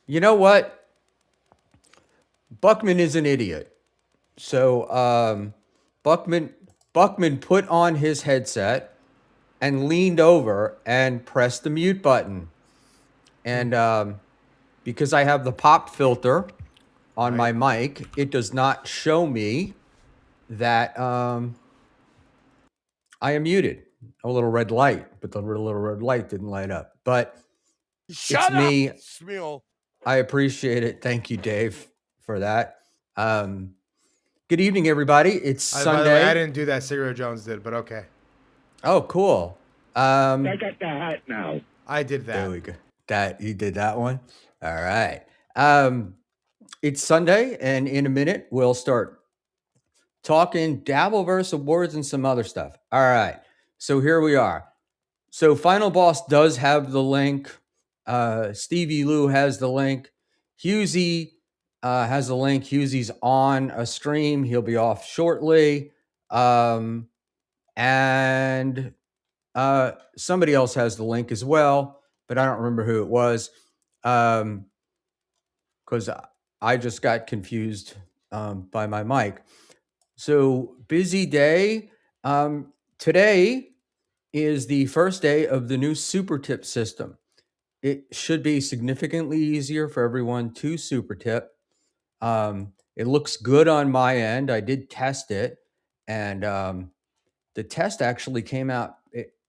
You know what? Buckman is an idiot. So Buckman Buckman put on his headset and leaned over and pressed the mute button. And because I have the pop filter on Right. my mic, it does not show me that I am muted. A little red light, but the little red light didn't light up. But it's Shut up, me. Schmuel. I appreciate it. Thank you, Dave, for that. Good evening, everybody. It's By the way, I Sunday. didn't do that. Cigarette Jones did, but okay. Oh, cool. I got the hat now. I did There that. we go. That you did that one. All right. It's Sunday, and in a minute we'll start talking Dabbleverse awards and some other stuff. All right. So here we are. So Final Boss does have the link. Stevie Lou has the link. Hughezy has the link. Hughezy's on a stream. He'll be off shortly. And somebody else has the link as well, but I don't remember who it was because I just got confused by my mic. So busy day. Today is the first day of the new super tip system. It should be significantly easier for everyone to super tip. It looks good on my end. I did test it, and the test actually came out.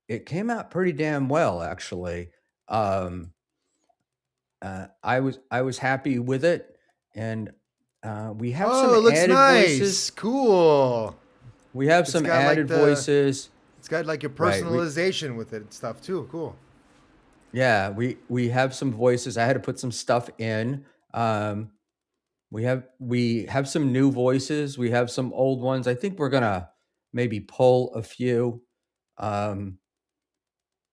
It came out pretty damn well, actually. Um, I was happy with it, and we have some Oh, it looks added nice. voices. Cool. We have It's some got like added the. voices. It's got like your Right. personalization with it and stuff too. Cool. Yeah, we have some voices. I had to put some stuff in. Um, we have some new voices. We have some old ones. I think we're gonna maybe pull a few. Um,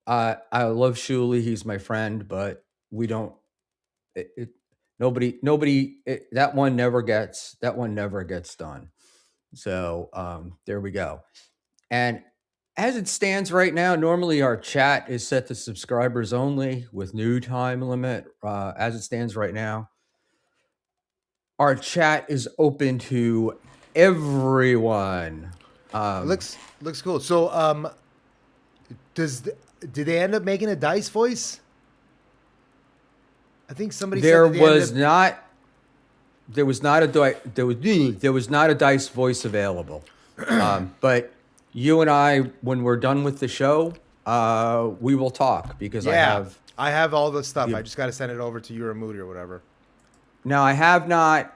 I love Shuli. He's my friend, but we don't. It nobody. That one never gets done. So there we go. And as it stands right now, normally our chat is set to subscribers only with new time limit. As it stands right now, our chat is open to everyone. It looks cool. So did they end up making a dice voice? I think somebody said There that they ended was up. not there was not a dice voice available. But you and I, when we're done with the show, we will talk because Yeah, I have all the stuff. I the just got to send it over to you or Moody or whatever. now I have not.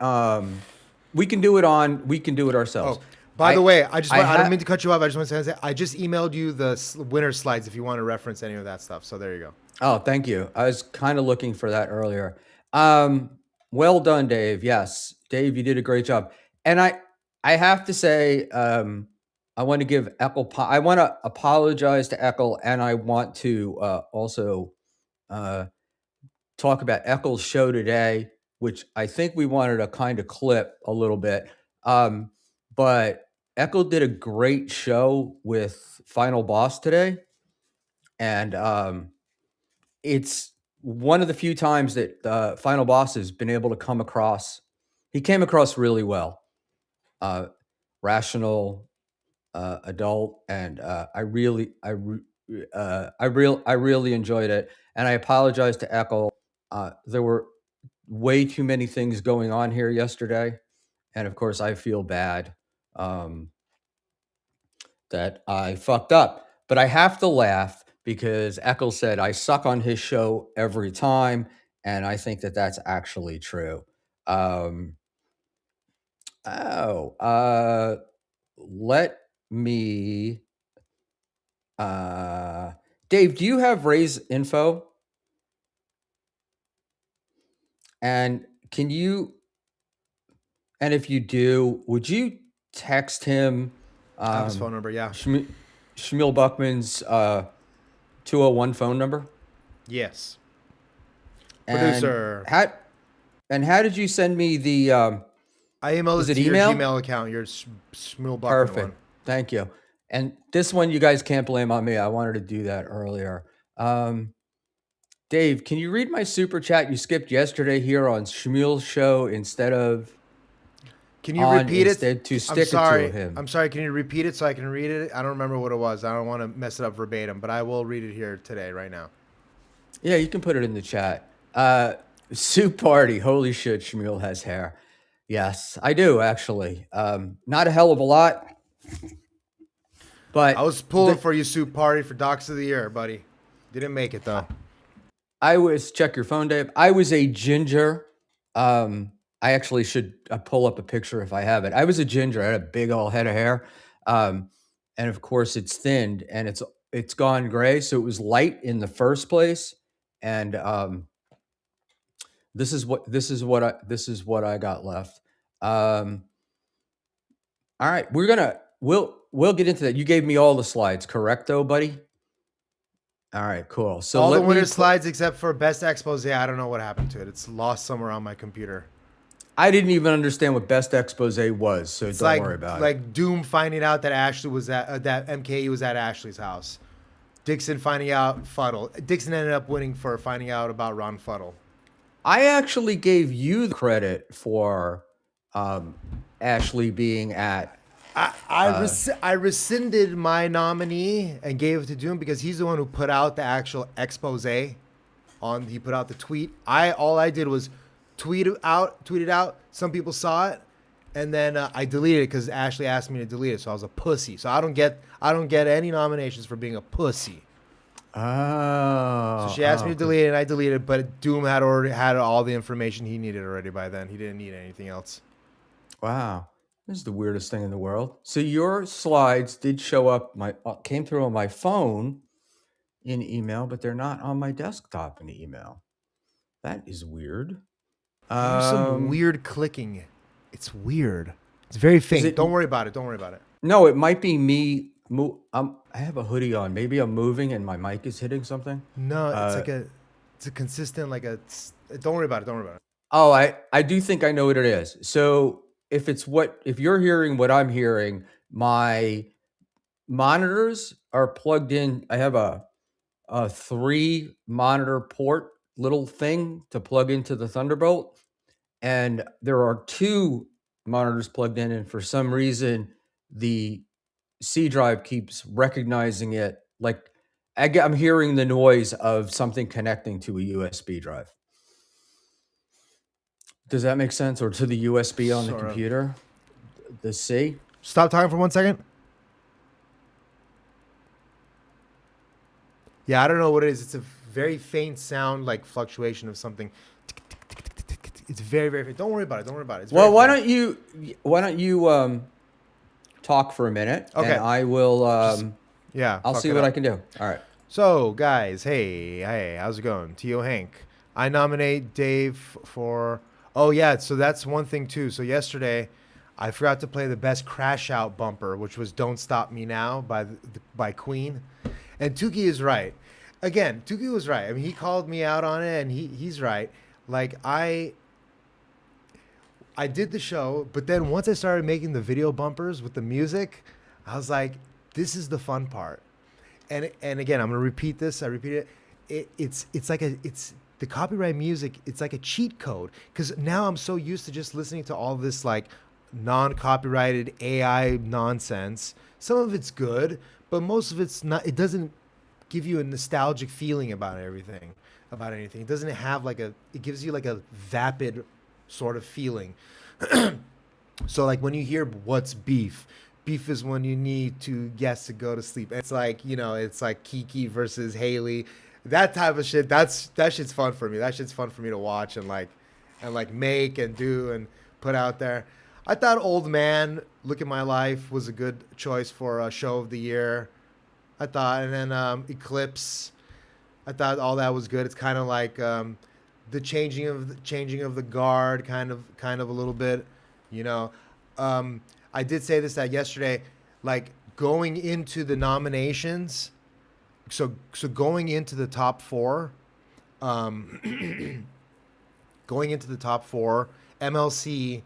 We can do it ourselves. Oh, by the way, I I don't have. mean to cut you off. I just want to say I just emailed you the winner slides if you want to reference any of that stuff. So there you go. Oh, thank you. I was kind of looking for that earlier. Um, well done, Dave. Yes, Dave, you did a great job. And I have to say, I want to give Eccles. I want to apologize to Eccles, and I want to also uh, talk about Eccles' show today, which I think we wanted to kind of clip a little bit. But Eccles did a great show with Final Boss today, and it's one of the few times that Final Boss has been able to come across. He came across really well, rational, adult, and I really enjoyed it. And I apologize to Echo. There were way too many things going on here yesterday, and of course, I feel bad um, that I fucked up. But I have to laugh because Eccles said I suck on his show every time, and I think that that's actually true. Um, oh, let me. Dave, do you have Ray's info? And can you? And if you do, would you text him I have his phone number. Yeah. Schmuel Buckman's 201 phone number? Yes. And Producer. how did you send me the I emailed was it it to your email? Gmail account, your Schmuel Buckman one. Perfect. Thank you. And this one you guys can't blame on me. I wanted to do that earlier. Um Dave, can you read my super chat you skipped yesterday here on Schmuel's show Can you repeat it? to I'm stick it to sorry. him? I'm sorry. Can you repeat it so I can read it? I don't remember what it was. I don't want to mess it up verbatim, but I will read it here today, right now. Yeah, you can put it in the chat. Soup party. Holy shit, Schmuel has hair. Yes, I do actually. Not a hell of a lot, but I was pulling for you, Soup Party, for Docs of the Year, buddy. Didn't make it though. I was check your phone, Dave. I was a ginger. I actually should pull up a picture if I have it. I was a ginger. I had a big old head of hair, and of course it's thinned and it's gone gray. So it was light in the first place, and this is what I got left. All right, we'll get into that. You gave me all the slides, correct though, buddy? All right, cool. So All the let winter me slides except for best expose. I don't know what happened to it. It's lost somewhere on my computer. I didn't even understand what best expose was, so don't worry about it. Like Doom finding out that Ashley was at that MKE was at Ashley's house. Dixon finding out Fuddle. Dixon ended up winning for finding out about Ron Fuddle. I actually gave you the credit for Ashley being at. I rescinded my nominee and gave it to Doom because he's the one who put out the actual expose. He put out the tweet. All I did was tweet it out. Some people saw it, and then I deleted it because Ashley asked me to delete it. So I was a pussy. So I don't get any nominations for being a pussy. Oh. So she asked me to delete it, and I deleted it. But Doom had already had all the information he needed already by then. He didn't need anything else. Wow. This is the weirdest thing in the world. So your slides did show up, came through on my phone in email, but they're not on my desktop in email. That is weird. There's some weird clicking. It's weird. It's very faint. Don't worry about it. No, it might be me. I have a hoodie on. Maybe I'm moving and my mic is hitting something. No, it's a consistent don't worry about it. Oh, I do think I know what it is. So if you're hearing what I'm hearing, my monitors are plugged in. I have a 3 monitor port little thing to plug into the Thunderbolt, and there are 2 monitors plugged in, and for some reason the C drive keeps recognizing it. Like I'm hearing the noise of something connecting to a USB drive. Does that make sense? Or to the USB on the computer? The C? Stop talking for 1 second. Yeah, I don't know what it is. It's a very faint sound, like fluctuation of something. It's very, very faint. Don't worry about it. It's well, why don't you talk for a minute? Okay. And I will. I'll see what I can do. All right. So, guys, hey, how's it going? Tio Hank. I nominate Dave for. Oh yeah, so that's one thing too. So yesterday, I forgot to play the best crash out bumper, which was "Don't Stop Me Now" by Queen, and Tuki is right. Again, Tuki was right. I mean, he called me out on it, and he's right. Like I did the show, but then once I started making the video bumpers with the music, I was like, this is the fun part. And again, I'm gonna repeat this. I repeat it. It's the copyright music. It's like a cheat code because now I'm so used to just listening to all this like non-copyrighted AI nonsense. Some of it's good, but most of it's not. It doesn't give you a nostalgic feeling about anything. It doesn't have it gives you like a vapid sort of feeling. So like when you hear what's beef is when you need 2 guests to go to sleep. It's like, it's like Kiki versus Haley, that type of shit. That shit's fun for me. That shit's fun for me to watch and make and do and put out there. I thought Old Man, Look at My Life was a good choice for a show of the year. I thought, and then Eclipse, I thought all that was good. It's kind of like the changing of the guard, kind of a little bit, I did say this that yesterday, like going into the nominations. So going into the top 4, MLC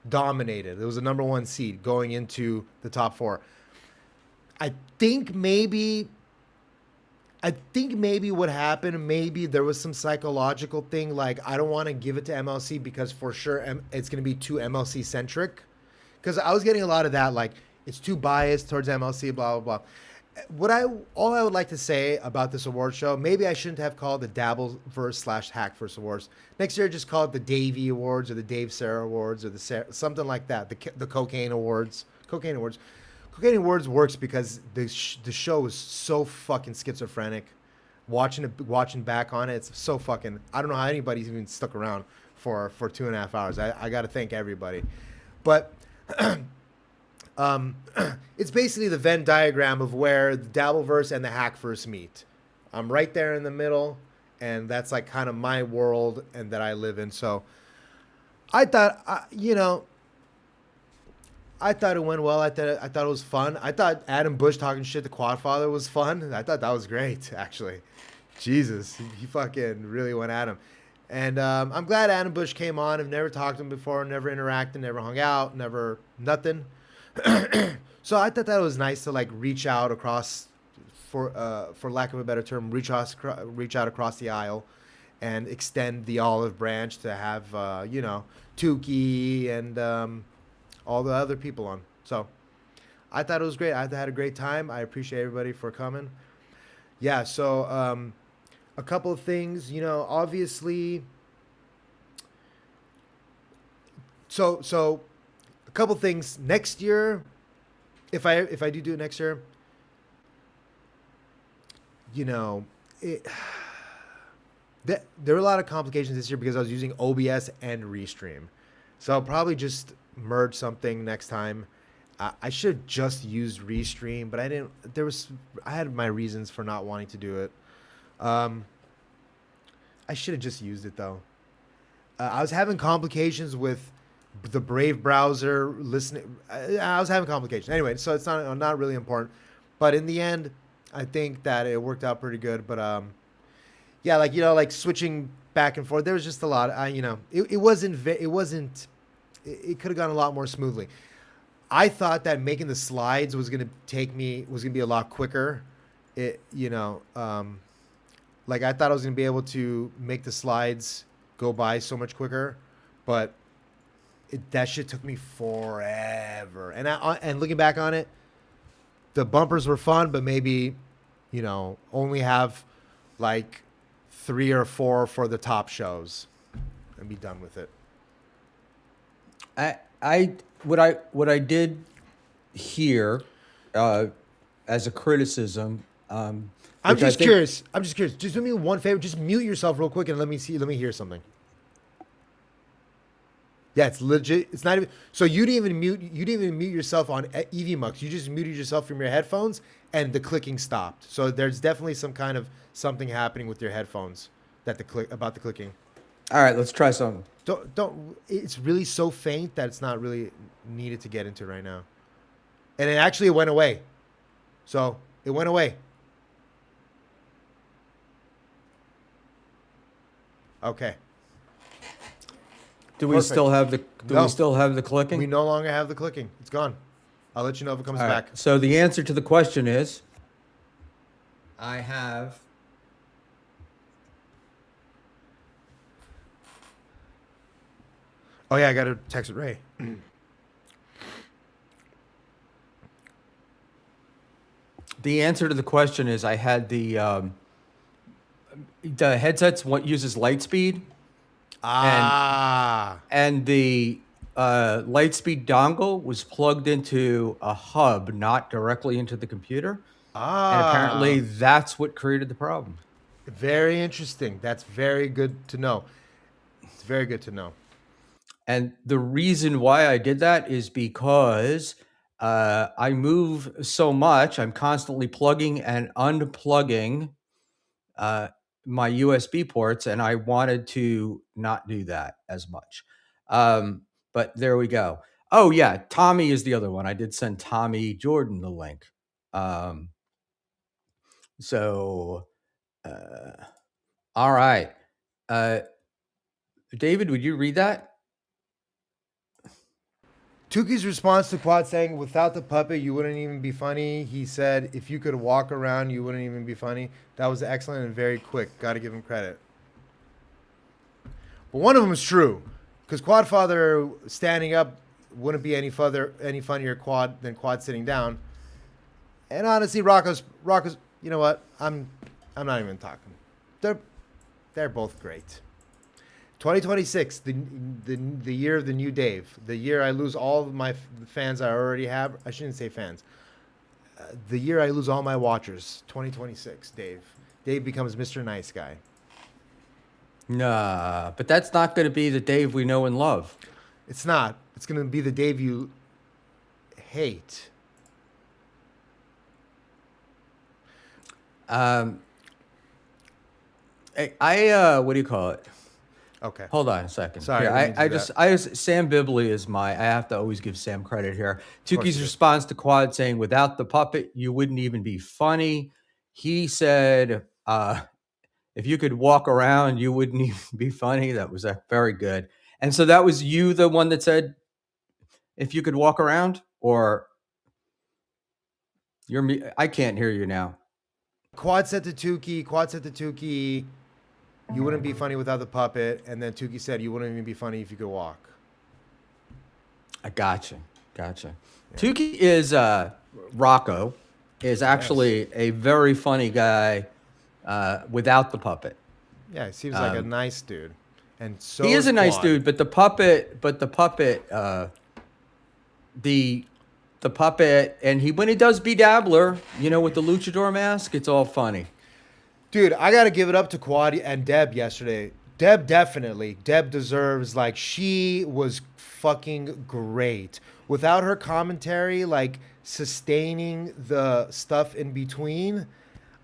dominated. It was the number 1 seed going into the top 4. I think maybe I think maybe what happened, maybe there was some psychological thing. Like, I don't want to give it to MLC because for sure it's going to be too MLC centric. Because I was getting a lot of that, like, it's too biased towards MLC, blah, blah, blah. What I all I would like to say about this award show, maybe I shouldn't have called the Dabbleverse slash Hackverse Awards. Next year, just call it the Davey Awards or the Dave Sarra Awards or something like that. The Cocaine Awards. Cocaine Awards. Cocaine Awards works because the show is so fucking schizophrenic. Watching back on it, it's so fucking. I don't know how anybody's even stuck around for 2.5 hours. I got to thank everybody, but it's basically the Venn diagram of where the Dabbleverse and the Hackverse meet. I'm right there in the middle, and that's like kind of my world and that I live in. So I thought, I thought it went well. I thought it was fun. I thought Adam Bush talking shit to Quadfather was fun. I thought that was great, actually. Jesus, he fucking really went at him. And I'm glad Adam Bush came on. I've never talked to him before, never interacted, never hung out, never nothing. So I thought that was nice to like reach out across, for lack of a better term, reach out across the aisle, and extend the olive branch to have Tukey and all the other people on. So I thought it was great. I had a great time. I appreciate everybody for coming. Yeah. So a couple of things, obviously. So a couple of things next year. If I do it next year, you know, it, there were a lot of complications this year because I was using OBS and Restream. So I'll probably just merge something next time. I should have just used Restream, but I didn't. I had my reasons for not wanting to do it. I should have just used it though. I was having complications with the Brave browser listening. I was having complications anyway, so it's not really important. But in the end, I think that it worked out pretty good. But yeah, like switching back and forth, there was just a lot. It wasn't. It could have gone a lot more smoothly. I thought that making the slides was gonna be a lot quicker. Like I thought I was gonna be able to make the slides go by so much quicker, but that shit took me forever. And looking back on it, the bumpers were fun, but maybe, only have like 3 or 4 for the top shows, and be done with it. What I did hear as a criticism. I'm just curious. Just do me one favor. Just mute yourself real quick and let me hear something. Yeah, it's legit. It's not even. So you didn't even mute yourself on EVMux. You just muted yourself from your headphones, and the clicking stopped. So there's definitely some kind of something happening with your headphones about the clicking. All right, let's try something. Don't. It's really so faint that it's not really needed to get into right now. And it went away. So it went away. Okay. Do we still have the clicking? We no longer have the clicking. It's gone. I'll let you know if it comes back. So the answer to the question is, I have. Oh yeah, I gotta text it Ray. The answer to the question is I had the headsets. What uses Lightspeed? And the Lightspeed dongle was plugged into a hub, not directly into the computer. And apparently that's what created the problem. Very interesting. That's very good to know. It's very good to know. And the reason why I did that is because I move so much. I'm constantly plugging and unplugging my USB ports, and I wanted to not do that as much. But there we go. Oh yeah, Tommy is the other one. I did send Tommy Jordan the link. All right. David, would you read that? Tuki's response to Quad saying, "Without the puppet, you wouldn't even be funny." He said, "If you could walk around, you wouldn't even be funny." That was excellent and very quick. Got to give him credit. But one of them is true, because Quadfather standing up wouldn't be any funnier Quad than Quad sitting down. And honestly, Rocco's. You know what? I'm not even talking. They're both great. 2026, the year of the new Dave, the year I lose all of my fans I already have. I shouldn't say fans. The year I lose all my watchers. 2026, Dave. Dave becomes Mr. Nice Guy. Nah, but that's not going to be the Dave we know and love. It's not. It's gonna be the Dave you hate. Um, I what do you call it? Okay. Hold on a second. Sorry, Here, I didn't mean to do I just, Sam Bibley is I have to always give Sam credit here. course Tuki's you do. response to Quad saying, without the puppet, you wouldn't even be funny. He said, if you could walk around, you wouldn't even be funny. That was very good. And so that was you, the one that said, if you could walk around, or you're me? I can't hear you now. Quad said to Tuki, "You wouldn't be funny without the puppet," and then Tuki said, "You wouldn't even be funny if you could walk." I gotcha. Tuki is Rocco is actually a very funny guy without the puppet. Yeah, he seems like a nice dude, and so He is a nice Quad. dude, but the puppet, the puppet, and when he does Bedabbler, with the luchador mask, it's all funny. Dude, I gotta give it up to Quad and Deb yesterday. Deb deserves, like, she was fucking great. Without her commentary, like, sustaining the stuff in between,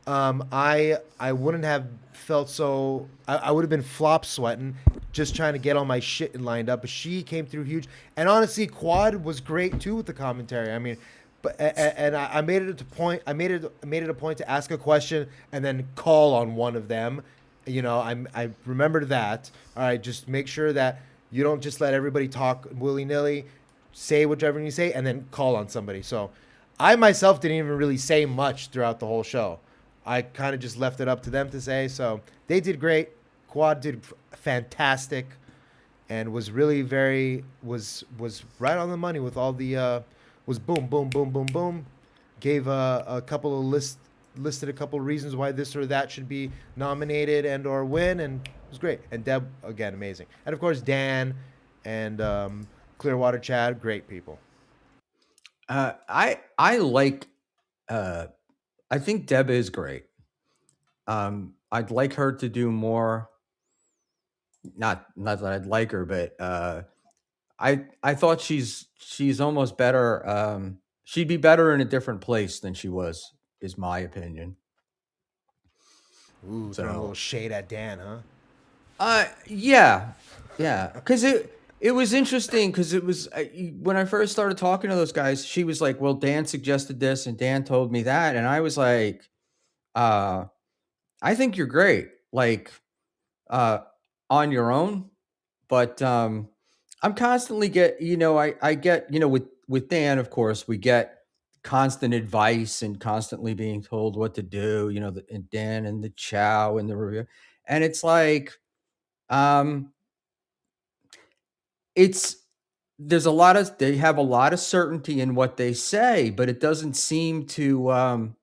I wouldn't have felt so. I would have been flop sweating, just trying to get all my shit lined up. But she came through huge, and honestly, Quad was great too with the commentary. I mean, but and I made it a point. I made it a point to ask a question and then call on one of them. I remembered that. All right, just make sure that you don't just let everybody talk willy nilly. Say whichever you say, and then call on somebody. So, I myself didn't even really say much throughout the whole show. I kind of just left it up to them to say. So they did great. Quad did fantastic, and was really was right on the money with all the was boom boom boom boom boom. Gave a couple of listed a couple of reasons why this or that should be nominated and or win, and it was great. And Deb, again, amazing. And of course Dan and Clearwater Chad, great people. I like. I think Deb is great. I'd like her to do more. Not that I'd like her, but I thought she's almost better. She'd be better in a different place than she was, is my opinion. Ooh, throwing a little shade at Dan, huh? Yeah, because it was interesting, because it was when I first started talking to those guys, she was like, "Well, Dan suggested this, and Dan told me that," and I was like, "I think you're great, like on your own, but I'm constantly I get with Dan, of course, we get constant advice and constantly being told what to do, and Dan and the chow and the review, and it's like." Um, it's they have a lot of certainty in what they say, but it doesn't seem to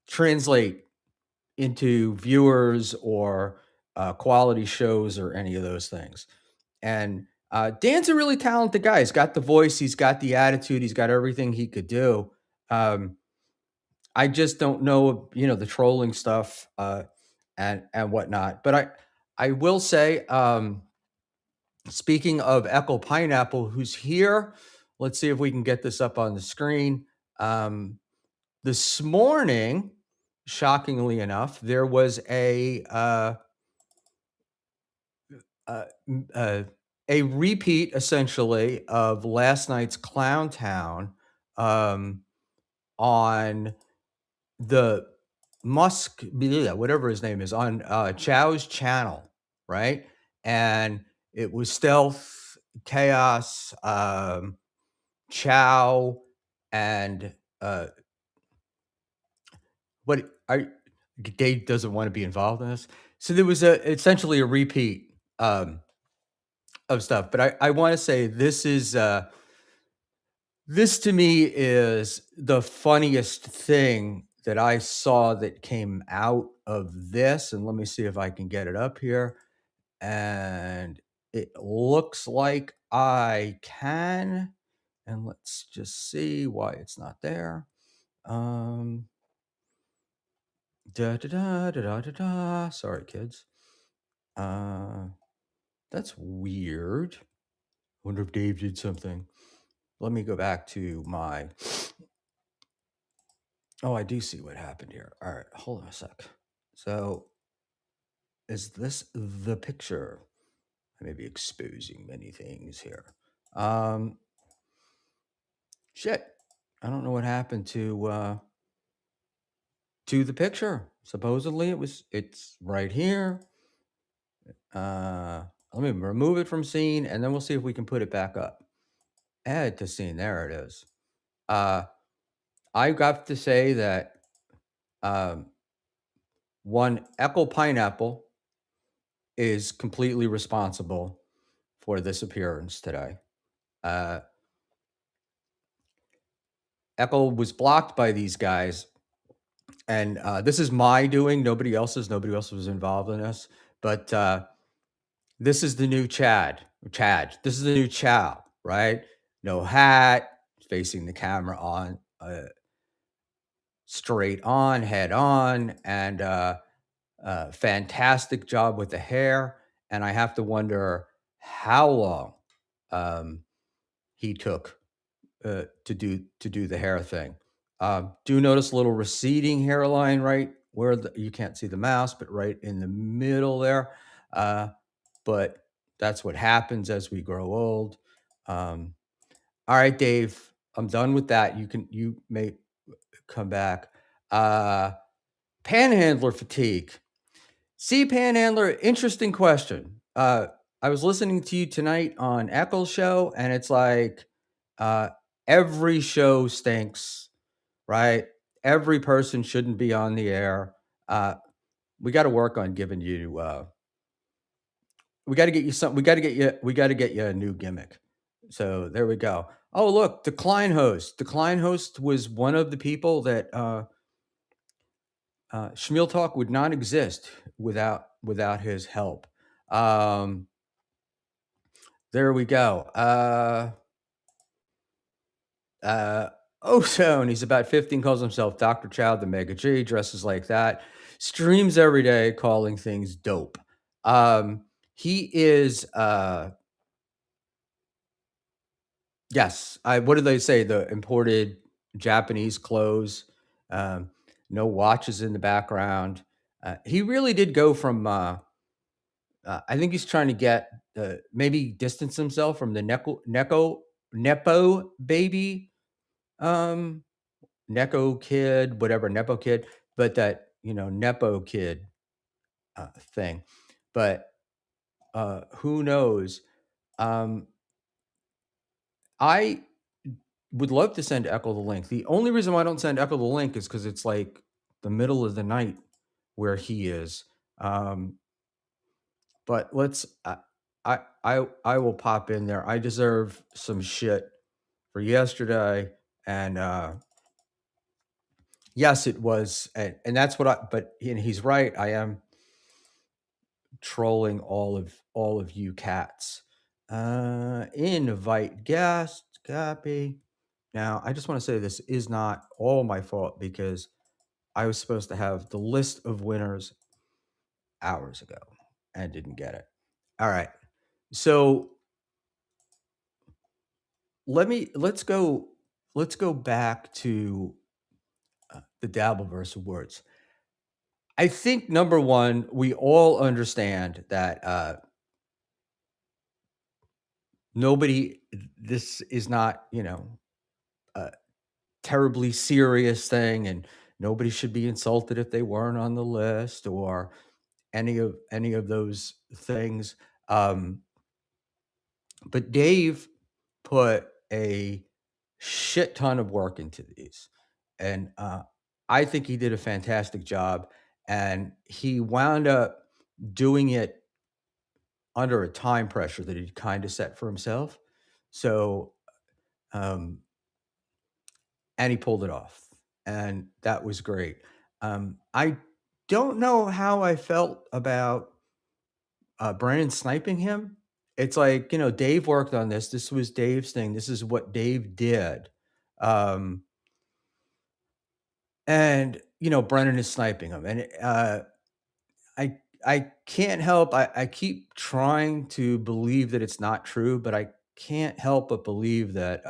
translate into viewers or quality shows or any of those things. And Dan's a really talented guy. He's got the voice, he's got the attitude, he's got everything he could do. I just don't know, the trolling stuff and whatnot. But I will say, speaking of Echo Pineapple, who's here, let's see if we can get this up on the screen. This morning, shockingly enough, there was a repeat, essentially, of last night's Clown Town on the whatever his name is, on Chow's channel, right? And it was Stealth, Chaos, Chow and what I Dave doesn't want to be involved in this. So there was essentially a repeat of stuff. But I want to say this to me is the funniest thing that I saw that came out of this. And let me see if I can get it up here. And it looks like I can. And let's just see why it's not there. Um, da da da da da da da. Sorry, kids. That's weird. Wonder if Dave did something. Let me go back to my. Oh, I do see what happened here. All right, hold on a sec. So, is this the picture? I may be exposing many things here. Shit. I don't know what happened to the picture. Supposedly it's right here. Let me remove it from scene and then we'll see if we can put it back up. Add to scene. There it is. I got to say that um, one Eckel Pineapple is completely responsible for this appearance today. Eckel was blocked by these guys, and this is my doing. Nobody else's. Nobody else was involved in this. But this is the new Chad. Chad. This is the new Chow, right? No hat, facing the camera on, straight on, head on, and fantastic job with the hair. And I have to wonder how long he took to do the hair thing. Do notice a little receding hairline right where you can't see the mouse, but right in the middle there. But that's what happens as we grow old. All right, Dave, I'm done with that. You may come back. Panhandler fatigue. See, Panhandler, interesting question. I was listening to you tonight on Eccles' show, and it's like uh, every show stinks, right? Every person shouldn't be on the air. We got to work on giving you. We got to get you some. We got to get you. We got to get you a new gimmick. So there we go. Oh, look, Decline Host. Decline Host was one of the people that Schmuel Talk would not exist without his help. There we go. Ozone, he's about 15, calls himself Dr. Chow, the Mega G, dresses like that, streams every day, calling things dope. He is, yes, what do they say? The imported Japanese clothes, um, no watches in the background. He really did go from, I think he's trying to get, maybe distance himself from the Nepo baby, um, Neko kid, whatever, Nepo kid, but that, Nepo kid thing. But who knows? I would love to send Echo the link. The only reason why I don't send Echo the link is because it's like the middle of the night where he is. But let's, I will pop in there. I deserve some shit for yesterday, and yes, it was, and that's what but and he's right. I am trolling all of you cats. Invite guest, copy. Now, I just want to say this is not all my fault because I was supposed to have the list of winners hours ago and didn't get it. All right. So let's go back to the Dabbleverse awards. I think number one, we all understand that nobody, this is not, a terribly serious thing, and nobody should be insulted if they weren't on the list or any of those things. But Dave put a shit ton of work into these, and I think he did a fantastic job, and he wound up doing it under a time pressure that he'd kind of set for himself. So, um, and he pulled it off, and that was great. I don't know how I felt about Brandon sniping him. It's like, Dave worked on this. This was Dave's thing. This is what Dave did. Um, and Brennan is sniping him, and I can't help. I keep trying to believe that it's not true, but I can't help but believe that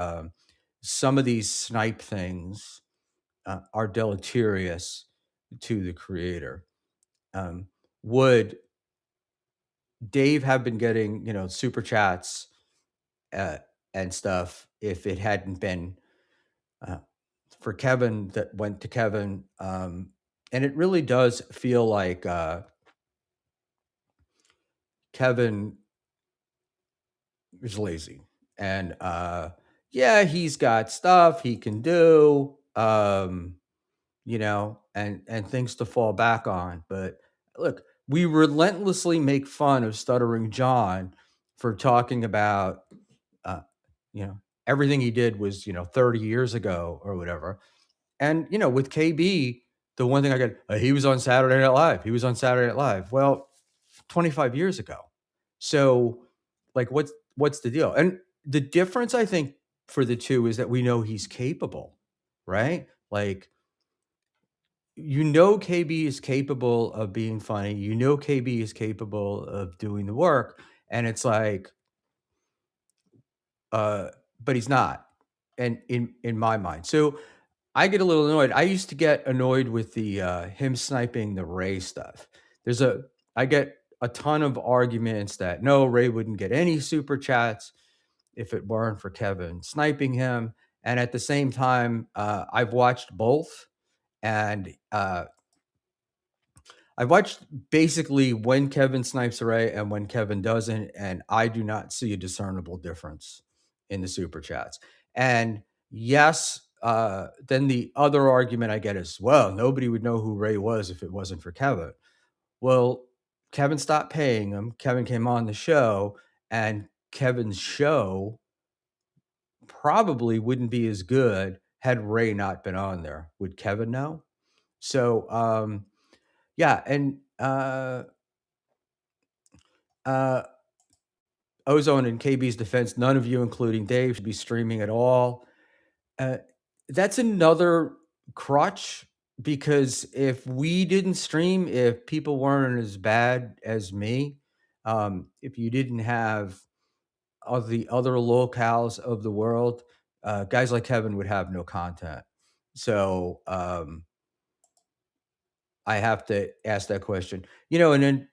some of these snipe things are deleterious to the creator. Um, would Dave have been getting super chats uh, and stuff if it hadn't been uh, for Kevin that went to Kevin? And it really does feel like Kevin is lazy. And yeah, he's got stuff he can do, and things to fall back on. But look, we relentlessly make fun of Stuttering John for talking about uh, you know, everything he did was, 30 years ago or whatever. And, with KB, the one thing I get, he was on Saturday Night Live. He was on Saturday Night Live. Well, 25 years ago. So, like, what's the deal? And the difference, I think, for the two is that we know he's capable, right? Like, KB is capable of being funny. KB is capable of doing the work. And it's like, uh, but he's not. And in my mind. So I get a little annoyed. I used to get annoyed with the him sniping the Ray stuff. I get a ton of arguments that no, Ray wouldn't get any super chats if it weren't for Kevin sniping him. And at the same time, I've watched both, and I've watched basically when Kevin snipes Ray and when Kevin doesn't, and I do not see a discernible difference in the super chats. And yes, then the other argument I get is, well, nobody would know who Ray was if it wasn't for Kevin. Well, Kevin stopped paying him. Kevin came on the show, and Kevin's show probably wouldn't be as good had Ray not been on there. Would Kevin know? So, yeah, and uh, Ozone and KB's defense, none of you, including Dave, should be streaming at all. Uh, that's another crutch, because if we didn't stream, if people weren't as bad as me, if you didn't have all the other locales of the world, guys like Kevin would have no content. So I have to ask that question, and then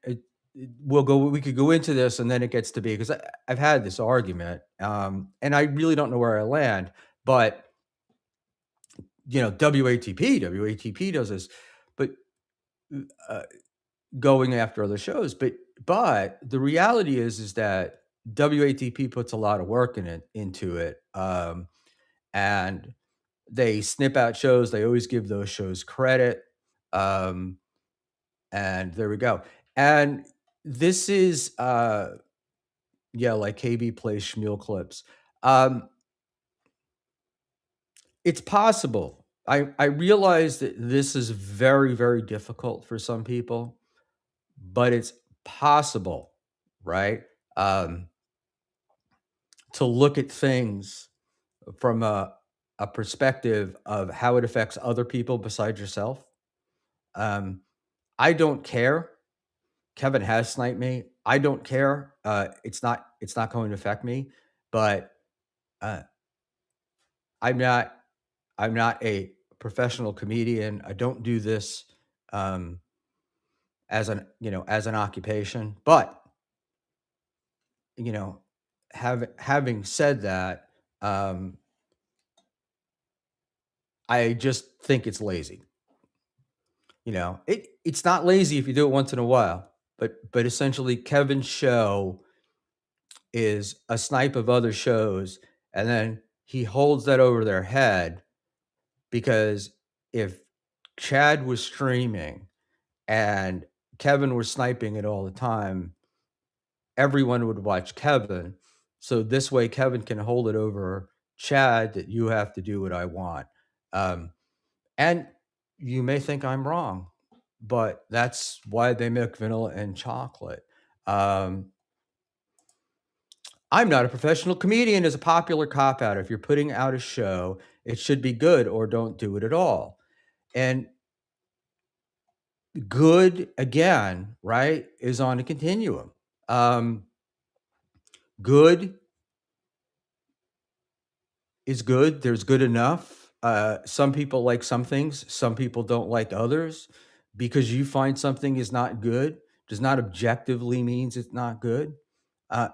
we could go into this, and then it gets to be, because I've had this argument, and I really don't know where I land, but WATP does this, but uh, going after other shows, but the reality is that WATP puts a lot of work into it, and they snip out shows. They always give those shows credit. Um, And there we go. And this is, yeah, like KB plays Schmuel clips. Um, it's possible. I realize that this is very, very difficult for some people, but it's possible, right? Um, to look at things from a perspective of how it affects other people besides yourself. Um, I don't care. Kevin has sniped me. I don't care. It's not going to affect me, but uh, I'm not I'm not a professional comedian. I don't do this um, as an occupation. But you know, having said that, um, I just think it's lazy. It's not lazy if you do it once in a while, but essentially Kevin's show is a snipe of other shows, and then he holds that over their head because if Chad was streaming and Kevin was sniping it all the time, everyone would watch Kevin. So this way, Kevin can hold it over Chad that you have to do what I want. Um, and you may think I'm wrong, but that's why they make vanilla and chocolate. Um, I'm not a professional comedian is a popular cop out. If you're putting out a show, it should be good or don't do it at all. And good, again, right, is on a continuum. Um, good is good. There's good enough. Some people like some things, some people don't like others. Because you find something is not good does not objectively means it's not good. Uh,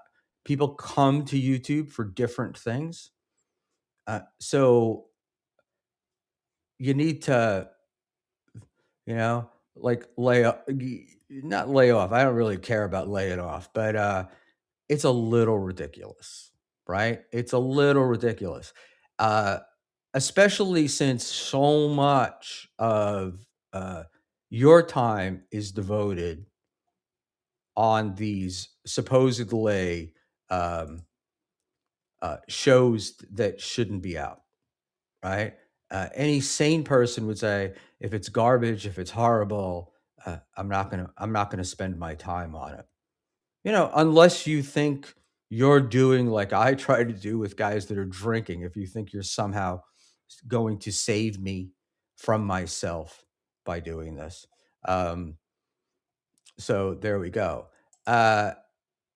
People come to YouTube for different things. So you need to, like not lay off. I don't really care about laying off, but it's a little ridiculous, right? It's a little ridiculous. Uh, Especially since so much of your time is devoted on these supposedly um, shows that shouldn't be out, right? Any sane person would say, if it's garbage, if it's horrible, I'm not gonna spend my time on it. Unless you think you're doing like I try to do with guys that are drinking, if you think you're somehow going to save me from myself by doing this. Um, so there we go. Uh,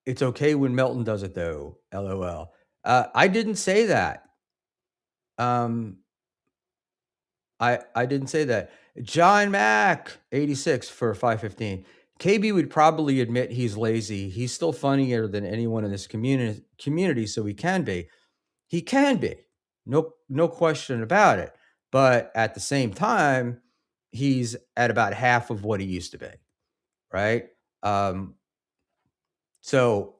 it's okay when Melton does it though. LOL. I didn't say that. Um, I didn't say that. John Mack, 86 for 515. KB would probably admit he's lazy. He's still funnier than anyone in this community, so he can be. He can be. No question about it. But at the same time, he's at about half of what he used to be, right? Um, so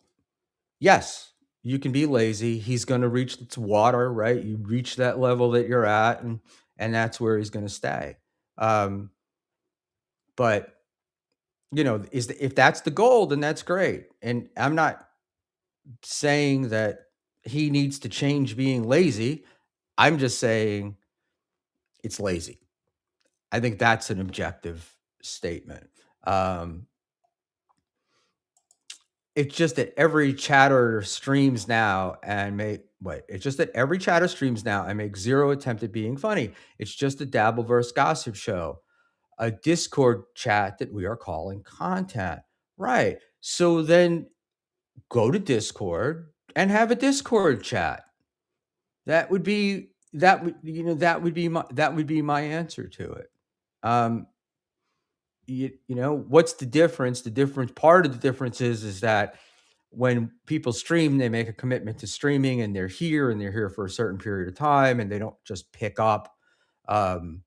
yes, you can be lazy. He's going to reach its water, right? You reach that level that you're at, and that's where he's going to stay. Um, but if that's the goal, then that's great. And I'm not saying that he needs to change being lazy. I'm just saying it's lazy. I think that's an objective statement. Um, it's just that every chatter streams now and make wait. It's just that every chatter streams now and make zero attempt at being funny. It's just a Dabbleverse gossip show, a Discord chat that we are calling content. Right. So then go to Discord and have a Discord chat. That would be my answer to it. Um, what's the difference? The difference part of the difference is that when people stream, they make a commitment to streaming and they're here for a certain period of time and they don't just pick up um,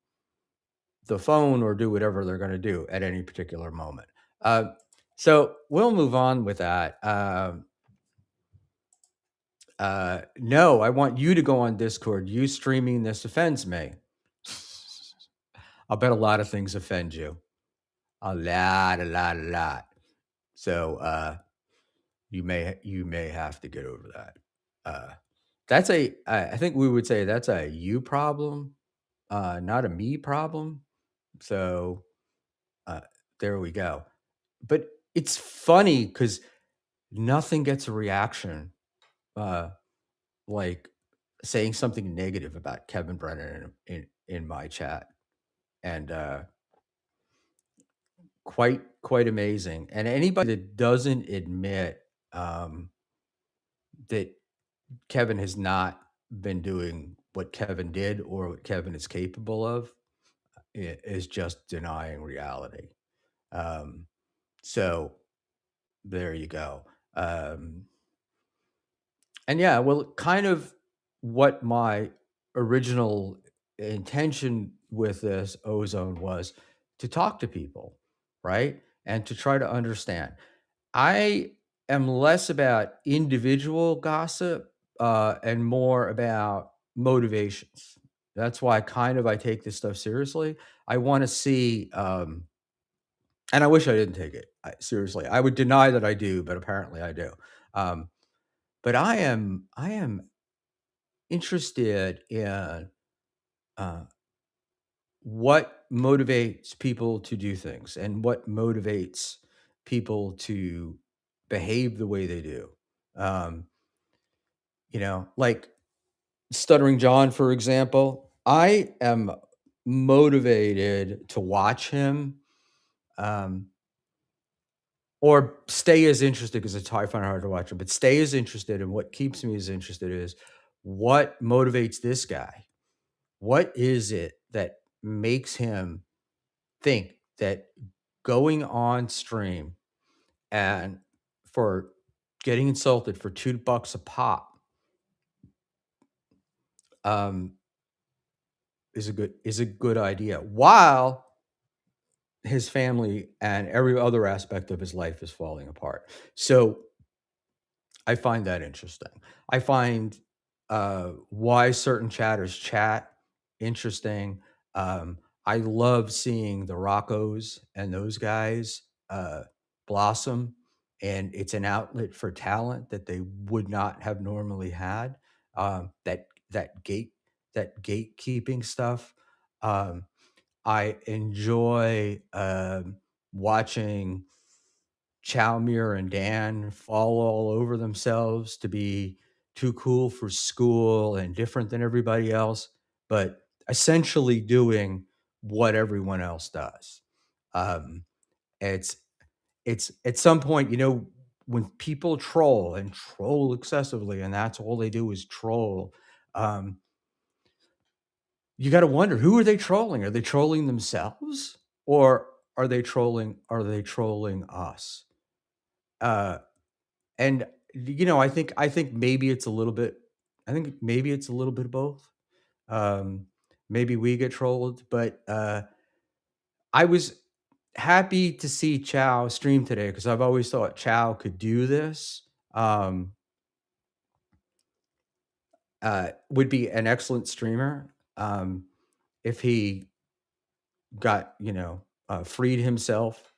the phone or do whatever they're going to do at any particular moment. Uh, so we'll move on with that. No, I want you to go on Discord. You streaming this offends me. I'll bet a lot of things offend you. A lot. So you may have to get over that. I think we would say that's a you problem, not a me problem. So uh, there we go. But it's funny because nothing gets a reaction uh, like saying something negative about Kevin Brennan in my chat, and quite amazing. And anybody that doesn't admit that Kevin has not been doing what Kevin did or what Kevin is capable of is just denying reality. Um, so there you go. And yeah, well, kind of what my original intention with this ozone was to talk to people, right? And to try to understand. I am less about individual gossip and more about motivations. That's why I take this stuff seriously. I want to see, and I wish I didn't take it seriously. I would deny that I do, but apparently I do. Um, but I am interested in uh, what motivates people to do things and what motivates people to behave the way they do. Um, like Stuttering John, for example, I am motivated to watch him, um, or stay as interested because I find it hard to watch him, but stay as interested. And what keeps me as interested is what motivates this guy. What is it that makes him think that going on stream and for getting insulted for $2 a pop, um, is a good idea, while his family and every other aspect of his life is falling apart. So I find that interesting. I find why certain chatters chat interesting. Um, I love seeing the Roccos and those guys blossom, and it's an outlet for talent that they would not have normally had. That gatekeeping stuff. Um, I enjoy watching Chalmere and Dan fall all over themselves to be too cool for school and different than everybody else, but essentially doing what everyone else does. Um, it's it's at some point, when people troll and troll excessively, and that's all they do is troll. Um, you got to wonder, who are they trolling? Are they trolling themselves, or are they trolling us? Uh, And, I think maybe it's a little bit I think maybe it's a little bit of both. Um, Maybe we get trolled, but, I was happy to see Chow stream today because I've always thought Chow could do this, would be an excellent streamer, if he freed himself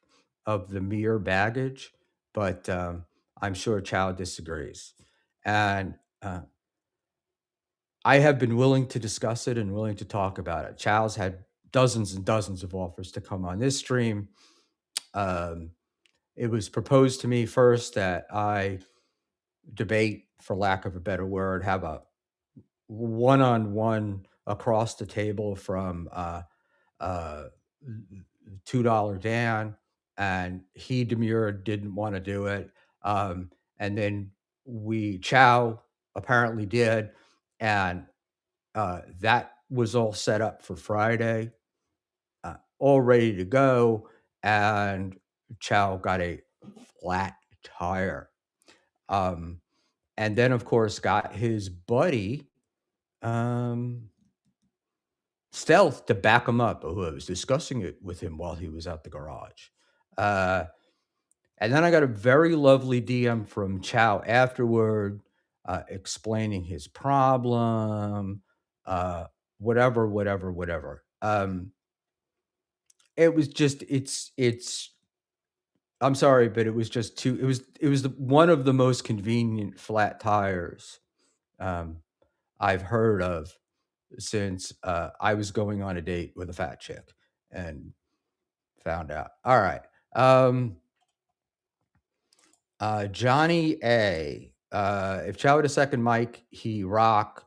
of the mere baggage, but, I'm sure Chow disagrees. And, I have been willing to discuss it and willing to talk about it. Chow's had dozens and dozens of offers to come on this stream. Um, it was proposed to me first that I debate, for lack of a better word, have a one-on-one across the table from uh, $2 Dan, and he demurred, didn't want to do it. And then Chow apparently did, and that was all set up for Friday, all ready to go, and Chow got a flat tire. Um, and then, of course, got his buddy, um, Stealth, to back him up, who I was discussing it with him while he was at the garage. Uh, and then I got a very lovely DM from Chow afterward, explaining his problem, uh, whatever, whatever, whatever. It was just it's I'm sorry, but it was just too one of the most convenient flat tires, um, I've heard of since, I was going on a date with a fat chick and found out. Alright, Johnny A, if Chow had a second mic, he rock,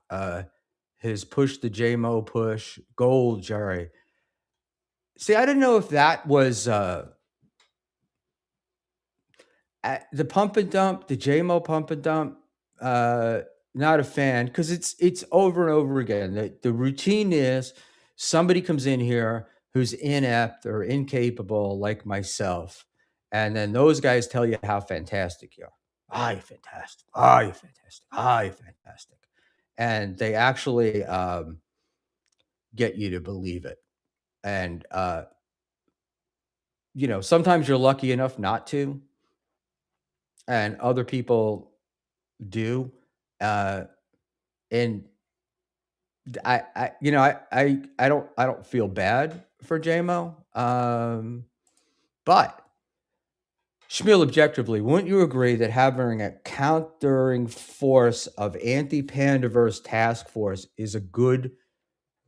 his push the J-Mo push, gold, Jerry. See, I didn't know if that was, the pump and dump, the JMO pump and dump, uh, not a fan because it's over and over again. The routine is somebody comes in here who's inept or incapable, like myself, and then those guys tell you how fantastic you are. Ah, you're fantastic. Ah, you're fantastic. Ah, you're fantastic. And they actually get you to believe it. And sometimes you're lucky enough not to, and other people do. Uh, and I don't feel bad for JMO. But Schmuel, objectively, wouldn't you agree that having a countering force of anti-pandaverse task force is a good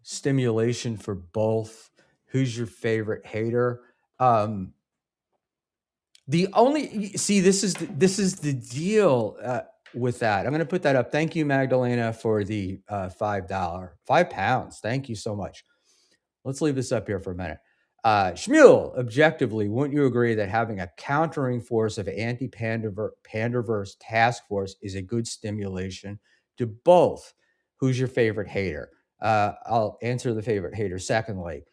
stimulation for both? Who's your favorite hater? Um, the only see this is the deal with that. I'm going to put that up. Thank you, Magdalena, for the £5. Thank you so much. Let's leave this up here for a minute. Schmuel, objectively, wouldn't you agree that having a countering force of anti-pandaverse task force is a good stimulation to both? Who's your favorite hater? I'll answer the favorite hater secondly.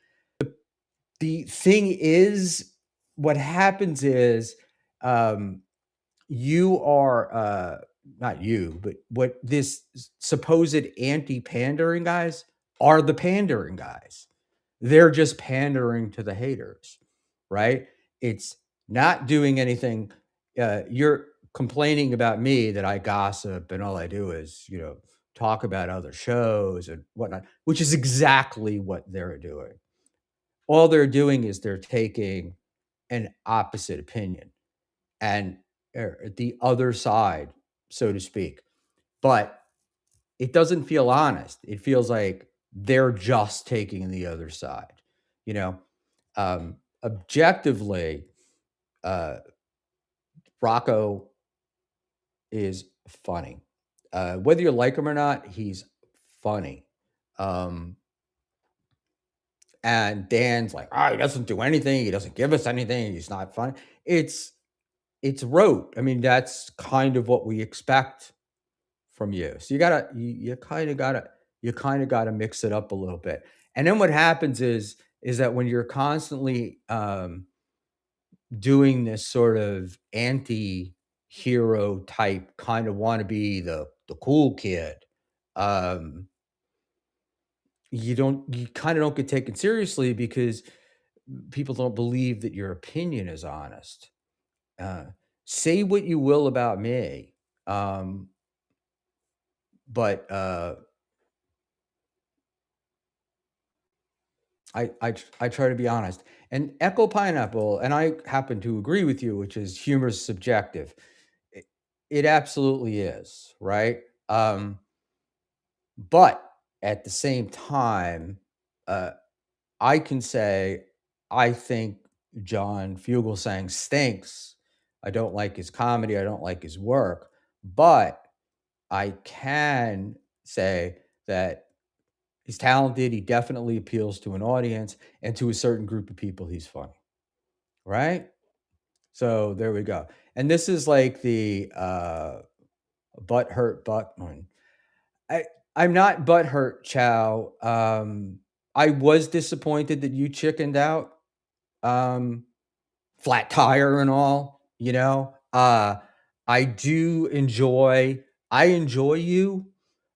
The thing is, what happens is, you are not you, but what this supposed anti-pandering guys are the pandering guys. They're just pandering to the haters, right? It's not doing anything. You're complaining about me that I gossip and all I do is, talk about other shows and whatnot, which is exactly what they're doing. All they're doing is they're taking an opposite opinion and the other side, so to speak. But it doesn't feel honest. It feels like they're just taking the other side. You know, Objectively, uh, Rocco is funny. Whether you like him or not, he's funny. Um, and Dan's like, he doesn't do anything. He doesn't give us anything. He's not funny. It's rote. I mean, that's kind of what we expect from you. So you kind of gotta mix it up a little bit. And then what happens is that when you're constantly doing this sort of anti-hero type kind of want to be the cool kid, um, you kind of don't get taken seriously because people don't believe that your opinion is honest. Uh, say what you will about me, um, but I try to be honest. And Echo Pineapple, and I happen to agree with you, which is humor is subjective. It, it absolutely is, right? But at the same time, uh, I can say I think John Fugelsang stinks. I don't like his comedy. I don't like his work. But I can say that he's talented. He definitely appeals to an audience, and to a certain group of people, he's funny, right? So there we go. And this is like the butt hurt butt one. I I'm not butt hurt, Chow. I was disappointed that you chickened out. Um, Flat tire and all, I do I enjoy you,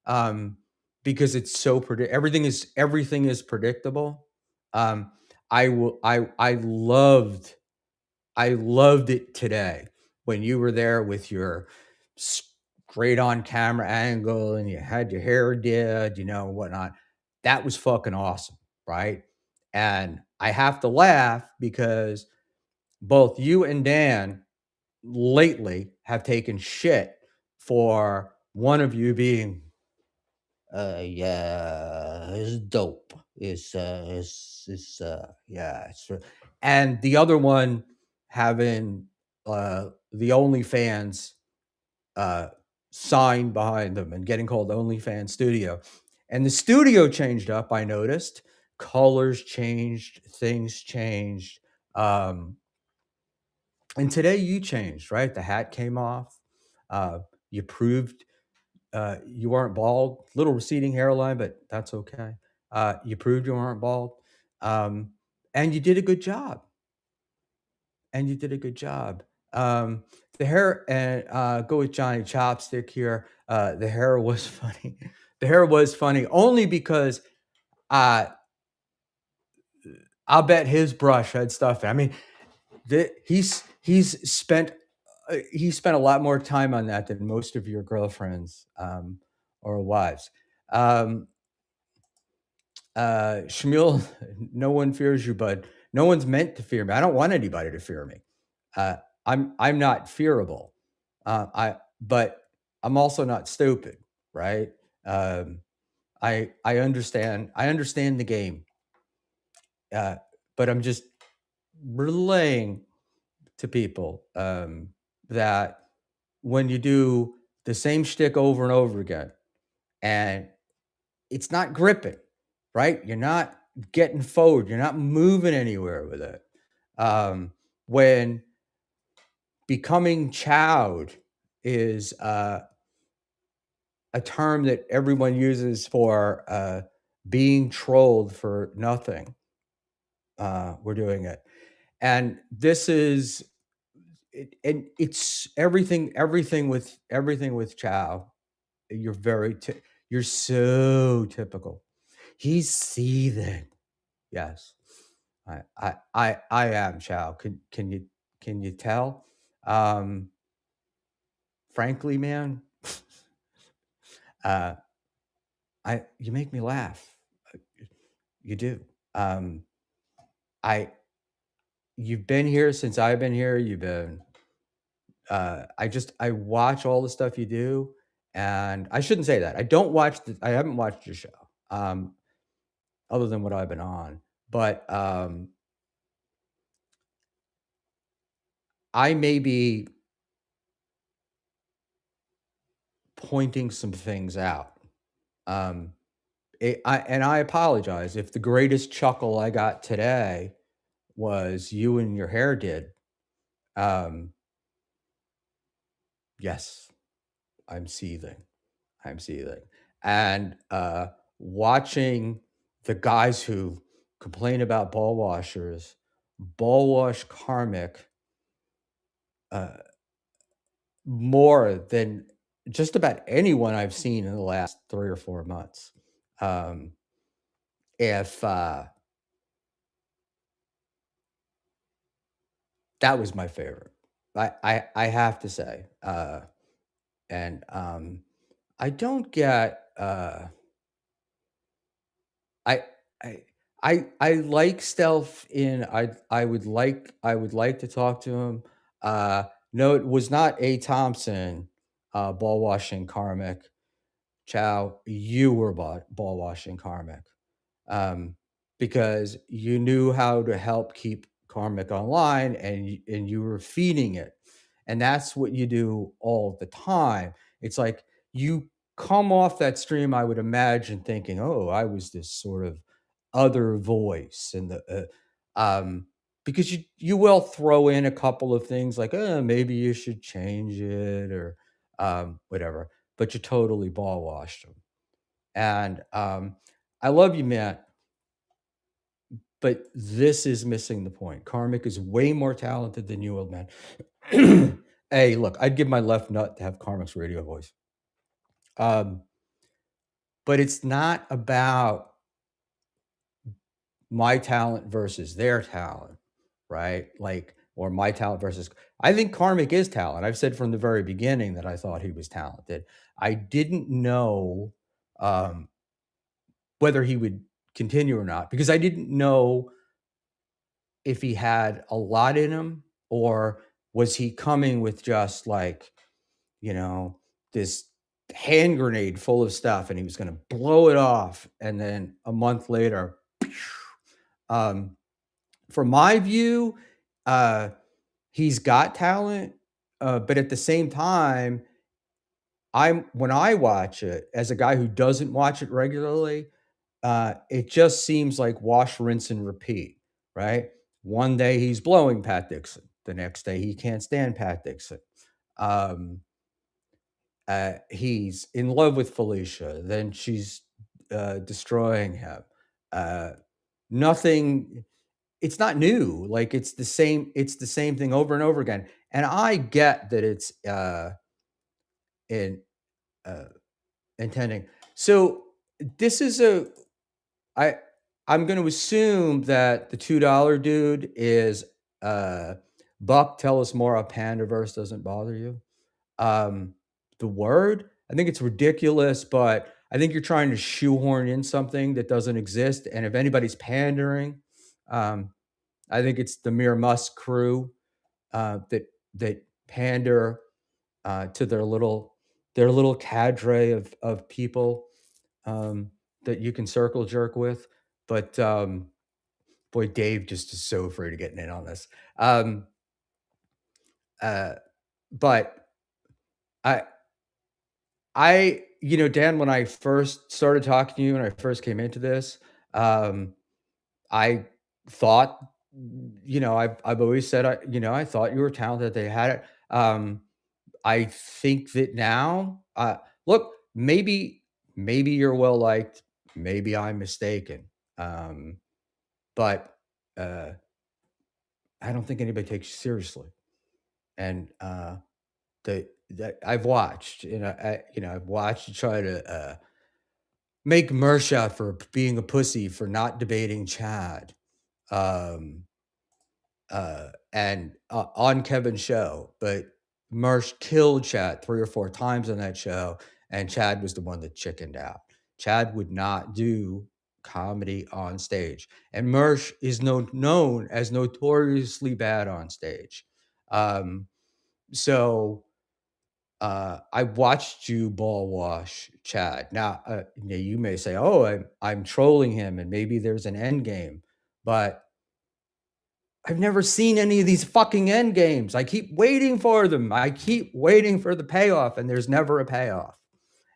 um, because it's so everything is predictable. Um, I loved it today when you were there with your straight on camera angle and you had your hair did, whatnot. That was fucking awesome, right? And I have to laugh because both you and Dan lately have taken shit for one of you being, yeah, it's dope. Yeah, and the other one having the OnlyFans uh, sign behind them and getting called OnlyFans Studio. And the studio changed up, I noticed. Colors changed, things changed. Um, and today you changed, right? The hat came off. You proved you weren't bald. Little receding hairline, but that's okay. You proved you weren't bald. Um, and you did a good job. And you did a good job. The hair and go with Johnny Chopstick here. The hair was funny. The hair was funny only because uh, I'll bet his brush had stuff. I mean, he spent a lot more time on that than most of your girlfriends or wives. Um, Schmuel, no one fears you, bud. No one's meant to fear me. I don't want anybody to fear me. Uh, I'm not fearable. But I'm also not stupid, right? Um, I understand the game, uh, but I'm just relaying to people that when you do the same shtick over and over again, and it's not gripping, right? You're not getting forward. You're not moving anywhere with it. When becoming chowed is a term that everyone uses for being trolled for nothing. We're doing it, and this is and it's everything with Chow. You're you're so typical. He's seething. Yes, I am Chow. Can you tell? Um, Frankly, man, uh, I you make me laugh. You do. Um, I You've been here since I've been here. You've been I watch all the stuff you do, and I shouldn't say that. I haven't watched your show, um, other than what I've been on, but, I may be pointing some things out. Um, I apologize if the greatest chuckle I got today was you and your hair did. Um, yes, I'm seething. I'm seething. And watching the guys who complain about ball washers, ball wash karmic uh, more than just about anyone I've seen in the last 3 or 4 months. Um, if That was my favorite, I have to say, and I don't get. I I I like Stealth in I would like to talk to him. Uh, no, it was not A. Thompson, ball washing karmic. Chow, you were ball washing karmic. Um, because you knew how to help keep karmic online and you were feeding it. And that's what you do all the time. It's like you come off that stream, I would imagine thinking, oh, I was this sort of other voice and because you will throw in a couple of things like, maybe you should change it or whatever, but you totally ball washed them. And I love you, Matt, but this is missing the point. Karmic is way more talented than you, old man. Hey, look, I'd give my left nut to have Karmic's radio voice. Um, but it's not about my talent versus their talent, right? Like, or my talent versus. I think Karmic is talent. I've said from the very beginning that I thought he was talented. I didn't know um, whether he would continue or not because I didn't know if he had a lot in him or was he coming with just like, you know, this hand grenade full of stuff and he was going to blow it off and then a month later um from my view uh he's got talent, but at the same time I'm when I watch it as a guy who doesn't watch it regularly, it just seems like wash, rinse, and repeat, right? One day he's blowing Pat Dixon. The next day he can't stand Pat Dixon. Um, he's in love with Felicia. Then she's destroying him. Uh, Nothing. It's not new. Like it's the same. It's the same thing over and over again. And I get that it's in uh, intending. So this is a I I'm going to assume that the $2 dude is Buck. Tell us more. A pandaverse doesn't bother you. Um, the word. I think it's ridiculous, but I think you're trying to shoehorn in something that doesn't exist. And if anybody's pandering, um, I think it's the Mere Musk crew that pander to their little cadre of people that you can circle jerk with. But boy, Dave just is so afraid of getting in on this. Uh, but I Dan, when I first started talking to you and I first came into this, I thought, I've always said, I thought you were talented. They had it. I think that now, look, maybe you're well liked. Maybe I'm mistaken. Um, but uh, I don't think anybody takes you seriously. And that I've watched, I've watched you try to make Mersha for being a pussy for not debating Chad. Um, and on Kevin's show, but Mersh killed Chad 3 or 4 times on that show, and Chad was the one that chickened out. Chad would not do comedy on stage, and Mersh is known as notoriously bad on stage. Um, so I watched you ball wash Chad. Now, you may say, "Oh, I'm trolling him, and maybe there's an end game," but I've never seen any of these fucking end games. I keep waiting for them. I keep waiting for the payoff, and there's never a payoff.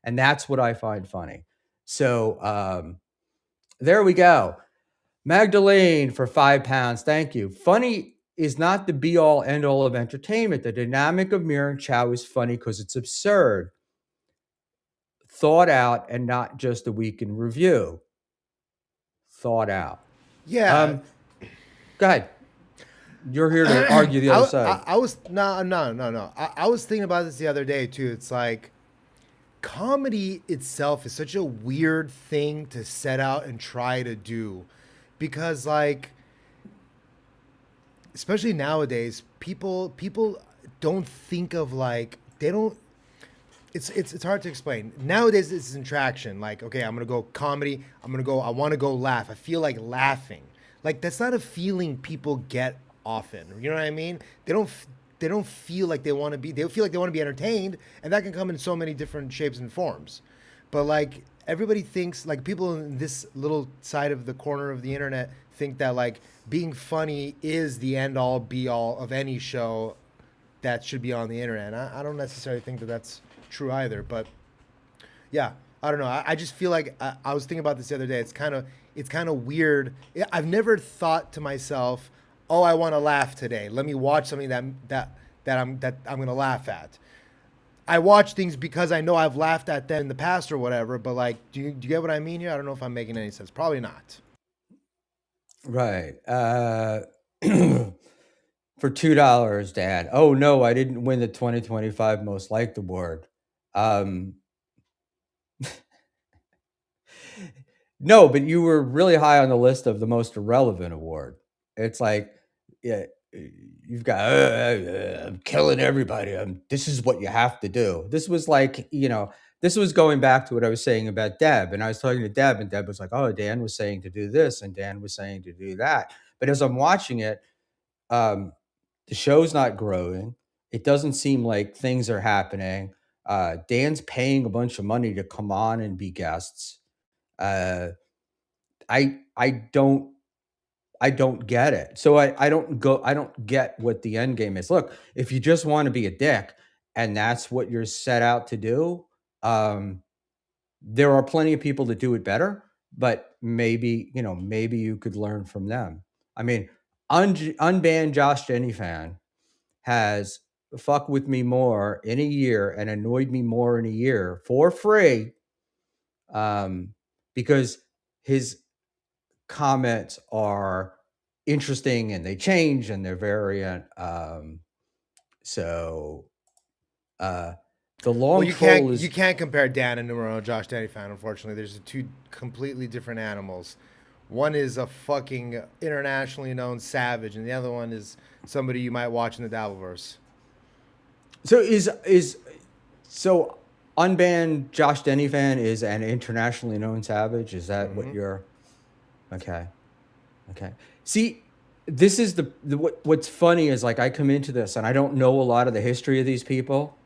And that's what I find funny. So there we go. Magdalene for £5. Thank you. Funny is not the be all end all of entertainment. The dynamic of Mir and Chow is funny because it's absurd, thought out, and not just a week in review. Thought out. Yeah. Go ahead. You're here to argue the other side. I was no. I was thinking about this the other day too. It's like comedy itself is such a weird thing to set out and try to do, because like, especially nowadays, people don't think of like they don't. It's hard to explain. Nowadays, it's interaction. Like, okay, I'm gonna go comedy. I want to go laugh. I feel like laughing. Like that's not a feeling people get often. You know what I mean? They don't feel like they want to be. They feel like they want to be entertained, and that can come in so many different shapes and forms. But like everybody thinks, like people in this little side of the corner of the internet think that like being funny is the end all be all of any show that should be on the internet. And I don't necessarily think that that's true either. But yeah, I don't know. I just feel like I was thinking about this the other day. It's kind of weird. I've never thought to myself, "Oh, I want to laugh today. Let me watch something that I'm going to laugh at." I watch things because I know I've laughed at them in the past or whatever. But like, do you get what I mean here? I don't know if I'm making any sense. Probably not. Right. For $2, Dad. Oh no, I didn't win the 2025 Most Liked Award. No, but you were really high on the list of the most irrelevant award. It's like, yeah, you've got I'm killing everybody. This is what you have to do. This was like, this was going back to what I was saying about Deb, and I was talking to Deb, and Deb was like, "Oh, Dan was saying to do this, and Dan was saying to do that." But as I'm watching it, the show's not growing. It doesn't seem like things are happening. Dan's paying a bunch of money to come on and be guests. Uh, I don't get it. So I don't get what the end game is. Look, if you just want to be a dick and that's what you're set out to do, there are plenty of people that do it better, but maybe you could learn from them. I mean, unbanned Josh Jenny fan has fucked with me more in a year and annoyed me more in a year for free, because his comments are interesting and they change and they're variant. So the long Well, troll is you can't compare Dan and numero Josh Danny fan. Unfortunately, there's two completely different animals. One is a fucking internationally known savage, and the other one is somebody you might watch in the Dabbleverse. so is so unbanned Josh Denny fan is an internationally known savage. Is that what you're? Okay. Okay. See, this is what's funny is like I come into this and I don't know a lot of the history of these people.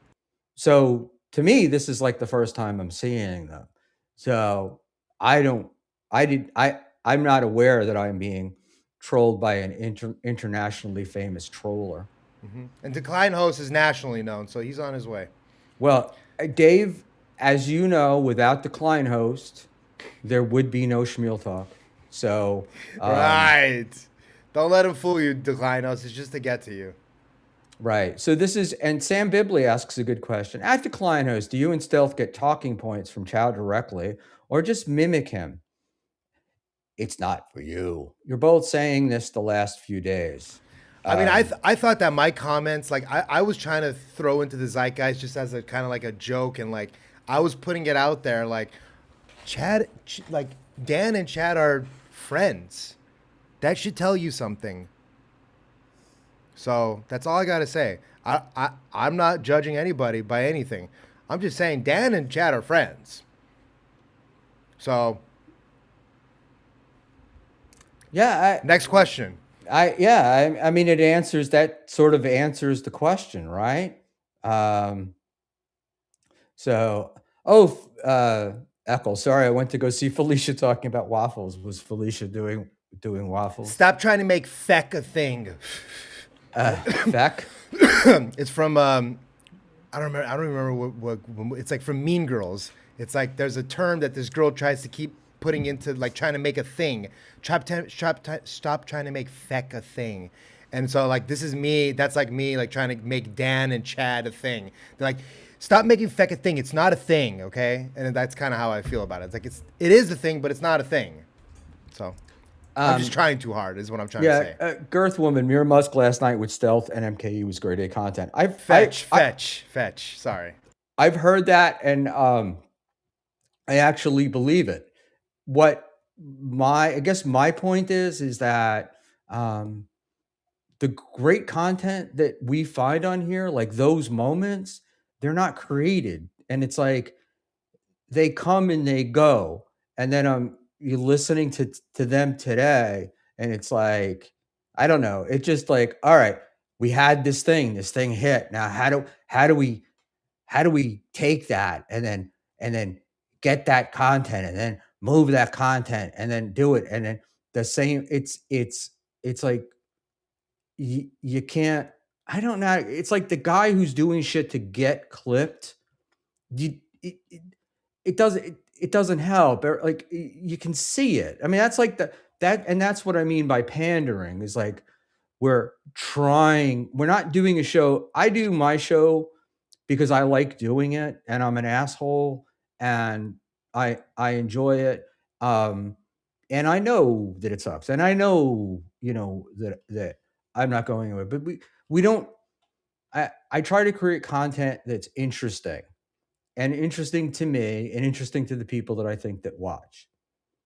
So to me, this is like the first time I'm seeing them. So I don't, I did, I'm not aware that I'm being trolled by an internationally famous troller. And Decline Host is nationally known, so he's on his way. Well, Dave, as you know, without the Klein host, there would be no Schmuel talk. So, Right. Don't let him fool you, Decline Host. It's just to get to you. right. So this is, and Sam Bibley asks a good question. At Decline host, do you and Stealth get talking points from Chow directly or just mimic him? It's not for you. You're both saying this the last few days. I mean, I thought that my comments, like I was trying to throw into the zeitgeist just as a kind of like a joke, and like I was putting it out there, like Chad, like Dan and Chad are friends. That should tell you something. So that's all I gotta say. I'm not judging anybody by anything. I'm just saying Dan and Chad are friends. So yeah. Next question. I mean, it answers that sort of answers the question, right? Eckel, sorry, I went to go see Felicia talking about waffles. Was Felicia doing waffles? Stop trying to make feck a thing. Feck? It's from I don't remember what it's like from Mean Girls. It's like there's a term that this girl tries to keep putting into, like, trying to make a thing. Stop trying to make feck a thing. And so, like, this is me. That's like me, like, trying to make Dan and Chad a thing. They're like, stop making feck a thing. It's not a thing, okay? And that's kind of how I feel about it. It's like it is a thing, but it's not a thing. So I'm just trying too hard, is what I'm trying to say. Girth Woman, Mirror Musk last night with Stealth and MKE was grade A content. Fetch. Sorry. I've heard that, and I actually believe it. What I guess my point is that the great content that we find on here, like those moments, they're not created, and it's like they come and they go, and then you're listening to them today, and it's like, I don't know, it's just like, all right, we had this thing hit. Now how do we take that and then get that content and then move that content and then do it, and then the same, it's like you can't, I don't know, it's like the guy who's doing shit to get clipped, it doesn't help, or like you can see it. I mean, that's like and that's what I mean by pandering, is like we're not doing a show. I do my show because I like doing it, and I'm an asshole, and I enjoy it. And I know that it sucks, and I know, that I'm not going anywhere, but we don't. I try to create content that's interesting to me and interesting to the people that I think that watch.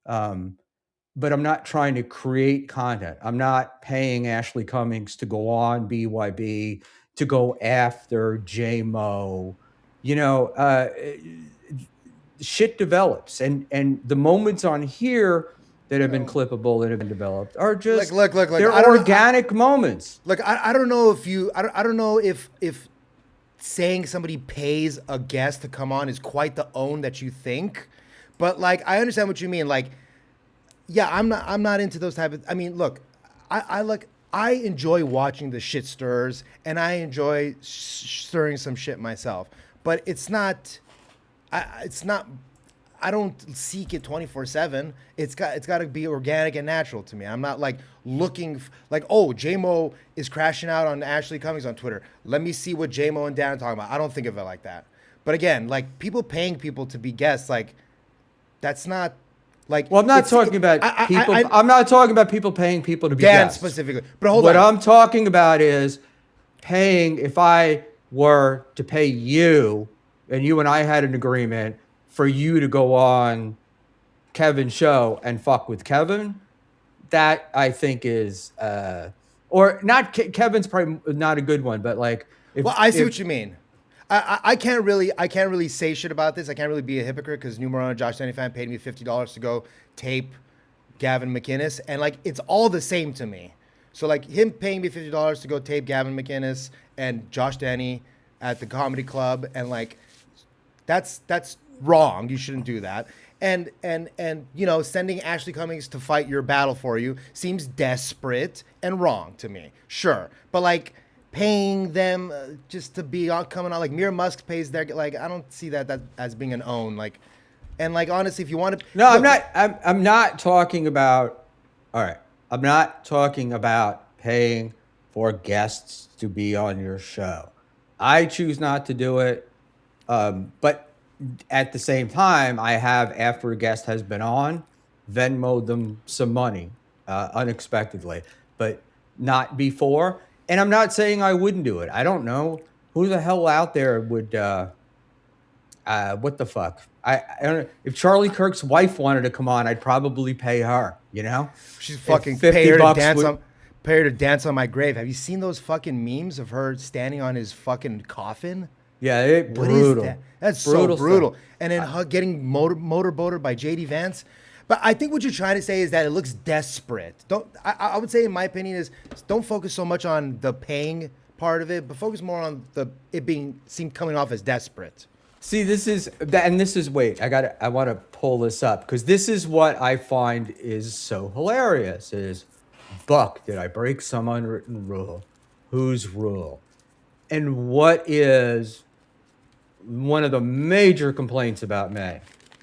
But I'm not trying to create content. I'm not paying Ashley Cummings to go on BYB to go after JMO. Shit develops, and the moments on here that have been clippable, that have been developed, are just look. They're organic moments. Look, I don't know if I don't know if saying somebody pays a guest to come on is quite the own that you think, but like I understand what you mean. Like, yeah, I'm not into those type of. I mean, look, I enjoy watching the shit stirs, and I enjoy stirring some shit myself, but it's not. I don't seek it 24/7. It's got to be organic and natural to me. I'm not like looking like, oh, JMO is crashing out on Ashley Cummings on Twitter. Let me see what JMO and Dan are talking about. I don't think of it like that. But again, like people paying people to be guests, like that's not like. Well, I'm not talking about people. I'm not talking about people paying people to be Dan guests specifically. But hold on. What I'm talking about is paying. If I were to pay you, and you and I had an agreement for you to go on Kevin's show and fuck with Kevin, that I think is, or not. Kevin's probably not a good one, but like, I see what you mean. I can't really say shit about this. I can't really be a hypocrite because Numero and Josh Denny fan paid me $50 to go tape Gavin McInnes, and like it's all the same to me. So like him paying me $50 to go tape Gavin McInnes and Josh Denny at the comedy club, and like that's wrong. You shouldn't do that. And you know, sending Ashley Cummings to fight your battle for you seems desperate and wrong to me. Sure, but like paying them just to be coming out, like Mira Musk pays their, like I don't see that as being an own, like. And like honestly, if you want to, No, look, I'm not talking about. All right, I'm not talking about paying for guests to be on your show. I choose not to do it, but at the same time, I have, after a guest has been on, Venmoed them some money unexpectedly, but not before. And I'm not saying I wouldn't do it. I don't know who the hell out there would. What the fuck? I don't know. If Charlie Kirk's wife wanted to come on, I'd probably pay her. You know, she's fucking if 50 pay her to bucks dance on. Pay her to dance on my grave. Have you seen those fucking memes of her standing on his fucking coffin? Yeah, brutal. What is that? That's brutal so brutal. Stuff. And then her getting motorboated by JD Vance. But I think what you're trying to say is that it looks desperate. I would say, in my opinion, is don't focus so much on the paying part of it, but focus more on it being coming off as desperate. See, this is wait, I want to pull this up because this is what I find is so hilarious is, Buck, did I break some unwritten rule? Whose rule? And what is one of the major complaints about me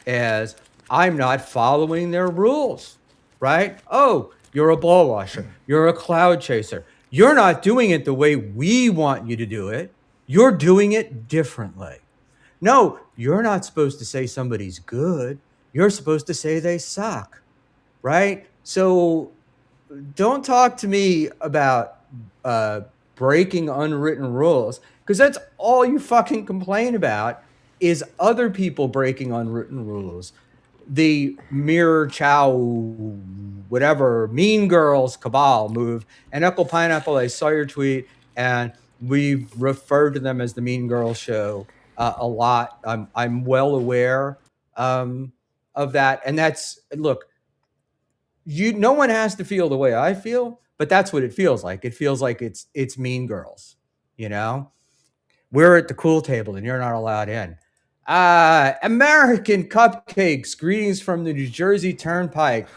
is I'm not following their rules, right? Oh, you're a ball washer. You're a cloud chaser. You're not doing it the way we want you to do it. You're doing it differently. No, you're not supposed to say somebody's good. You're supposed to say they suck, right? So don't talk to me about breaking unwritten rules, because that's all you fucking complain about is other people breaking unwritten rules. The Mirror Chow, whatever, Mean Girls cabal move, and Uncle Pineapple, I saw your tweet, and we've referred to them as the Mean Girls show a lot. I'm well aware of that, and that's, look, no one has to feel the way I feel, but that's what it feels like. It feels like it's Mean Girls, you know? We're at the cool table and you're not allowed in. American Cupcakes, greetings from the New Jersey Turnpike,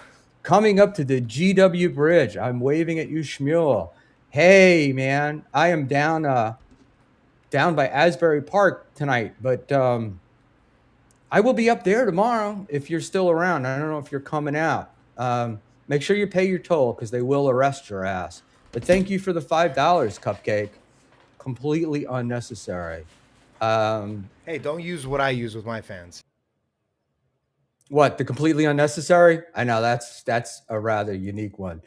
coming up to the GW Bridge. I'm waving at you, Schmuel. Hey, man, I am down by Asbury Park tonight, but I will be up there tomorrow if you're still around. I don't know if you're coming out. Make sure you pay your toll because they will arrest your ass. But thank you for the $5, Cupcake. Completely unnecessary. Hey, don't use what I use with my fans. What, the completely unnecessary? I know that's a rather unique one.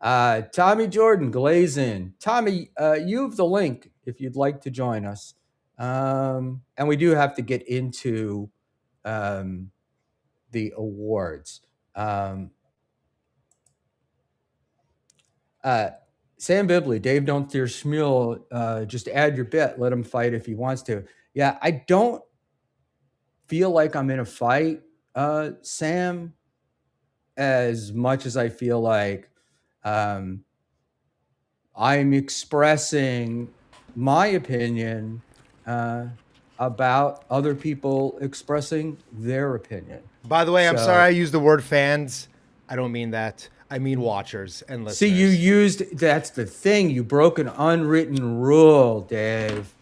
Tommy Jordan, Glazin. Tommy, you have the link if you'd like to join us. And we do have to get into the awards. Sam Bibley, Dave, don't fear Schmuel. Just add your bit. Let him fight if he wants to. Yeah, I don't feel like I'm in a fight, Sam, as much as I feel like I'm expressing my opinion about other people expressing their opinion. By the way, I'm sorry I used the word fans. I don't mean that. I mean watchers and listeners. See, that's the thing. You broke an unwritten rule, Dave.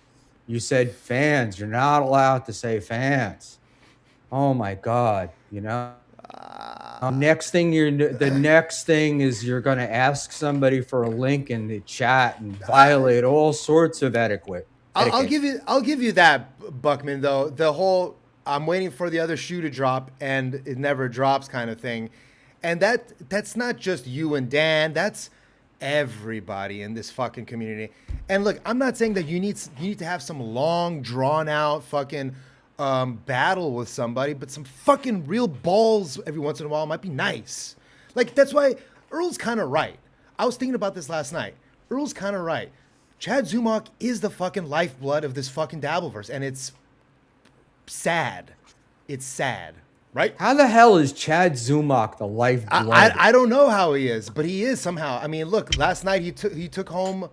You said fans. You're not allowed to say fans. Oh my God. You know? The next thing is you're going to ask somebody for a link in the chat and violate all sorts of etiquette. I'll give you that, Buckman, though. The whole I'm waiting for the other shoe to drop and it never drops kind of thing. And that's not just you and Dan. That's everybody in this fucking community. And look, I'm not saying that you need to have some long, drawn out fucking battle with somebody, but some fucking real balls every once in a while might be nice. Like, that's why Earl's kind of right. I was thinking about this last night. Earl's kind of right. Chad Zumach is the fucking lifeblood of this fucking Dabbleverse, and it's sad. It's sad, right? How the hell is Chad Zumach the lifeblood? I don't know how he is, but he is somehow. I mean, look, last night he took home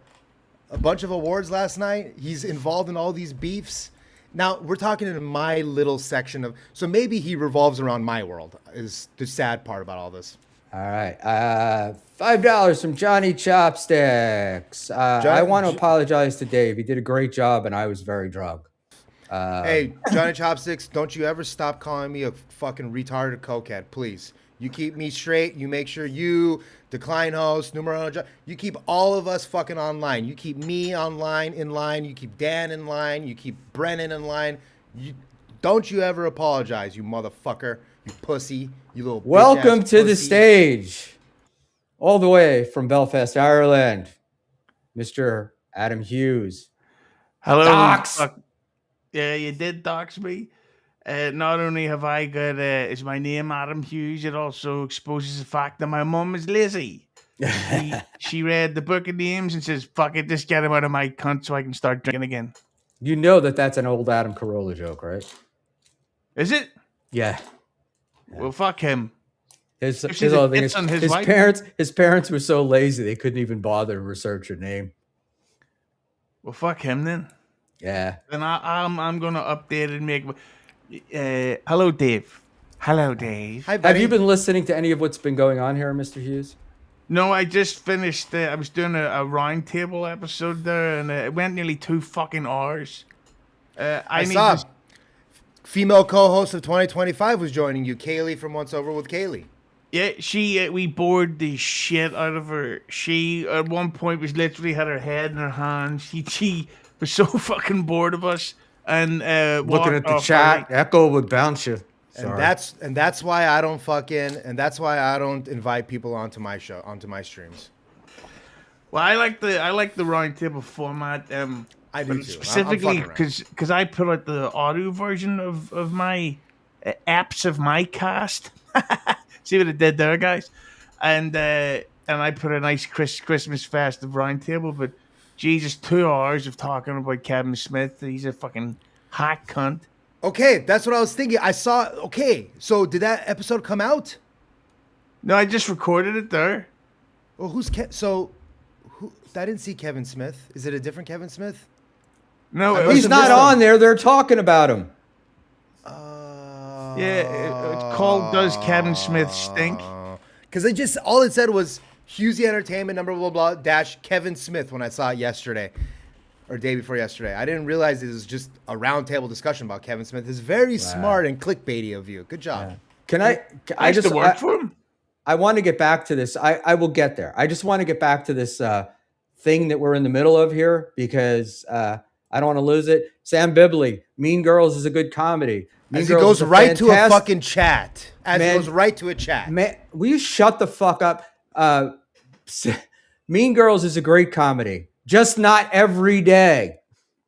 a bunch of awards last night. He's involved in all these beefs. Now we're talking in my little section of, so maybe he revolves around my world. Is the sad part about all this. All right. $5 from Johnny Chopsticks. I want to apologize to Dave. He did a great job, and I was very drunk. Hey, Johnny Chopsticks, don't you ever stop calling me a fucking retarded cokehead, please. You keep me straight. You make sure you, Decline Host, Numero, you keep all of us fucking online. You keep me online, in line. You keep Dan in line. You keep Brennan in line. Don't you ever apologize, you motherfucker. You pussy. You little Welcome bitch-ass to the pussy. stage, all the way from Belfast, Ireland, Mr. Adam Hughes. Hello. Docs. Yeah, you did dox me. Not only have I got, is my name Adam Hughes, it also exposes the fact that my mum is Lizzie. She read the book of names and says, fuck it, just get him out of my cunt so I can start drinking again. You know that's an old Adam Carolla joke, right? Is it? Yeah. Well, fuck him. His If she's other a thing bitch is on his wife. his parents were so lazy they couldn't even bother to research her name. Well, fuck him then. Yeah. Then I'm gonna update it and make. Hello, Dave. Hello, Dave. Hi, buddy. Have you been listening to any of what's been going on here, Mr. Hughes? No, I just finished. I was doing a round table episode there, and it went nearly 2 fucking hours. I saw. Female co-host of 2025 was joining you, Kaylee from Once Over with Kaylee. Yeah, we bored the shit out of her. She at one point was literally had her head in her hands. She was so fucking bored of us. And Looking at the chat, Echo would bounce you. Sorry. And that's why I don't invite people onto my show, onto my streams. Well, I like the round table format. I do too. Specifically I'm fucking around. because I put out the audio version of my apps of my cast. See what it did there, guys? And I put a nice Christmas festive roundtable, but Jesus, 2 hours of talking about Kevin Smith. He's a fucking hack cunt. Okay, that's what I was thinking. I saw. Okay, so did that episode come out? No, I just recorded it there. Well, who? I didn't see Kevin Smith. Is it a different Kevin Smith? No, He's not on there. They're talking about him. It's called "Does Kevin Smith Stink?" Because all it said was Hughezy Entertainment number blah blah dash Kevin Smith when I saw it yesterday or day before yesterday. I didn't realize it was just a roundtable discussion about Kevin Smith. It's very smart and clickbaity of you. Good job. Yeah. Can I used to work for him. I want to get back to this. I will get there. I just want to get back to this thing that we're in the middle of here because I don't want to lose it. Sam Bibley, Mean Girls is a good comedy. As he goes right to a fucking chat. He goes right to a chat. Man, will you shut the fuck up? Mean Girls is a great comedy, just not every day,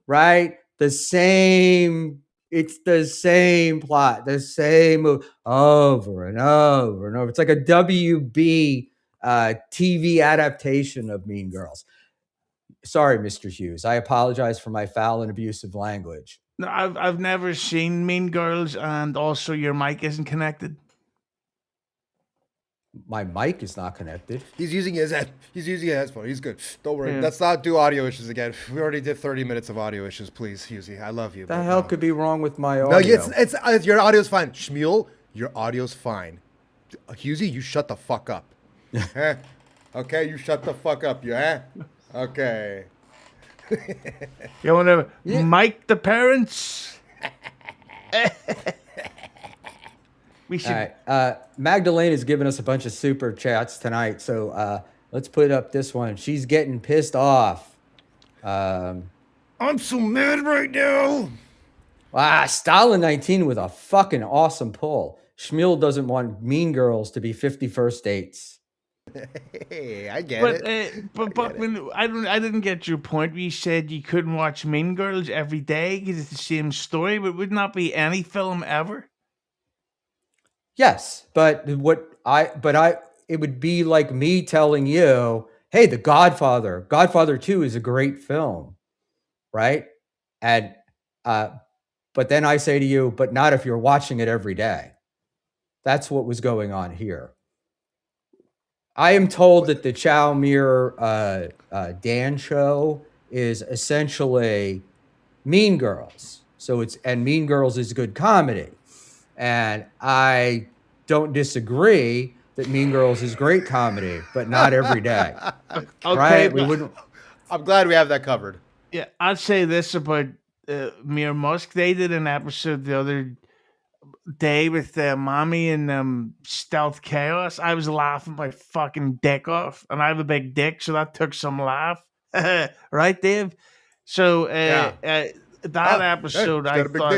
right? It's the same plot, the same over and over and over. It's like a WB TV adaptation of Mean Girls. Sorry, Mr. Hughes. I apologize for my foul and abusive language. No, I've never seen Mean Girls, and also your mic isn't connected. My mic is not connected. He's using a headphone. He's good. Don't worry. Let's not do audio issues again. We already did 30 minutes of audio issues. Please, Hughezy. I love you. The hell could be wrong with my audio? No, it's your audio's fine. Schmuel, your audio's fine. Hughezy, you shut the fuck up. Okay, you shut the fuck up. Yeah. Okay. You want to mic the parents? We should. All right. Magdalena's given us a bunch of super chats tonight, so let's put up this one. She's getting pissed off. I'm so mad right now. Stalin 19 with a fucking awesome pull. Schmuel doesn't want Mean Girls to be 51st dates. Hey, I get it. But Buckman, I didn't get your point. We said you couldn't watch Mean Girls every day because it's the same story, but it would not be any film ever. Yes, but it would be like me telling you, hey, The Godfather, Godfather 2 is a great film, right? And but then I say to you, but not if you're watching it every day. That's what was going on here. I am told that the Chow Mir Dan show is essentially Mean Girls. And Mean Girls is good comedy. And I don't disagree that Mean Girls is great comedy, but not every day. Okay, Right? We wouldn't. I'm glad we have that covered. Yeah, I'd say this about Mir Musk. They did an episode the other day with Mommy and Stealth Chaos. I was laughing my fucking dick off, and I have a big dick, so that took some laugh. Right, Dave? So that episode, Hey, I got a big thought.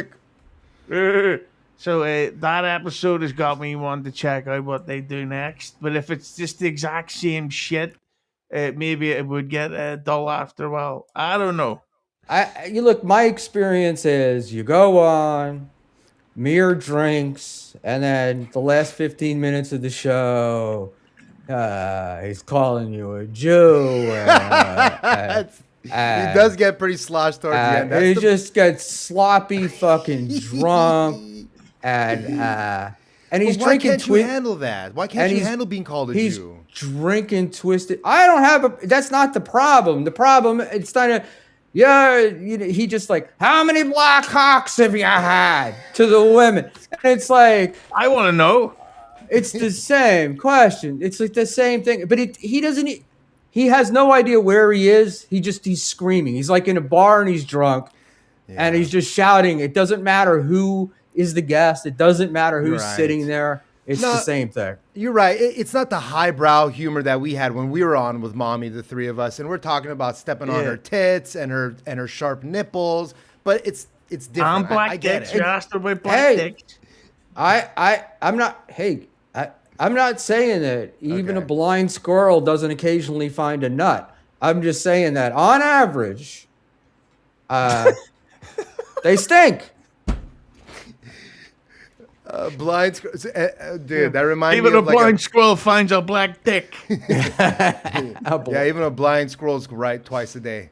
dick. So that episode has got me wanting to check out what they do next. But if it's just the exact same shit, maybe it would get dull after a while. I don't know. You look, my experience is you go on, Mir drinks, and then the last 15 minutes of the show, he's calling you a Jew. He does get pretty sloshed towards the end. He just gets sloppy, fucking drunk, and he's why drinking. Can't you handle that? Why can't you handle being called a he's Jew? Drinking twisted. I don't have a. That's not the problem. The problem, it's not a. Yeah, he just like, how many black hawks have you had to the women? And it's like, I want to know. It's the same question. It's like the same thing. But he doesn't. He has no idea where he is. He's screaming. He's like in a bar and he's drunk, and he's just shouting. It doesn't matter who is the guest. It doesn't matter who's sitting there. It's the same thing. You're right. It's not the highbrow humor that we had when we were on with Mommy, the three of us, and we're talking about stepping on her tits and her sharp nipples. But it's different. I'm black I get dicks. it. You asked her about black dicks. I'm not. Hey, I'm not saying that even a blind squirrel doesn't occasionally find a nut. I'm just saying that on average, they stink. Blind dude, that reminds me even of a blind squirrel finds a black dick. Yeah, even a blind squirrel's right twice a day.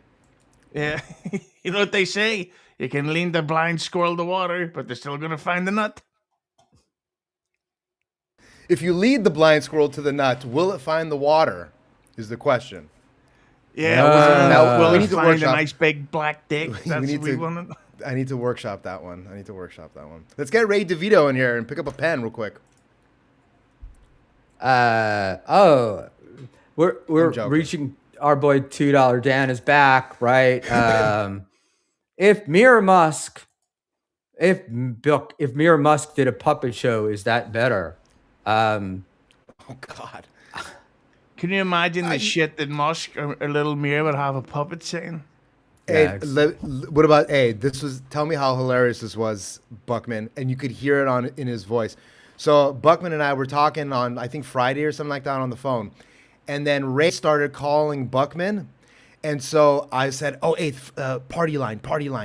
Yeah, you know what they say? You can lead the blind squirrel to water, but they're still gonna find the nut. If you lead the blind squirrel to the nut, will it find the water? Is the question. Yeah, will we it need to find a workshop. nice big black dick? That's need what we to- want to. I need to workshop that one. Let's get Ray DeVito in here and pick up a pen real quick. We're reaching our boy $2 Dan is back, right? If Mir Musk did a puppet show, is that better? Oh God. Can you imagine the shit that Musk or Little Mir would have a puppet saying? Hey, what about tell me how hilarious this was, Buckman, and you could hear it in his voice. So Buckman and I were talking on, I think Friday or something like that on the phone. And then Ray started calling Buckman. And so I said, party line,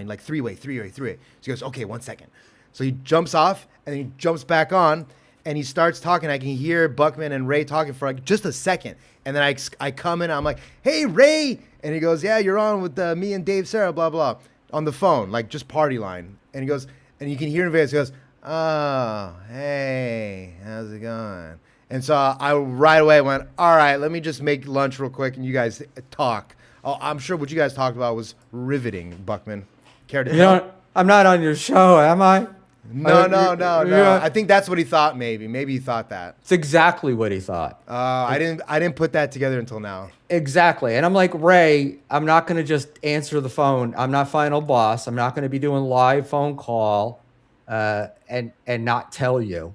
like three-way. So he goes, okay, 1 second. So he jumps off and he jumps back on and he starts talking. I can hear Buckman and Ray talking for like just a second. And then I come in, I'm like, hey, Ray. And he goes, yeah, you're on with me and Dave Sarra, blah, blah, on the phone, like just party line. And he goes, and you can hear in his voice, he goes, oh, hey, how's it going? And so I right away went, all right, let me just make lunch real quick and you guys talk. Oh, I'm sure what you guys talked about was riveting, Buckman. Care to tell? I'm not on your show, am I? No. I think that's what he thought. Maybe he thought that. It's exactly what he thought. I didn't put that together until now. Exactly. And I'm like, Ray, I'm not going to just answer the phone. I'm not final boss. I'm not going to be doing live phone call and not tell you.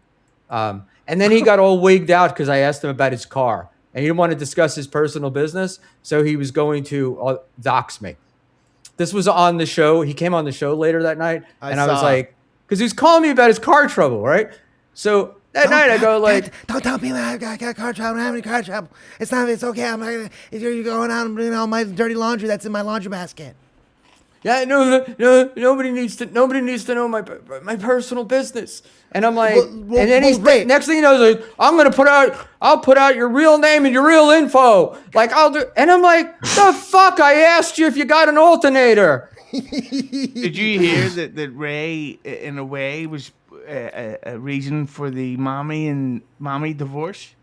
And then he got all wigged out because I asked him about his car. And he didn't want to discuss his personal business, so he was going to dox me. This was on the show. He came on the show later that night, I was like, because he was calling me about his car trouble, right? So that night I go like, don't tell me I got car trouble. I don't have any car trouble. It's okay. I'm not gonna. You're going out and bringing all my dirty laundry that's in my laundry basket. Yeah, no, nobody needs to know my personal business. And I'm like, and then next thing you know, he's like, I'll put out your real name and your real info. Like I'll do, and I'm like, the fuck? I asked you if you got an alternator. Did you hear that Ray, in a way, was a reason for the mommy divorce?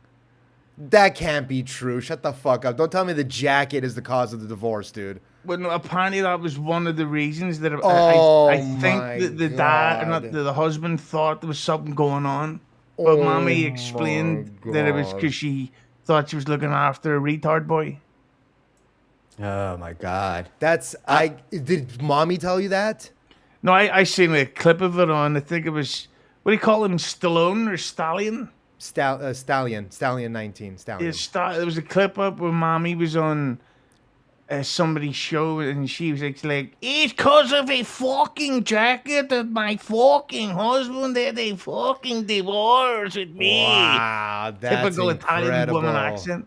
That can't be true. Shut the fuck up. Don't tell me the jacket is the cause of the divorce, dude. Well, no, apparently that was one of the reasons that I think my that the dad, or not God. the husband, thought there was something going on. But Oh mommy my explained that it was God. because she thought she was looking after a retard boy. Oh my God. Did mommy tell you that? No, I seen a clip of it on, I think it was, what do you call him, Stallone or Stallion? Stallion 19, Stallion. There was a clip up where mommy was on somebody's show and she was like, it's because of a fucking jacket that my fucking husband had a fucking divorce with me. Wow, that's Typical incredible. Italian woman accent.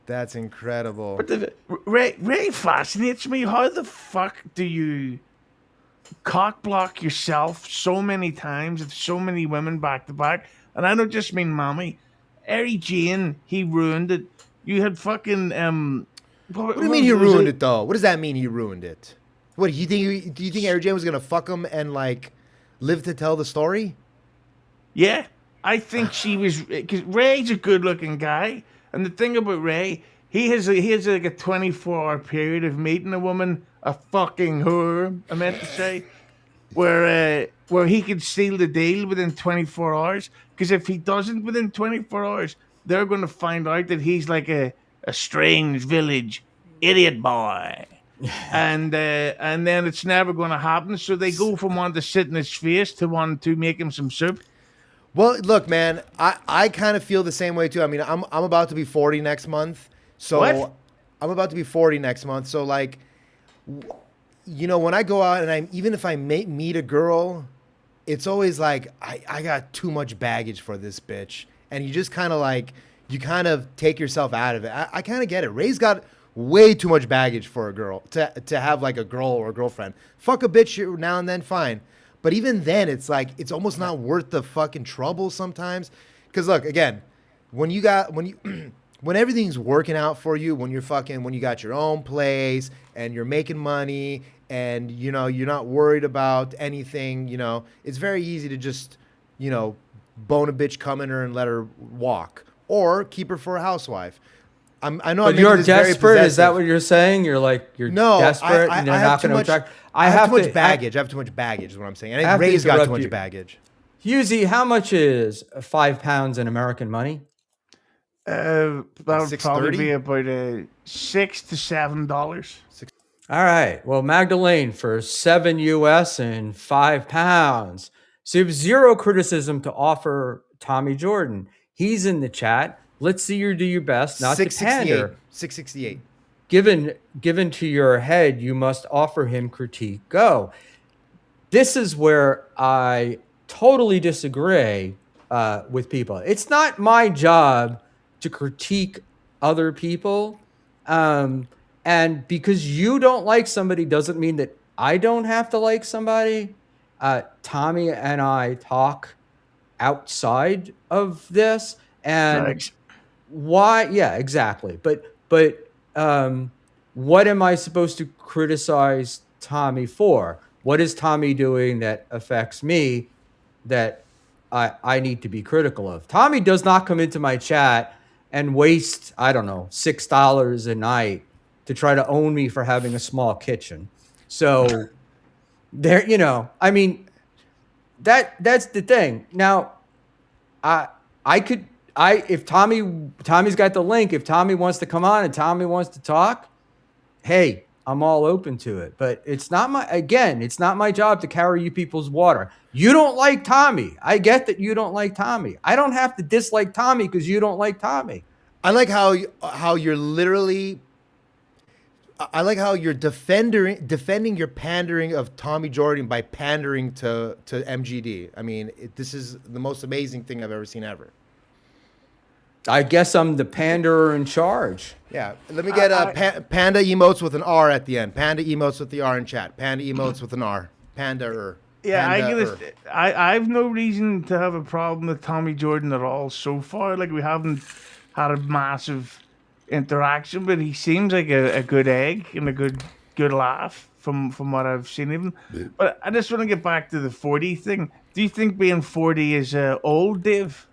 That's incredible. But Ray fascinates me. How the fuck do you cock block yourself so many times with so many women back to back? And I don't just mean mommy. Harry Jane, he ruined it. You had fucking What do you mean he ruined it though? What does that mean he ruined it? What do you think Harry Jane was gonna fuck him and like live to tell the story? Yeah, I think she was, because Ray's a good-looking guy, and the thing about Ray, he has like a 24-hour period of meeting a woman, a fucking whore, I meant to say, where he could seal the deal within 24 hours. Because if he doesn't within 24 hours, they're going to find out that he's like a strange village idiot boy. And then it's never going to happen. So they go from wanting to sit in his face to wanting to make him some soup. Well, look, man, I kind of feel the same way too. I mean, I'm about to be 40 next month, so What? I'm about to be 40 next month. So like, you know, when I go out and even if I meet a girl, it's always like I got too much baggage for this bitch, and you just kind of like you kind of take yourself out of it. I kind of get it. Ray's got way too much baggage for a girl to have like a girl or a girlfriend. Fuck a bitch now and then, fine. But even then, it's like it's almost not worth the fucking trouble sometimes. Because look, again, when everything's working out for you, when you got your own place and you're making money and you know you're not worried about anything, you know, it's very easy to just, you know, bone a bitch, come in her and let her walk, or keep her for a housewife. I know. But you're desperate. Is that what you're saying? You're desperate and you're not going to attract. I have too much baggage. I have too much baggage is what I'm saying. And Ray's got too much baggage. Hughezy, how much is 5 pounds in American money? That would probably be about $6 to $7. All right. Well, Magdalene for $7 US and 5 pounds. So you have zero criticism to offer Tommy Jordan. He's in the chat. Let's see you do your best not to pander. 668. Given to your head, you must offer him critique. Go. This is where I totally disagree with people. It's not my job to critique other people. And because you don't like somebody doesn't mean that I don't have to like somebody. Tommy and I talk outside of this. And Thanks. why? Yeah, exactly. But what am I supposed to criticize Tommy for? What is Tommy doing that affects me that I need to be critical of? Tommy does not come into my chat and waste, I don't know, $6 a night to try to own me for having a small kitchen. So there, you know, I mean, that's the thing. Now, if Tommy's got the link, if Tommy wants to come on and Tommy wants to talk, hey, I'm all open to it. But it's not my job to carry you people's water. You don't like Tommy. I get that you don't like Tommy. I don't have to dislike Tommy because you don't like Tommy. I like how you're literally. I like how you're defending your pandering of Tommy Jordan by pandering to MGD. I mean, this is the most amazing thing I've ever seen ever. I guess I'm the panderer in charge. Yeah, let me get panda emotes with an R at the end. Panda emotes with the R in chat. Panda emotes with an R. Panda-er. Yeah, Panda-er. I've no reason to have a problem with Tommy Jordan at all so far. Like, we haven't had a massive interaction, but he seems like a good egg and a good laugh from what I've seen of him. But I just want to get back to the 40 thing. Do you think being 40 is old, Dave?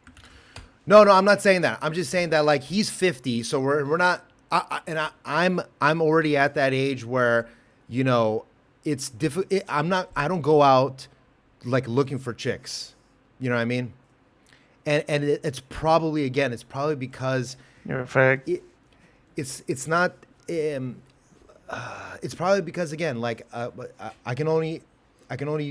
No, I'm not saying that. I'm just saying that like he's 50, so we're not. I'm already at that age where, you know, it's difficult. I'm not. I don't go out like looking for chicks. You know what I mean? And it's probably it's probably because You're a fact. it's not. It's probably because again, like I can only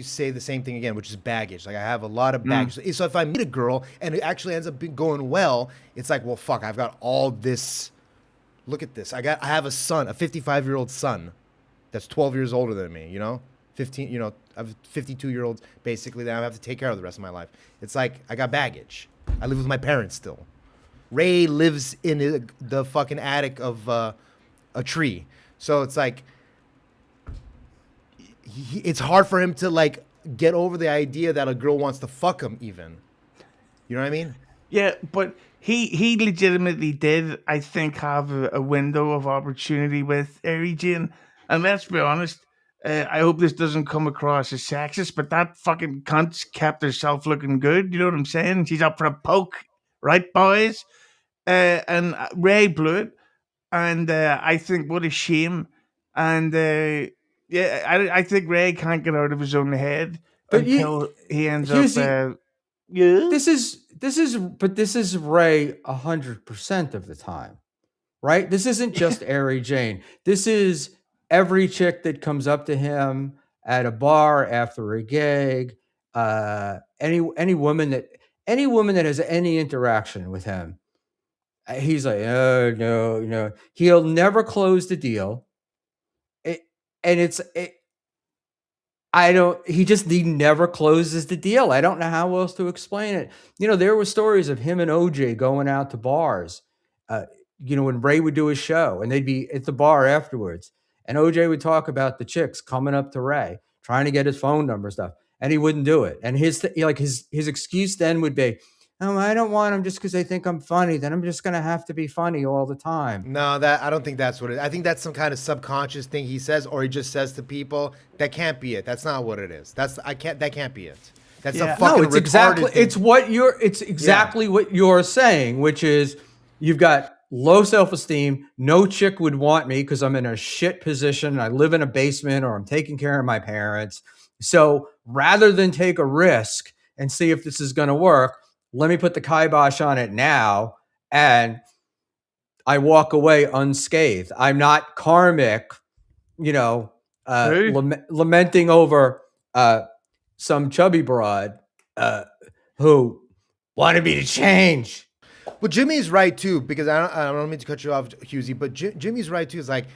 say the same thing again, which is baggage. Like I have a lot of baggage. So if I meet a girl and it actually ends up going well, it's like, well, fuck, I've got all this. Look at this. I have a son, a 55-year-old son, that's 12 years older than me. You know, 15. You know, I have a 52-year-old basically that I have to take care of the rest of my life. It's like I got baggage. I live with my parents still. Ray lives in the fucking attic of a tree. So it's like it's hard for him to like get over the idea that a girl wants to fuck him even. You know what I mean? Yeah, but he legitimately did, I think, have a window of opportunity with Ari Jane. And let's be honest, I hope this doesn't come across as sexist, but that fucking cunt's kept herself looking good. You know what I'm saying? She's up for a poke, right, boys? And Ray blew it. And I think what a shame. And yeah, I think Ray can't get out of his own head But until he ends up. Hughezy, Yeah. this is Ray 100% of the time, right? This isn't just Ari Jane. This is every chick that comes up to him at a bar after a gig. Any woman that has any interaction with him, he's like, oh no, no. He'll never close the deal. And he never closes the deal. I don't know how else to explain it. You know, there were stories of him and OJ going out to bars, when Ray would do his show and they'd be at the bar afterwards. And OJ would talk about the chicks coming up to Ray, trying to get his phone number stuff. And he wouldn't do it. And his excuse then would be, oh, I don't want them just because they think I'm funny. Then I'm just going to have to be funny all the time. No, that I don't think that's what it is. I think that's some kind of subconscious thing he says, or he just says to people. That can't be it. That's not what it is. That can't be it. That's a fucking it's exactly thing. It's exactly what you're saying, which is you've got low self-esteem. No chick would want me because I'm in a shit position. I live in a basement or I'm taking care of my parents. So rather than take a risk and see if this is going to work, let me put the kibosh on it now, and I walk away unscathed. I'm not karmic, lamenting over some chubby broad who wanted me to change. Well, Jimmy's right too, because I don't mean to cut you off, Hughezy, but Jimmy's right too. Is like,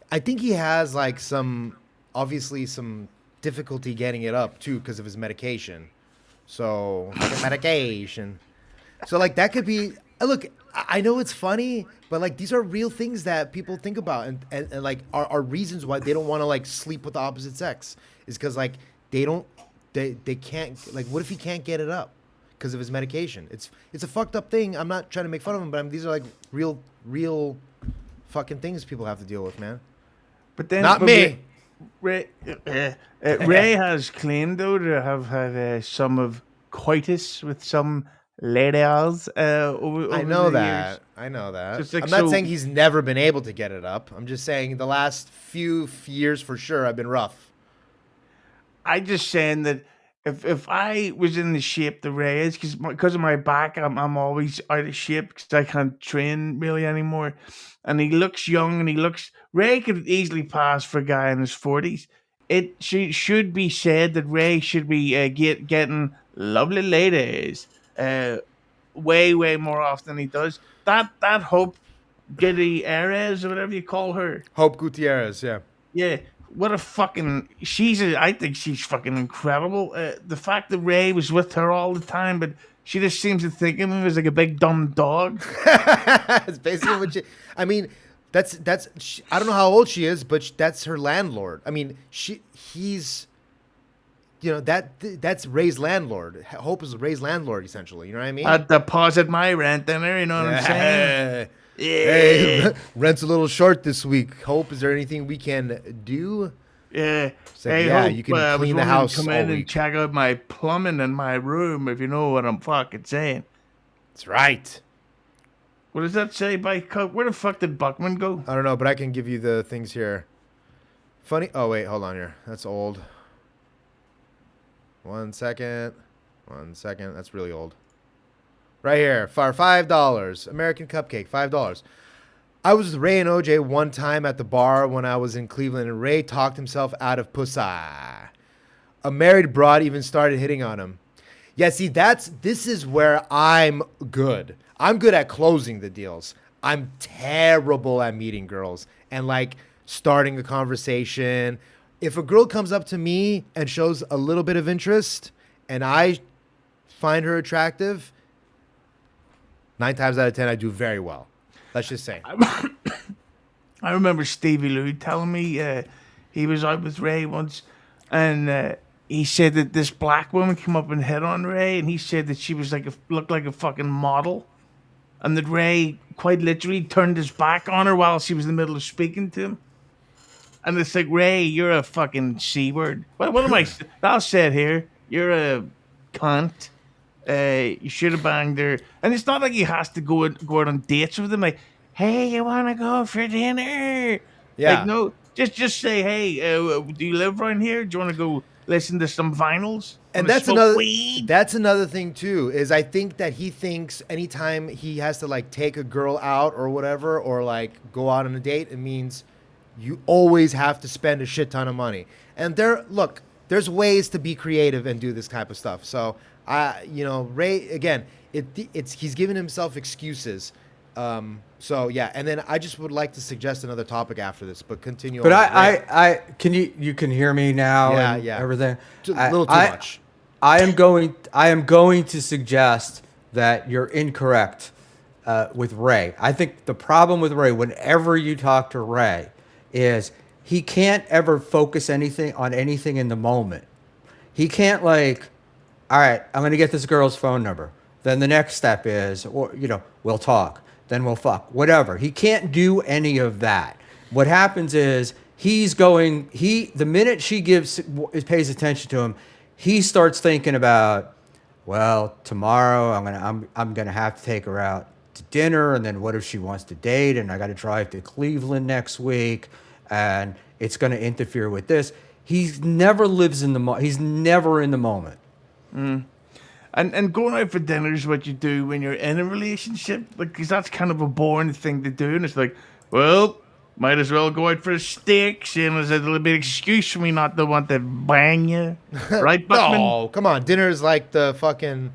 I think he has like obviously some difficulty getting it up too because of his medication. So medication. So like that could be. Look, I know it's funny, but like these are real things that people think about, and like are reasons why they don't want to like sleep with the opposite sex is because like they can't, like, what if he can't get it up because of his medication? It's a fucked up thing. I'm not trying to make fun of him, but these are like real fucking things people have to deal with, man. But then not me. Ray has claimed though to have had some of coitus with some ladies over I know the that. years. I know that. Like, I'm not saying he's never been able to get it up. I'm just saying the last few years for sure have been rough. I just saying that if I was in the shape the Ray is, because of my back, I'm always out of shape because I can't train really anymore. And he looks young, and Ray could easily pass for a guy in his 40s. It should be said that Ray should be getting lovely ladies way more often than he does. That Hope Gutierrez or whatever you call her. Hope Gutierrez, yeah. Yeah. What a fucking... I think she's fucking incredible. The fact that Ray was with her all the time, but she just seems to think of him as like a big dumb dog. It's basically what she. I mean, I don't know how old she is, but that's her landlord. I mean, he's. That's Ray's landlord. Hope is Ray's landlord, essentially. You know what I mean? I deposit my rent in there. You know what I'm saying? Yeah. Hey, rent's a little short this week. Hope, is there anything we can do? Yeah. It's like, yeah, you can clean the house Come all in and week. check out my plumbing in my room, if you know what I'm fucking saying. That's right. What does that say by Coke? Where the fuck did Buckman go? I don't know, but I can give you the things here. Funny. Oh, wait, hold on here. That's old. 1 second. 1 second. That's really old. Right here. For $5. American Cupcake. $5. I was with Ray and OJ one time at the bar when I was in Cleveland, and Ray talked himself out of pussy. A married broad even started hitting on him. Yeah, see, this is where I'm good. I'm good at closing the deals. I'm terrible at meeting girls and like starting a conversation. If a girl comes up to me and shows a little bit of interest and I find her attractive, 9 times out of 10, I do very well. Let's just say. I remember Stevie Lou telling me he was out with Ray once, and he said that this black woman came up and hit on Ray, and he said that she was looked like a fucking model, and that Ray quite literally turned his back on her while she was in the middle of speaking to him. And it's like, Ray, you're a fucking C-word. What am I? I'll say it here. You're a cunt. You should have banged her. And it's not like he has to go out on dates with them. Like, hey, you want to go for dinner? Yeah. Like, no, just say, hey, do you live around here? Do you want to go listen to some vinyls? And Wanna that's smoke another. weed? That's another thing too. Is I think that he thinks anytime he has to like take a girl out or whatever, or like go out on a date, it means you always have to spend a shit ton of money. And there's ways to be creative and do this type of stuff. So Ray, again, he's giving himself excuses. So yeah, and then I just would like to suggest another topic after this, but continue. But on. you can hear me now. Yeah, and yeah. everything. A little too much. I am going to suggest that you're incorrect with Ray. I think the problem with Ray, whenever you talk to Ray, is he can't ever focus on anything in the moment. He can't like, all right, I'm going to get this girl's phone number. Then the next step is, we'll talk. Then we'll fuck. Whatever. He can't do any of that. What happens is the minute she pays attention to him, he starts thinking about, well, tomorrow I'm gonna have to take her out to dinner, and then what if she wants to date, and I got to drive to Cleveland next week, and it's going to interfere with this. He never lives in the he's never in the moment. And going out for dinner is what you do when you're in a relationship, because that's kind of a boring thing to do. And it's like, well, might as well go out for a steak, seeing as a little bit of excuse for me not to want to bang you, right, Buckman? No, come on. Dinner is like the fucking.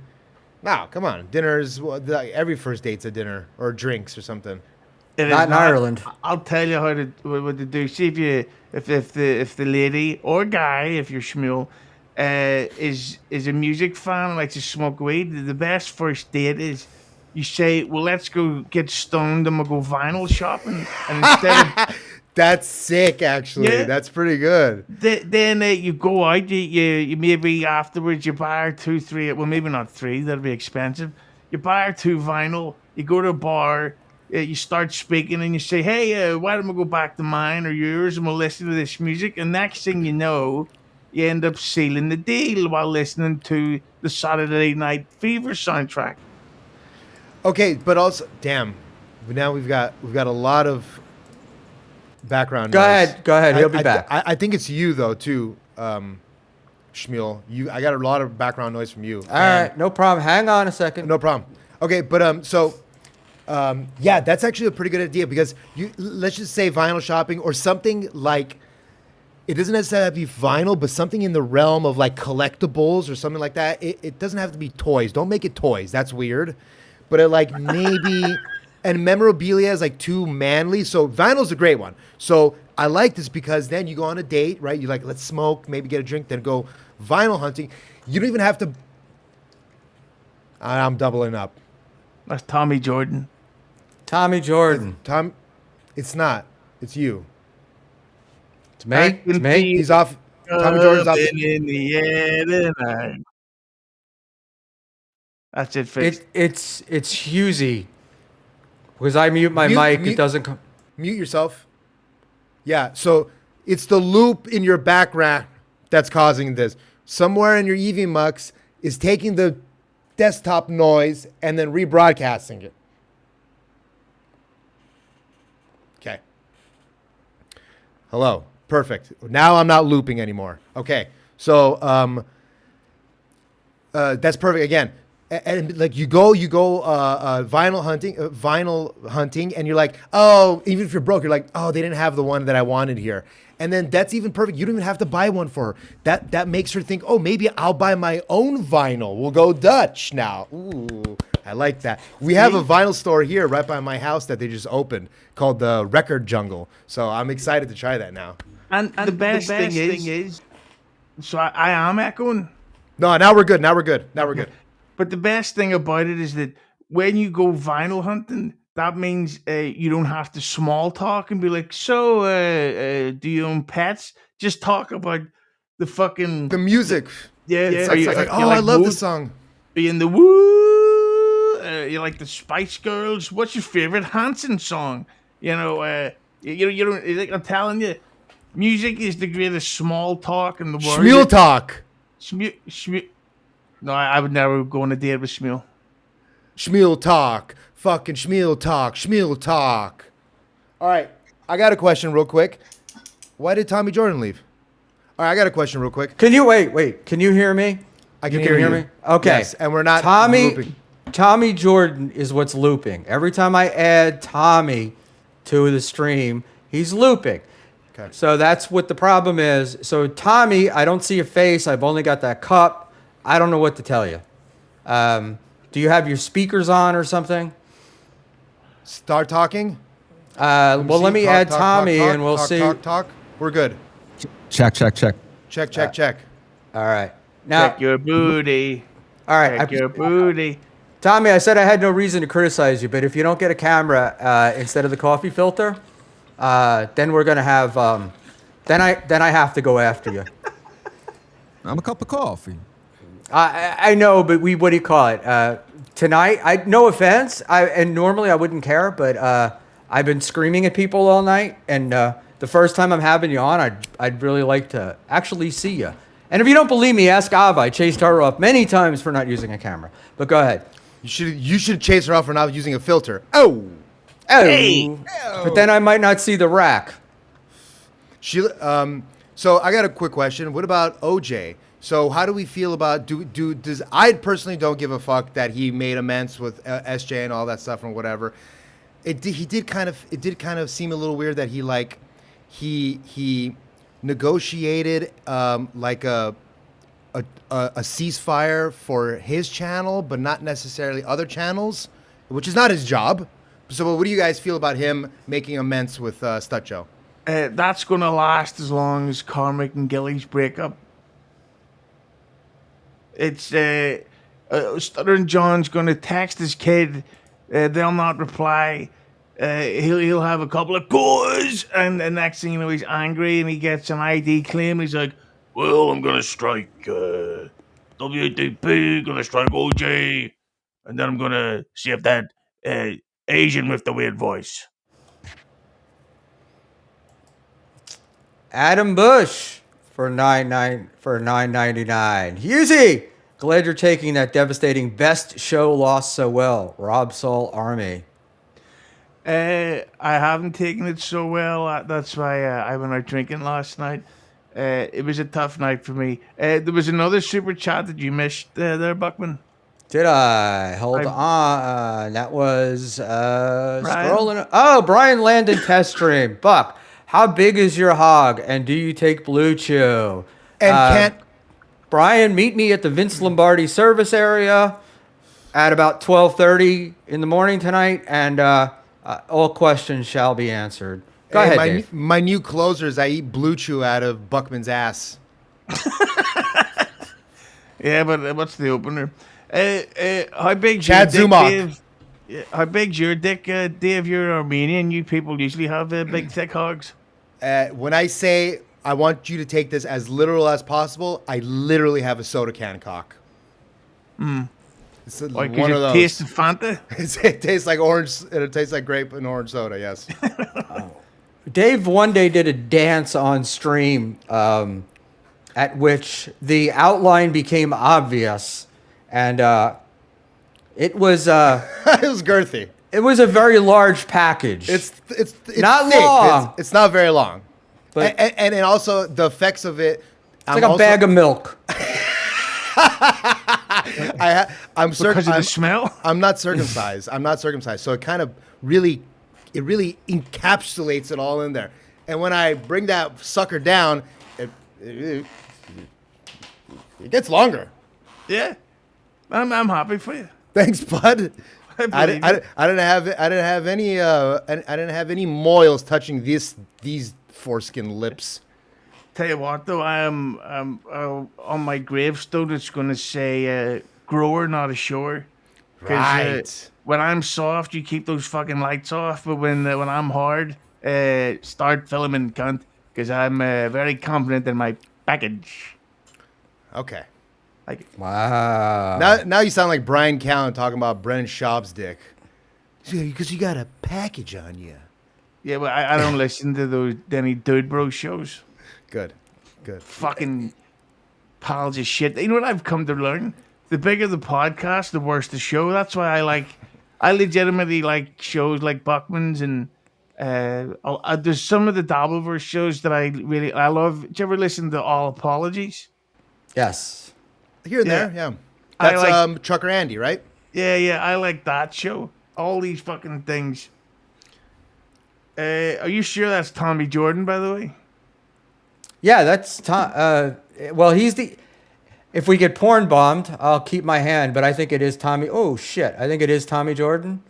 No, come on. Dinner is like every first date's a dinner or drinks or something. It Not is in Ireland. I'll tell you what to do. See if the lady or guy, if you're Schmuel, is a music fan and likes to smoke weed. The best first date is you say, well, let's go get stoned and we'll go vinyl shopping. And instead of That's sick, actually. Yeah. That's pretty good. then you go out, you maybe afterwards you buy her 2, 3, well, maybe not 3, that'd be expensive. You buy her 2 vinyl, you go to a bar, you start speaking and you say, hey, why don't we go back to mine or yours and we'll listen to this music. And next thing you know, you end up sealing the deal while listening to the Saturday Night Fever soundtrack. Okay, but also, damn. Now we've got a lot of background noise. Go ahead. He'll be back. I think it's you though too, Schmuel. I got a lot of background noise from you. All right, no problem. Hang on a second. No problem. Okay, but yeah, that's actually a pretty good idea because let's just say vinyl shopping or something like, it doesn't necessarily have to be vinyl, but something in the realm of like collectibles or something like that. It doesn't have to be toys. Don't make it toys. That's weird. But it like maybe, and memorabilia is like too manly. So vinyl's a great one. So I like this because then you go on a date, right? You like, let's smoke, maybe get a drink, then go vinyl hunting. You don't even have to I'm doubling up. That's Tommy Jordan. Tommy Jordan. Tom, it's not. It's you. It's me. It's me. He's off. Tommy Jordan's off. In the air tonight. That's it, fixed. It's Hughezy. Because I mute my mic, it doesn't come. Mute yourself. Yeah, so it's the loop in your background that's causing this. Somewhere in your EV Mux is taking the desktop noise and then rebroadcasting it. Okay. Hello. Perfect. Now I'm not looping anymore. Okay. So that's perfect. Again, and like you go vinyl hunting, and you're like, oh, even if you're broke, you're like, oh, they didn't have the one that I wanted here. And then that's even perfect. You don't even have to buy one for her. That makes her think, oh, maybe I'll buy my own vinyl. We'll go Dutch now. Ooh, I like that. We have a vinyl store here right by my house that they just opened called the Record Jungle. So I'm excited to try that now. And the best thing is, so I am echoing. No, now we're good. Now we're good. But the best thing about it is that when you go vinyl hunting, that means you don't have to small talk and be like, so do you own pets? Just talk about the music. Yeah. It's like, oh, I love this song. Be in the woo. You like the Spice Girls. What's your favorite Hanson song? You don't. Like I'm telling you, music is the greatest small talk in the world. Schmuel talk. Schmuel. No, I would never go on a date with Schmuel. Schmuel talk. Fucking Schmuel talk. Schmuel talk. All right. I got a question real quick. Why did Tommy Jordan leave? All right. I got a question real quick. Can you wait? Can you hear me? I can hear you. Me? Okay. Yes, and we're not looping. Tommy Jordan is what's looping. Every time I add Tommy to the stream, he's looping. Okay. So that's what the problem is. So Tommy, I don't see a face. I've only got that cup. I don't know what to tell you. Do you have your speakers on or something? Start talking. Let me add Tommy and we'll see. Talk. We're good. Check. Check. All right. Now, Check your booty. All right. Check your booty. Tommy, I said I had no reason to criticize you, but if you don't get a camera instead of the coffee filter, then we're gonna have. Then I have to go after you. I'm a cup of coffee. I know, but what do you call it? Tonight, no offense, and normally I wouldn't care, but I've been screaming at people all night, and the first time I'm having you on, I'd really like to actually see you. And if you don't believe me, ask Ava. I chased her off many times for not using a camera. But go ahead. You should chase her off for not using a filter. Oh. Hey. But then I might not see the rack. So I got a quick question. What about OJ? So how do we feel about does I personally don't give a fuck that he made amends with SJ and all that stuff and whatever. It did kind of seem a little weird that he negotiated like a ceasefire for his channel, but not necessarily other channels, which is not his job. So what do you guys feel about him making amends with Stutjo? That's going to last as long as Cormac and Gillies break up. It's Stuttering John's going to text his kid. They'll not reply. He'll have a couple of goes, and the next thing you know, he's angry and he gets an ID claim. And he's like, "Well, I'm going to strike WTP, going to strike OJ, and then I'm going to see if that Asian with the weird voice." Adam Bush for $9.99. Hughezy, glad you're taking that devastating best show lost so well. Rob Saul Army. I haven't taken it so well. That's why I went out drinking last night. It was a tough night for me. There was another super chat that you missed there, Buckman. Did I? Hold on. That was scrolling. Oh, Brian Landon test stream. Buck, how big is your hog, and do you take Blue Chew? And Brian, meet me at the Vince Lombardi service area at about 12:30 in the morning tonight, and all questions shall be answered. Go ahead, Dave. My new closer is I eat Blue Chew out of Buckman's ass. Yeah, but what's the opener? How big's Chad your dick, Zumach. Dave? Yeah, how big's your dick, Dave? You're Armenian. You people usually have big thick hogs. When I say I want you to take this as literal as possible, I literally have a soda can cock. It's Like, one of those. Taste of Fanta. It tastes like orange. It tastes like grape and orange soda. Yes. Dave one day did a dance on stream at which the outline became obvious, and it was It was girthy. it was a very large package. It's Not thick. long. It's not very long. But- And also the effects of it. It's like a bag of milk. I'm certain. Because of the smell. I'm not circumcised. So it kind of really encapsulates it all in there. And when I bring that sucker down, it gets longer. Yeah, I'm happy for you. Thanks, bud. I believe didn't have any moils touching these foreskin lips. Tell you what, though, I am on my gravestone. It's going to say "grower, not a shower." 'Cause, Right. when I'm soft, you keep those fucking lights off. But when I'm hard, start filming, cunt. Because I'm very confident in my package. Okay. Like, Wow. Now you sound like Brian Callen talking about Brennan Schaub's dick. Because you got a package on you. yeah, but I don't listen to any dude bro shows. Good. Fucking piles of shit. You know what I've come to learn? The bigger the podcast, the worse the show. That's why I legitimately like shows like Buckman's, and there's some of the Dabbleverse shows that I love. Did you ever listen to All Apologies? Yes. Here and Yeah. there, yeah. I That's like- Trucker Andy, right? Yeah, I like that show. All these fucking things. Are you sure that's Tommy Jordan, by the way? Yeah, that's Tom. Well, he's the. If we get porn bombed, I'll keep my hand. But I think it is Tommy. Oh shit! I think it is Tommy Jordan.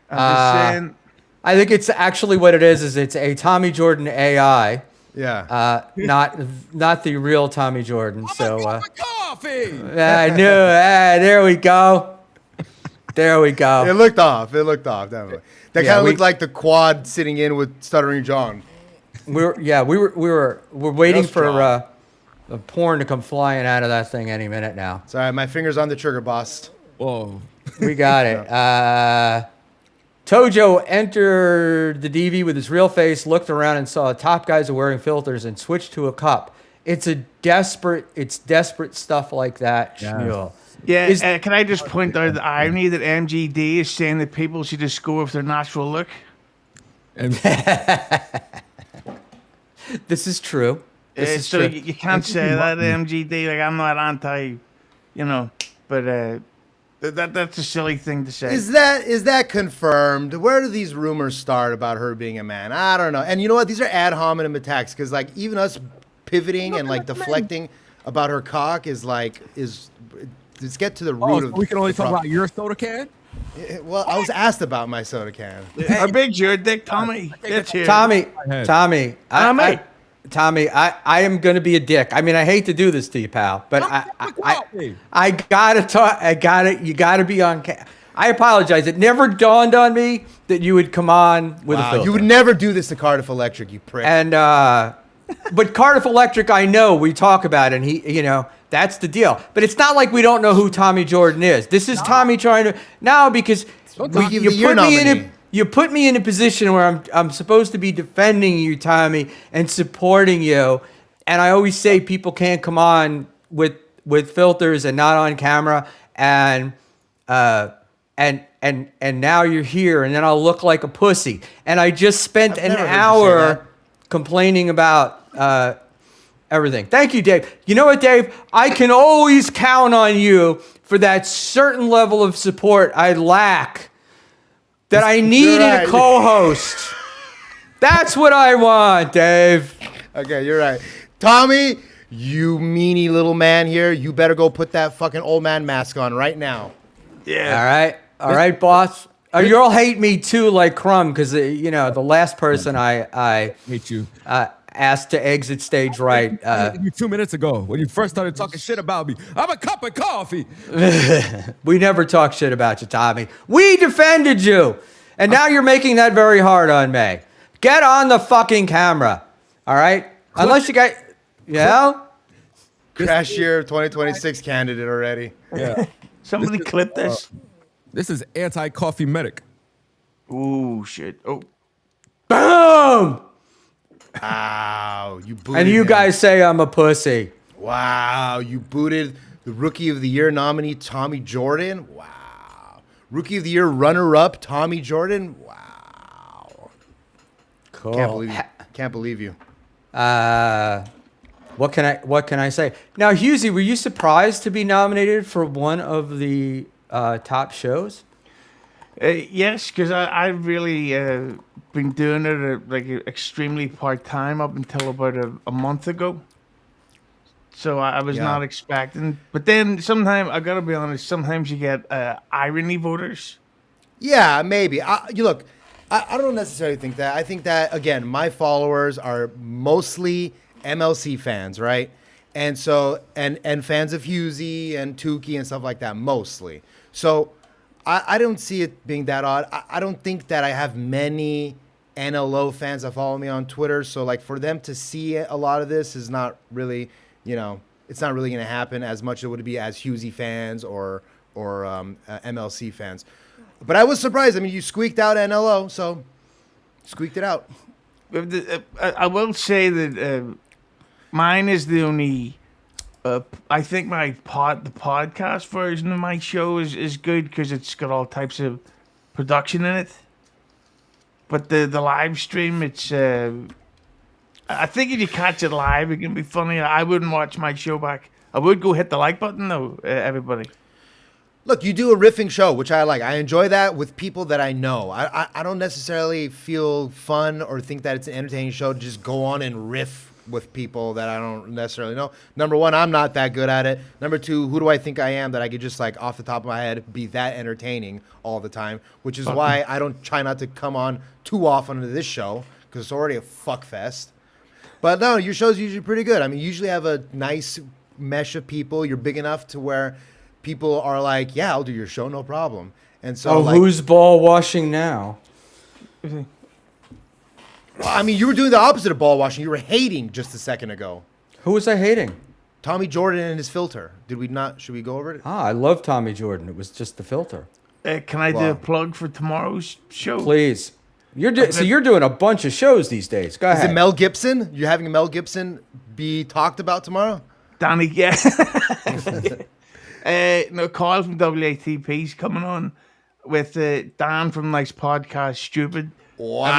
I'm just saying. I think it's actually what it is. Is it's a Tommy Jordan AI, Yeah. not the real Tommy Jordan. So Coffee. I knew. There we go. There we It go. looked off, definitely. That Yeah, kind of we- looked like the quad sitting in with Stuttering John. We're waiting That's for strong. the porn to come flying out of that thing any minute now. Sorry, my finger's on the trigger, boss. Whoa. We got it. Tojo entered the DV with his real face, looked around and saw top guys are wearing filters and switched to a cup. It's desperate stuff like that, Yeah. Schmuel. Yeah, Is- can I just point out the irony that MGD is saying that people should just go with their natural look? And This is true. This is So true. you can't say that MGD. Like, I'm not anti, but that's a silly thing to say. Is that confirmed? Where do these rumors start about her being a man? I don't know. And you know what? These are ad hominem attacks because like even us pivoting and like deflecting about her cock is let's get to the root so of. we can only the talk about problem. your soda can? Well, I was asked about my soda can. How big's your dick, Tommy? That's here. Tommy, ahead. Tommy, Tommy. Tommy, I am gonna be a dick. I mean, I hate to do this to you, pal, but I gotta talk. You gotta be on. I apologize. It never dawned on me that you would come on with a Wow, filter. you would never do this to Cardiff Electric, you prick. And but Cardiff Electric, I know we talk about it, and he, that's the deal. But it's not like we don't know who Tommy Jordan is. This is Tommy trying to now because We give the year nominee. you put me in a position where I'm supposed to be defending you, Tommy, and supporting you. And I always say people can't come on with filters and not on camera. And now you're here, and then I'll look like a pussy. And I just spent I've an never heard you say hour that. complaining about everything. Thank you, Dave. You know what, Dave? I can always count on you for that certain level of support I lack, that I need in a right. co-host. That's what I want, Dave. Okay, you're right. Tommy, you meanie little man here, you better go put that fucking old man mask on right now. Yeah. All right, boss. You'll hate me too, like Crumb, because the last person I Hate you. asked to exit stage right. You 2 minutes ago when you first started talking shit about me. I'm a cup of coffee. We never talk shit about you, Tommy. We defended you. And now you're making that very hard on me. Get on the fucking camera. All right? Unless you got, Crash Year 2026 candidate already. Yeah. Somebody clip this. This is anti-coffee medic. Oh shit. Oh. Boom! Wow, you booted And you him. guys say I'm a pussy. Wow, you booted the Rookie of the Year nominee, Tommy Jordan. Wow. Rookie of the Year runner-up, Tommy Jordan. Wow. Cool. Can't believe you. What can I say? Now, Hughezy, were you surprised to be nominated for one of the top shows? Yes, because I've really been doing it like extremely part-time up until about a month ago. So I was not expecting. But then sometimes, I got to be honest, sometimes you get irony voters. Yeah, maybe. I don't necessarily think that. I think that, again, my followers are mostly MLC fans, right? And so, and fans of Hughezy and Tukey and stuff like that, mostly. So I don't see it being that odd. I don't think that I have many NLO fans that follow me on Twitter. So, like, for them to see a lot of this is not really, it's not really going to happen as much as it would be as Hughezy fans or MLC fans. But I was surprised. I mean, you squeaked out NLO, so squeaked it out. I will say that mine is the only. I think the podcast version of my show is good because it's got all types of production in it. But the live stream, it's. I think if you catch it live, it can be funny. I wouldn't watch my show back. I would go hit the like button though, everybody. Look, you do a riffing show, which I like. I enjoy that with people that I know. I don't necessarily feel fun or think that it's an entertaining show to just go on and riff with people that I don't necessarily know. Number one, I'm not that good at it. Number two, who do I think I am that I could just, like, off the top of my head be that entertaining all the time, which is why I don't try not to come on too often to this show because it's already a fuck fest. But no, your show's usually pretty good. I mean, you usually have a nice mesh of people. You're big enough to where people are like, yeah, I'll do your show, no problem. And so, who's ball washing now? Well, I mean, you were doing the opposite of ball washing. You were hating just a second ago. Who was I hating? Tommy Jordan and his filter. Did we not? Should we go over it? I love Tommy Jordan. It was just the filter. Can I do a plug for tomorrow's show? Please. So you're doing a bunch of shows these days. Go ahead. Is it Mel Gibson? You're having Mel Gibson be talked about tomorrow? Danny, yeah. No, Carl from WATP's coming on with Dan from Nice Podcast, Stupid. Wow.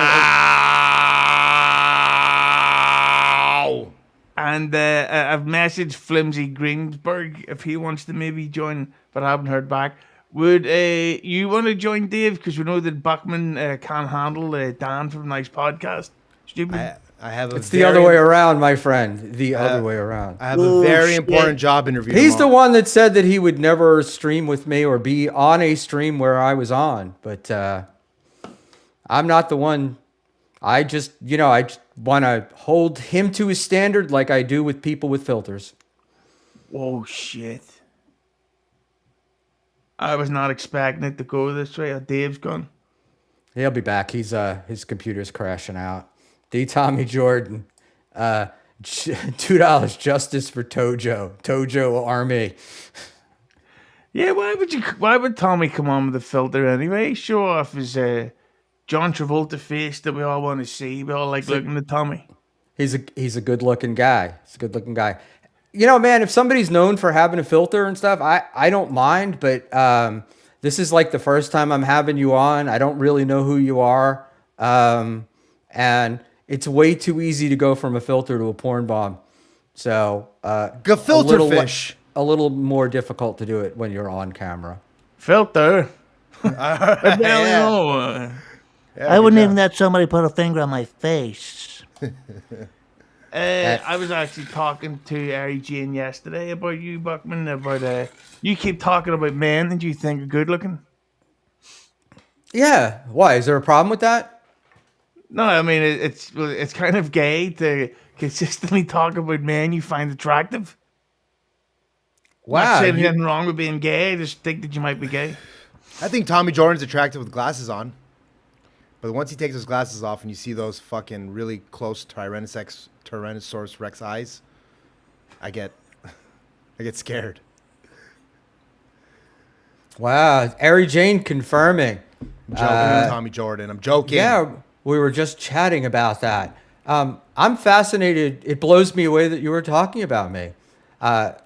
And I've messaged Flimsy Greensburg if he wants to maybe join, but I haven't heard back. Would you want to join, Dave? Because we know that Buckman can't handle Dan from Nice Podcast, Stupid. I have a It's the other way around, my friend. The other way around. I have a very important job interview. He's tomorrow. the one that said that he would never stream with me or be on a stream where I was on. But I'm not the one. I just want to hold him to his standard like I do with people with filters. Oh, shit. I was not expecting it to go this way. Dave's gone. He'll be back. He's his computer's crashing out. D. Tommy Jordan, $2 justice for Tojo Army. Yeah, why would Tommy come on with the filter anyway? Show off his John Travolta face that we all want to see. We all like looking at Tommy. He's a good looking guy. You know, man, if somebody's known for having a filter and stuff, I don't mind, but this is like the first time I'm having you on. I don't really know who you are. And it's way too easy to go from a filter to a porn bomb. So, Gefilter fish. A little more difficult to do it when you're on camera. Filter? Yeah, I wouldn't even let somebody put a finger on my face. I was actually talking to Ari Jane yesterday about you, Buckman, about you keep talking about men that you think are good looking. Yeah. Why? Is there a problem with that? No, I mean it's kind of gay to consistently talk about men you find attractive. Not Wow, saying anything wrong with being gay. I just think that you might be gay. I think Tommy Jordan's attractive with glasses on. But once he takes his glasses off and you see those fucking really close Tyrannosaurus Rex eyes, I get scared. wow. Ari Jane confirming. I'm joking, Tommy Jordan. I'm joking. Yeah, we were just chatting about that. I'm fascinated. It blows me away that you were talking about me. What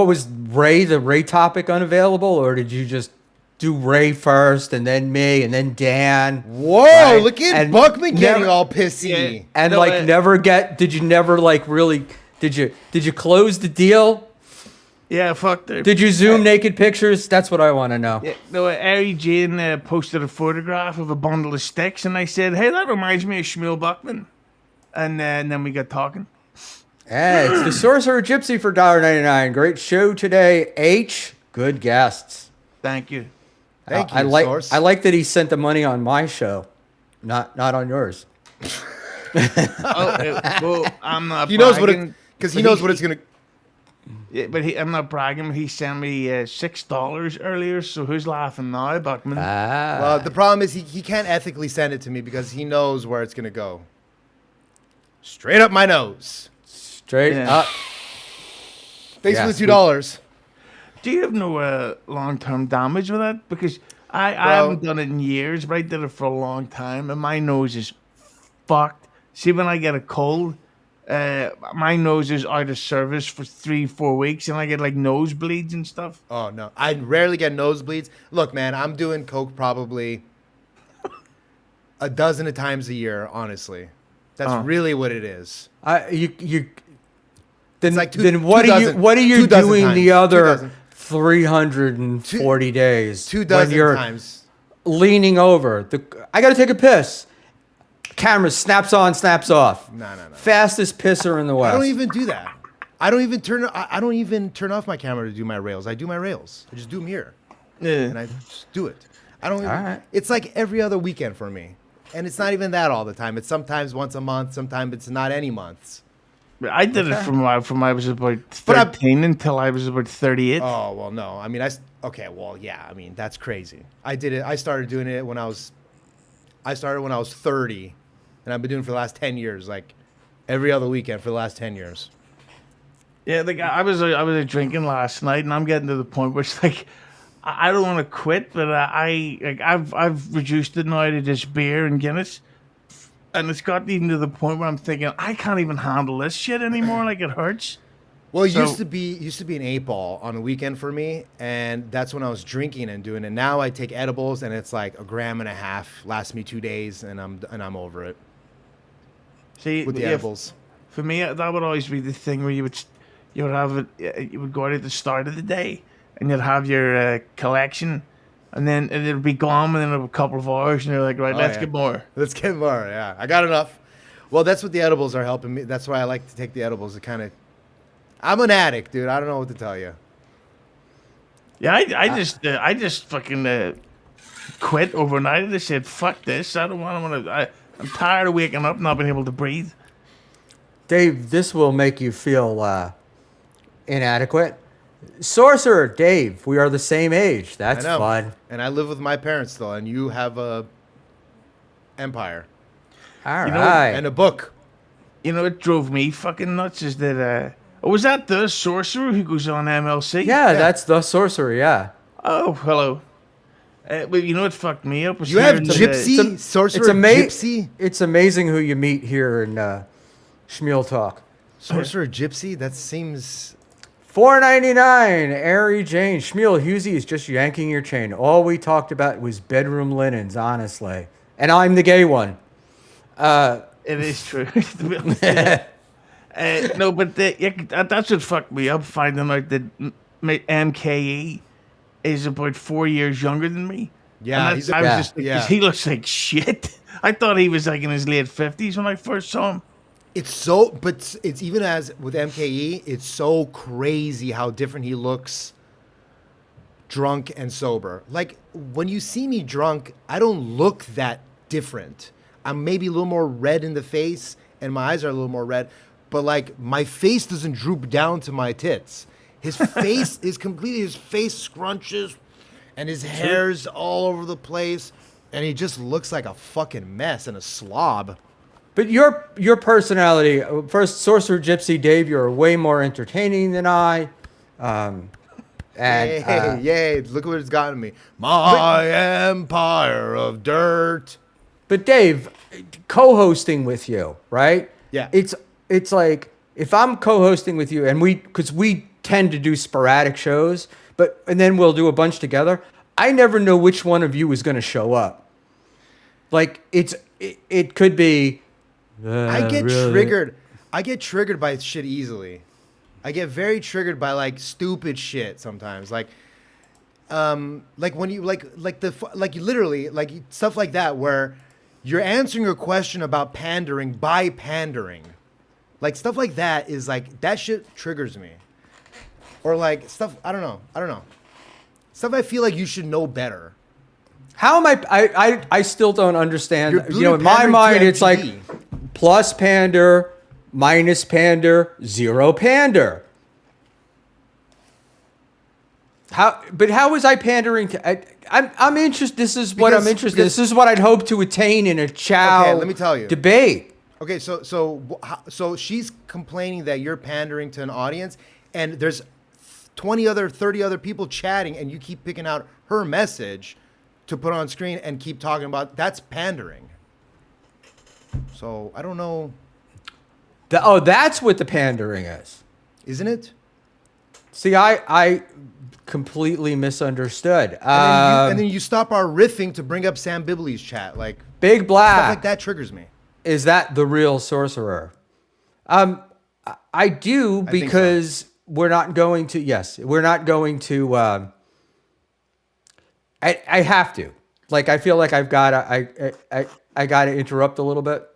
was the Ray topic unavailable, or did you just do Ray first and then me and then Dan? Whoa, right? look at And Buckman getting never- all pissy. Yeah. And No, did you never like really, did you close the deal? Yeah, fuck. Did you zoom naked pictures? That's what I want to know. Yeah, no, Ari Jane posted a photograph of a bundle of sticks, and I said, "Hey, that reminds me of Schmuel Buckman." And then we got talking. Hey, it's the Sorcerer Gypsy for $1.99. Great show today. H, good guests. Thank you. Thank you, I like Source. I like that he sent the money on my show, not on yours. Well, I'm not. He knows what bragging, it because he but knows what it's gonna. Yeah, but I'm not bragging. He sent me $6 earlier. So who's laughing now, Buckman? Well, the problem is he can't ethically send it to me because he knows where it's gonna go. Straight up my nose. Straight Yeah. up. Thanks Yeah, for the $2. Do you have no long-term damage with that? Because I Bro. haven't done it in years, but I did it for a long time, and my nose is fucked. See, when I get a cold, my nose is out of service for 3-4 weeks, and I get like nosebleeds and stuff. Oh no, I rarely get nosebleeds. Look, man, I'm doing coke probably a dozen of times a year. Honestly, that's really what it is. Then like then what are you 2 dozen doing times. the 2 other dozen. 340 days 2 when dozen you're times. leaning over? I got to take a piss. Camera snaps on, snaps off. No. Fastest pisser in the West. I don't even do that. I don't even turn off my camera to do my rails. I do my rails. I just do them here, and I just do it. I don't. Even, All right. It's like every other weekend for me, and it's not even that all the time. It's sometimes once a month. Sometimes it's not any months. I did it from I was about But 13 until I was about 38. Oh well, no. I mean, okay. Well, yeah. I mean, that's crazy. I did it. I started doing it when I was 30, and I've been doing it for the last 10 years. Like every other weekend for the last 10 years. Yeah, like I was drinking last night, and I'm getting to the point where it's like I don't want to quit, but I've reduced it now to just beer and Guinness, and it's got even to the point where I'm thinking I can't even handle this shit anymore. Like it hurts. Well, it So- used to be an 8-ball on a weekend for me, and that's when I was drinking and doing it. Now I take edibles, and it's like 1.5 grams, lasts me 2 days, and I'm over it See, with the yeah, edibles. for me, that would always be the thing where you would have it. You would go out at the start of the day, and you'd have your collection, and then it'd be gone within a couple of hours, and you're like, right, let's yeah. get more. Let's get more. Yeah, I got enough. Well, that's what the edibles are helping me. That's why I like to take the edibles. I'm an addict, dude. I don't know what to tell you. Yeah, I just fucking quit overnight. I just said, fuck this. I don't want to. I'm tired of waking up and not being able to breathe. Dave, this will make you feel inadequate. Sorcerer Dave, we are the same age. That's I know. fun. And I live with my parents still, and you have a empire All know, right. and a book. You know, it drove me fucking nuts is that, was that the sorcerer who goes on MLC? yeah, that's the sorcerer. Yeah. Oh, hello. But you know what fucked me up? Was You have hearing that, gypsy, sorcerer, gypsy, It's amazing who you meet here in Schmuel Talk. sorcerer, gypsy. That seems. $4.99. Ari Jane. Schmuel Hughezy is just yanking your chain. All we talked about was bedroom linens, honestly. And I'm the gay one. It is true. To be honest. No, but that's what fucked me up, finding out that MKE is about 4 years younger than me. Yeah, And he's I a- was yeah, just like, yeah. he looks like shit. I thought he was like in his late 50s when I first saw him. It's so, but it's even as with MKE, it's so crazy how different he looks drunk and sober. Like when you see me drunk, I don't look that different. I'm maybe a little more red in the face and my eyes are a little more red, but like my face doesn't droop down to my tits. His face is completely, his face scrunches and his hair's all over the place and he just looks like a fucking mess and a slob. But your personality, first, Sorcerer Gypsy Dave, you're way more entertaining than I. Yay, look what it's gotten me. My empire of dirt. But Dave, co-hosting with you, right? Yeah. It's like if I'm co-hosting with you, and because we tend to do sporadic shows, and then we'll do a bunch together. I never know which one of you is going to show up. Like it could be. I get really? triggered. I get triggered by shit easily. I get very triggered by like stupid shit sometimes. Like when you like you literally like stuff like that where you're answering a question about pandering by pandering. Like stuff like that is like that shit triggers me. Or like stuff I don't know. Stuff I feel like you should know better. How am I still don't understand. You're In my mind, it's like MTV. plus pander, minus pander, zero pander. How was I pandering to? I'm interested. This is what I'm interested. This is what I'd hope to attain in a Chow let me tell you. debate. Okay, so she's complaining that you're pandering to an audience, and there's 30 other people chatting, and you keep picking out her message to put on screen and keep talking about. That's pandering. So I don't know. That's what the pandering is. Isn't it? See, I completely misunderstood. And then you stop our riffing to bring up Sam Bibley's chat. Like Big Black. stuff like that triggers me. Is that the real sorcerer? I do, because we're not going to. Yes, we're not going to. I have to. Like I feel like I've got to. I got to interrupt a little bit,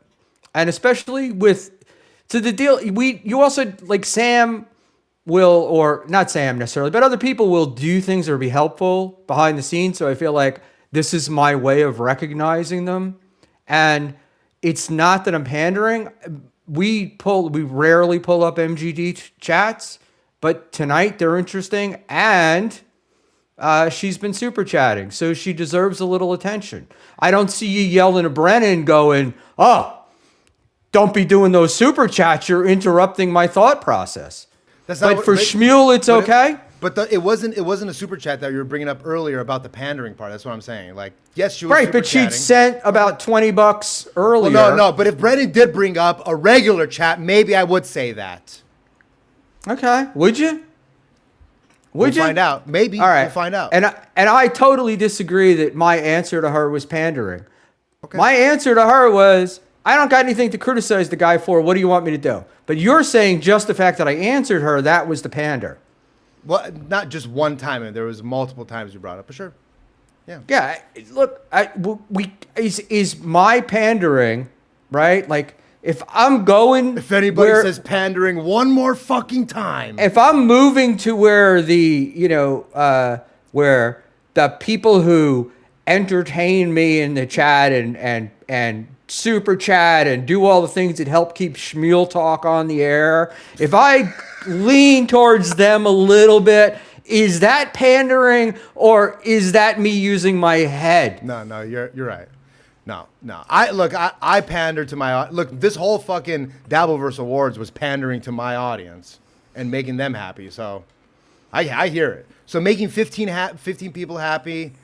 and especially to the deal. You also like Sam will, or not Sam necessarily, but other people will do things that will be helpful behind the scenes. So I feel like this is my way of recognizing them, and it's not that I'm pandering. We rarely pull up MGD chats, but tonight they're interesting, and she's been super chatting, so she deserves a little attention. I don't see you yelling at Brennan going, "Oh, don't be doing those super chats. You're interrupting my thought process." But for Schmuel, it's okay. It wasn't a super chat that you were bringing up earlier about the pandering part. That's what I'm saying. Like, yes, she was Right, super but she'd chatting. sent about $20 earlier. Well, no. But if Brennan did bring up a regular chat, maybe I would say that. Okay, would you? We'll find out. Maybe. All right. We'll find out. And I totally disagree that my answer to her was pandering. Okay. My answer to her was, I don't got anything to criticize the guy for. What do you want me to do? But you're saying just the fact that I answered her, that was the pander. Well, not just one time. There was multiple times you brought it up. But sure. Yeah. Yeah. Look, is my pandering, right? Like, if I'm going, If anybody says pandering one more fucking time, if I'm moving to where where the people who entertain me in the chat and super chat and do all the things that help keep Schmuel talk on the air, if I lean towards them a little bit, is that pandering or is that me using my head? No, you're right. No. I pander to my look. This whole fucking Dabbleverse Awards was pandering to my audience and making them happy. So, I hear it. So making 15 people happy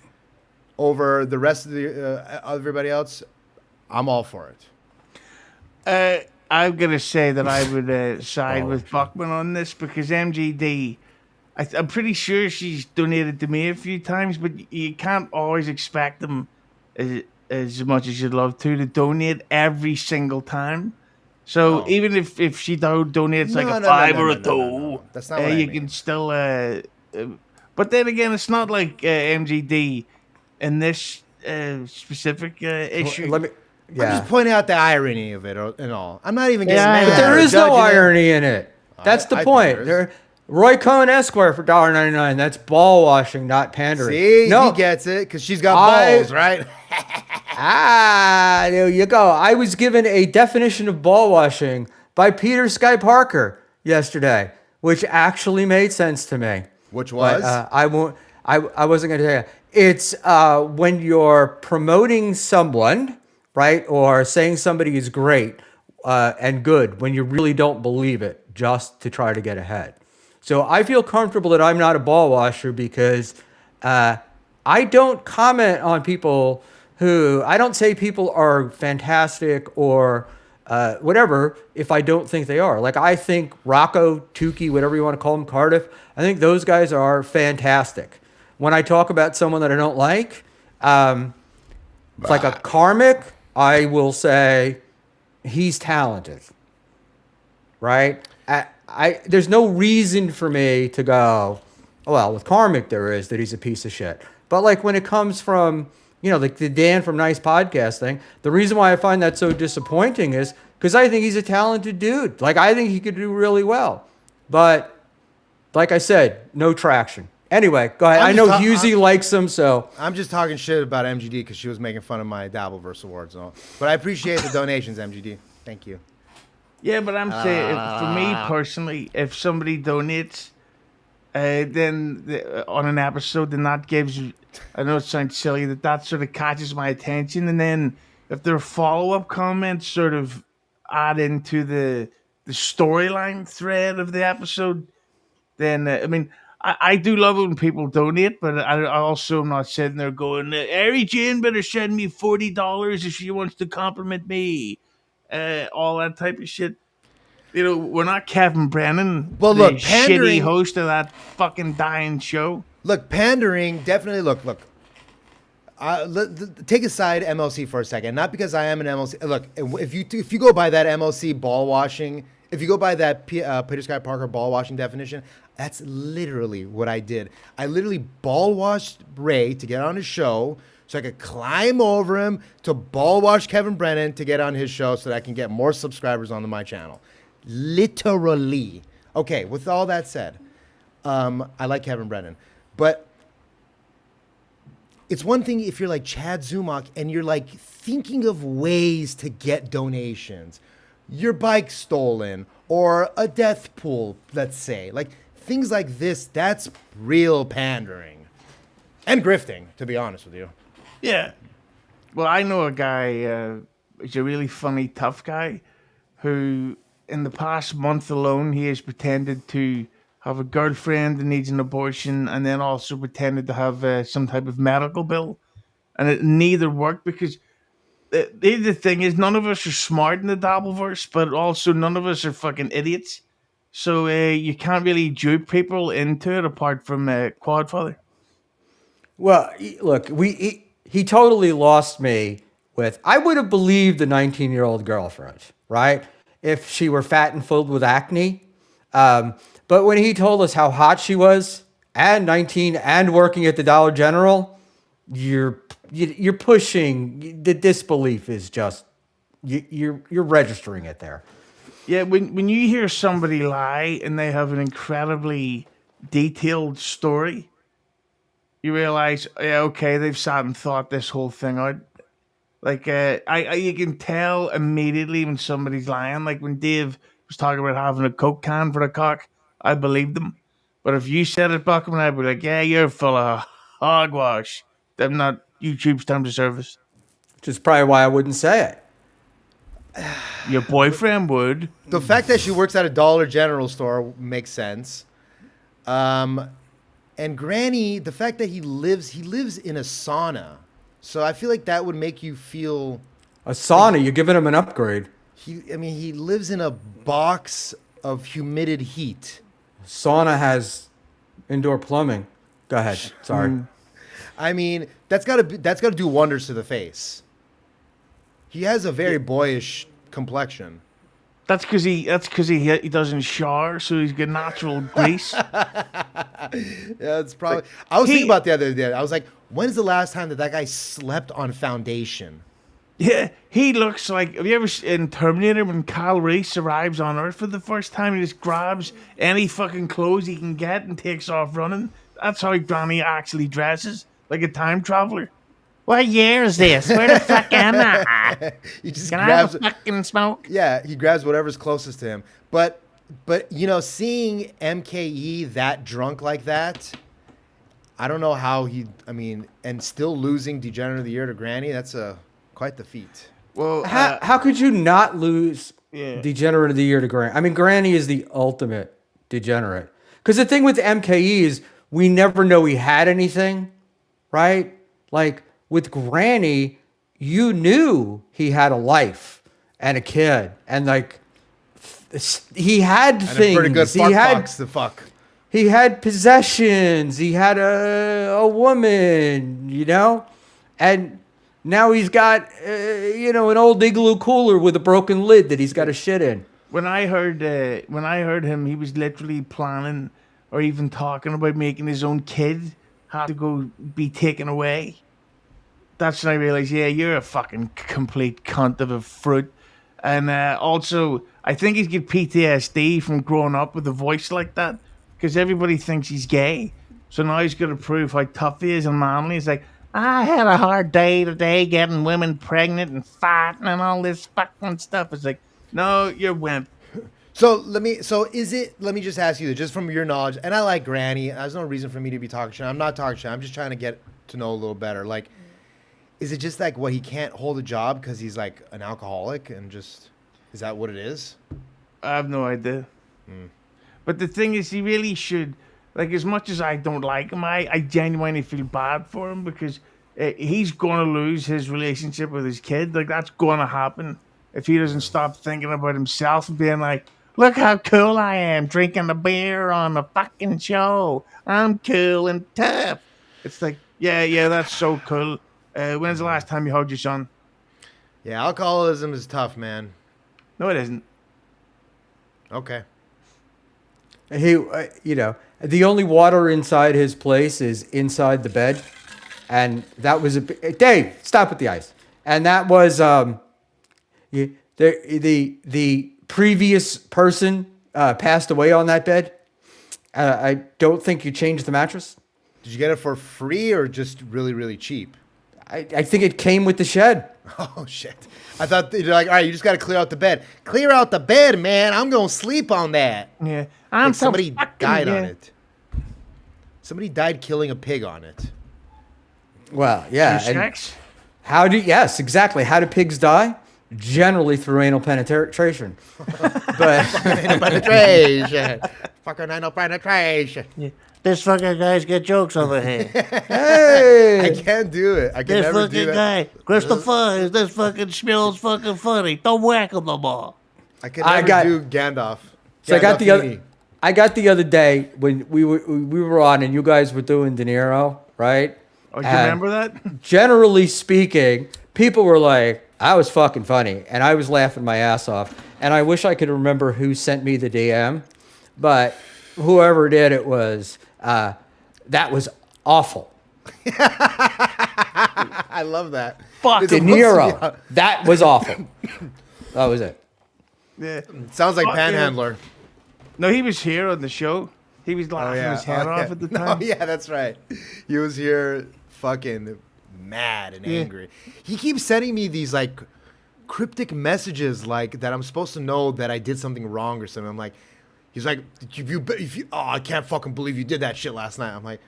over the rest of the everybody else, I'm all for it. I'm gonna say that I would side with Buckman on this because MGD. I'm pretty sure she's donated to me a few times, but you can't always expect them as much as you'd love to donate every single time. So even if she donates like a $5 or a $2, that's not what I you mean. can still. But then again, it's not like MGD in this specific issue. Let me. I'm just pointing out the irony of it and all. I'm not even getting Yeah, mad. But there is no judging it. irony in it. That's the I think point. there is. Roy Cohen Esquire for $1.99. That's ball washing, not pandering. See, no, he gets it because she's got balls, right? there you go. I was given a definition of ball washing by Peter Sky Parker yesterday, which actually made sense to me. Which was? But, I won't. I wasn't going to tell you. It's when you're promoting someone, right, or saying somebody is great and good when you really don't believe it, just to try to get ahead. So I feel comfortable that I'm not a ball washer because I don't comment on people who I don't say people are fantastic or whatever if I don't think they are. Like I think Rocco, Tukey, whatever you want to call them, Cardiff, I think those guys are fantastic. When I talk about someone that I don't like, it's like a karmic, I will say he's talented, right? There's no reason for me to go, well, with karmic there is that he's a piece of shit. But like when it comes from, like the Dan from Nice Podcast thing, the reason why I find that so disappointing is because I think he's a talented dude. Like I think he could do really well. But like I said, no traction. Anyway, go ahead. I know Hughezy likes him, so. I'm just talking shit about MGD because she was making fun of my Dabbleverse awards. So. But I appreciate the donations, MGD. Thank you. Yeah, but I'm saying, for me personally, if somebody donates, on an episode, then that gives you, I know it sounds silly, that sort of catches my attention. And then if their follow-up comments sort of add into the storyline thread of the episode, then, I do love it when people donate, but I also am not sitting there going, Harry Jane better send me $40 if she wants to compliment me. All that type of shit. We're not Kevin Brennan, well, the look, pandering, shitty host of that fucking dying show. Look, pandering, definitely, look. Take aside MLC for a second. Not because I am an MLC. Look, if you go by that MLC ball washing, if you go by that Peter Sky Parker ball washing definition, that's literally what I did. I literally ball washed Ray to get on his show so I could climb over him to ball wash Kevin Brennan to get on his show so that I can get more subscribers onto my channel. Literally. Okay, with all that said, I like Kevin Brennan, but it's one thing if you're like Chad Zumach and you're like thinking of ways to get donations, your bike stolen or a death pool, let's say, like things like this. That's real pandering and grifting, to be honest with you. Yeah. Well, I know a guy, he's a really funny, tough guy who in the past month alone, he has pretended to have a girlfriend that needs an abortion and then also pretended to have some type of medical bill. And it neither worked because the thing is, none of us are smart in the Dabbleverse, but also none of us are fucking idiots. So you can't really dupe people into it apart from Quadfather. Well, look, he totally lost me with, I would have believed the 19-year-old girlfriend, right? If she were fat and filled with acne. But when he told us how hot she was and 19 and working at the Dollar General, you're pushing, the disbelief is just, you're registering it there. Yeah, when you hear somebody lie and they have an incredibly detailed story, you realize, yeah, okay, they've sat and thought this whole thing out. Like, you can tell immediately when somebody's lying. Like when Dave was talking about having a Coke can for a cock, I believed him. But if you said it, Buckman, I'd be like, yeah, you're full of hogwash. I'm not YouTube's terms of service. Which is probably why I wouldn't say it. Your boyfriend would. The fact that she works at a Dollar General store makes sense. And Granny, the fact that he lives in a sauna. So I feel like that would make you feel a sauna. You're giving him an upgrade. He lives in a box of humidity heat. Sauna has indoor plumbing. Go ahead. Sorry. I mean, that's gotta do wonders to the face. He has a very boyish complexion. That's because he doesn't shower, so he's got natural grease. Yeah, it's probably. I was thinking about the other day. I was like, when's the last time that guy slept on foundation? Yeah, he looks like. Have you ever in Terminator when Kyle Reese arrives on Earth for the first time? He just grabs any fucking clothes he can get and takes off running. That's how Granny actually dresses, like a time traveler. What year is this? Where the fuck am I? He just Can I grabs have a fucking smoke? Yeah, he grabs whatever's closest to him. But you know, seeing MKE that drunk like that, I don't know how and still losing Degenerate of the Year to Granny, that's quite the feat. Well, How could you not lose Yeah. Degenerate of the Year to Granny? I mean, Granny is the ultimate degenerate. Because the thing with MKE is we never know he had anything, right? Like with Granny, you knew he had a life and a kid, and like he had And things. a pretty good he fart had box to fuck. he had possessions. He had a woman, you know, and now he's got an old igloo cooler with a broken lid that he's got a shit in. when I heard him, he was literally planning or even talking about making his own kid have to go be taken away. That's when I realized, yeah, you're a fucking complete cunt of a fruit. And also, I think he's got PTSD from growing up with a voice like that because everybody thinks he's gay. So now he's got to prove how tough he is and manly. He's like, I had a hard day today getting women pregnant and fat and all this fucking stuff. It's like, no, you're wimp. So let me just ask you, just from your knowledge, and I like Granny. There's no reason for me to be talking shit. I'm not talking shit. I'm just trying to get to know a little better. Like, is it just like he can't hold a job because he's like an alcoholic and just, is that what it is? I have no idea. But the thing is, he really should, like, as much as I don't like him, I genuinely feel bad for him because he's going to lose his relationship with his kid. Like, that's going to happen if he doesn't stop thinking about himself and being like, look how cool I am drinking a beer on a fucking show. I'm cool and tough. It's like, yeah, that's so cool. When's the last time you hugged your son? Yeah, alcoholism is tough, man. No, it isn't. Okay. He, the only water inside his place is inside the bed, and that was Dave. Stop with the ice. And that was the previous person passed away on that bed. I don't think you changed the mattress. Did you get it for free or just really, really cheap? I think it came with the shed. Oh, shit. I thought you're like, all right, you just got to clear out the bed. Clear out the bed, man. I'm going to sleep on that. Yeah. Like somebody died on it. Somebody died killing a pig on it. Well, yeah. Through and sex? yes, exactly. How do pigs die? Generally through anal penetration. But Anal penetration. Fucking anal penetration. This fucking guy's got jokes over here. I can't do it. I can This never do fucking that. guy, Christopher, is this fucking Schmuel's fucking funny. Don't whack him no more. I can never do Gandalf. So Gandolfini. I got the other day when we were on and you guys were doing De Niro, right? Oh, do you And remember that? Generally speaking, people were like, I was fucking funny, and I was laughing my ass off. And I wish I could remember who sent me the DM, but whoever did it was that was awful. I love that. Fuck. It's De supposed to be- Niro, that was awful. That was it. Yeah. Sounds like Fuck, yeah. Panhandler. No, he was here on the show. He was laughing his head off at the time. Oh, yeah, that's right. He was here fucking mad and angry. He keeps sending me these like cryptic messages like that I'm supposed to know that I did something wrong or something. I'm like, he's like, I can't fucking believe you did that shit last night. I'm like,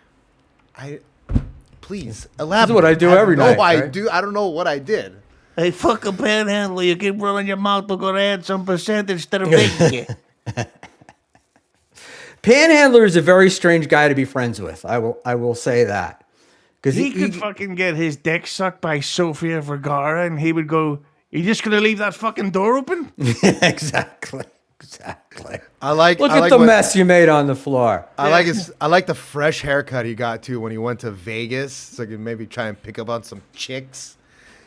please elaborate. what I do every night, I right? do. I don't know what I did. Hey, fucking panhandler, you keep running your mouth, we're gonna add some percentage to the big. Panhandler is a very strange guy to be friends with. I will say that. Because He could fucking get his dick sucked by Sofia Vergara and he would go, you just gonna leave that fucking door open? Exactly. I like. Look I at like the what- mess you made on the floor. I like his. I like the fresh haircut he got too when he went to Vegas, so he could maybe try and pick up on some chicks.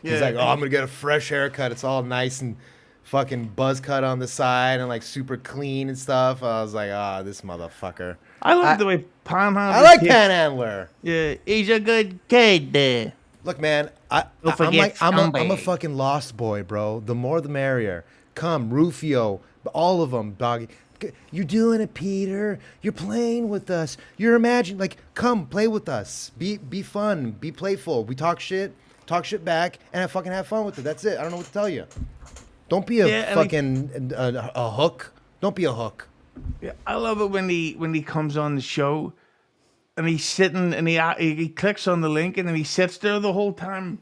He's Yeah. like, oh, I'm gonna get a fresh haircut. It's all nice and fucking buzz cut on the side and like super clean and stuff. I was like, this motherfucker. I love the way Panhandler I like takes- Panhandler. Yeah. He's a good kid there. Look, man, I'm forget like I'm a scumbag. fucking lost boy, bro. The more the merrier. Come, Rufio, all of them, doggy. You're doing it, Peter. You're playing with us. You're imagining, like, come play with us. Be fun. Be playful. We talk shit back, and have fun with it. That's it. I don't know what to tell you. Don't be a Yeah, and fucking a hook. Don't be a hook. Yeah, I love it when he comes on the show, and he's sitting and he clicks on the link and then he sits there the whole time,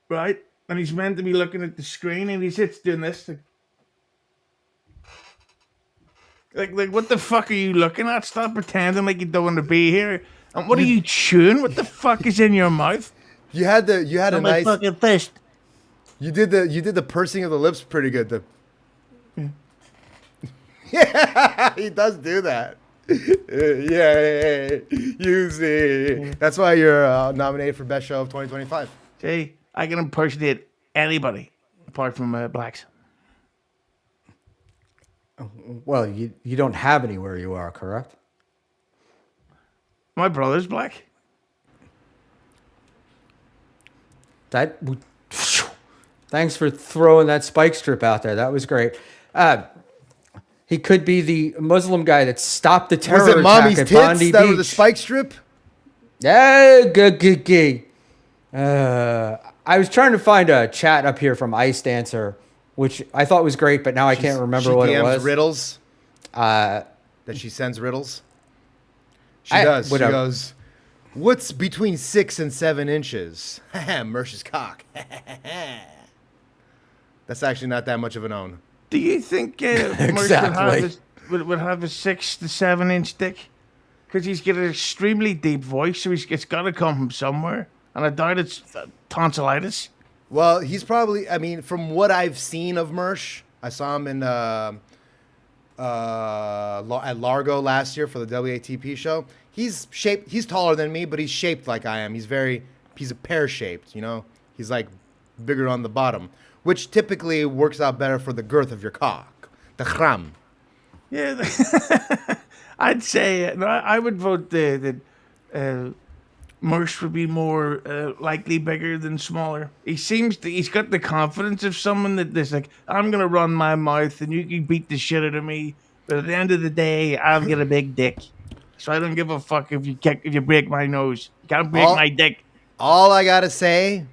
right? And he's meant to be looking at the screen and he sits doing this. Like what the fuck are you looking at? Stop pretending like you don't want to be here. And what are you chewing? What the fuck is in your mouth? You had a My nice. fucking fist. You did the pursing of the lips pretty good. Yeah, he does do that. Yeah, you see. That's why you're nominated for Best Show of 2025. See, I can impersonate anybody apart from blacks. Well, you don't have any where you are, correct? My brother's black. That. Thanks for throwing that spike strip out there. That was great. He could be the Muslim guy that stopped the terror Was it attack Mommy's at tits Bondi that Beach. were the spike strip? Yeah, good. I was trying to find a chat up here from Ice Dancer, which I thought was great, but now I can't remember She what it DMs was. riddles. Uh, That she sends riddles. She I- does. whatever. She goes, "What's between 6 and 7 inches?" Mersh's cock. That's actually not that much of an own. Do you think Exactly. would have a 6 to 7 inch dick? Because he's got an extremely deep voice, so it's got to come from somewhere. And I doubt it's tonsillitis. Well, he's probably. I mean, from what I've seen of Mersh, I saw him in at Largo last year for the WATP show. He's shaped. He's taller than me, but he's shaped like I am. He's a pear shaped. You know, he's like bigger on the bottom, which typically works out better for the girth of your cock. The chram. Yeah, I'd say no, I would vote that Mersh would be more likely bigger than smaller. He's got the confidence of someone that's like, I'm gonna run my mouth and you can beat the shit out of me, but at the end of the day, I'll get a big dick. So I don't give a fuck if you break my nose. You can't break my dick. All I gotta say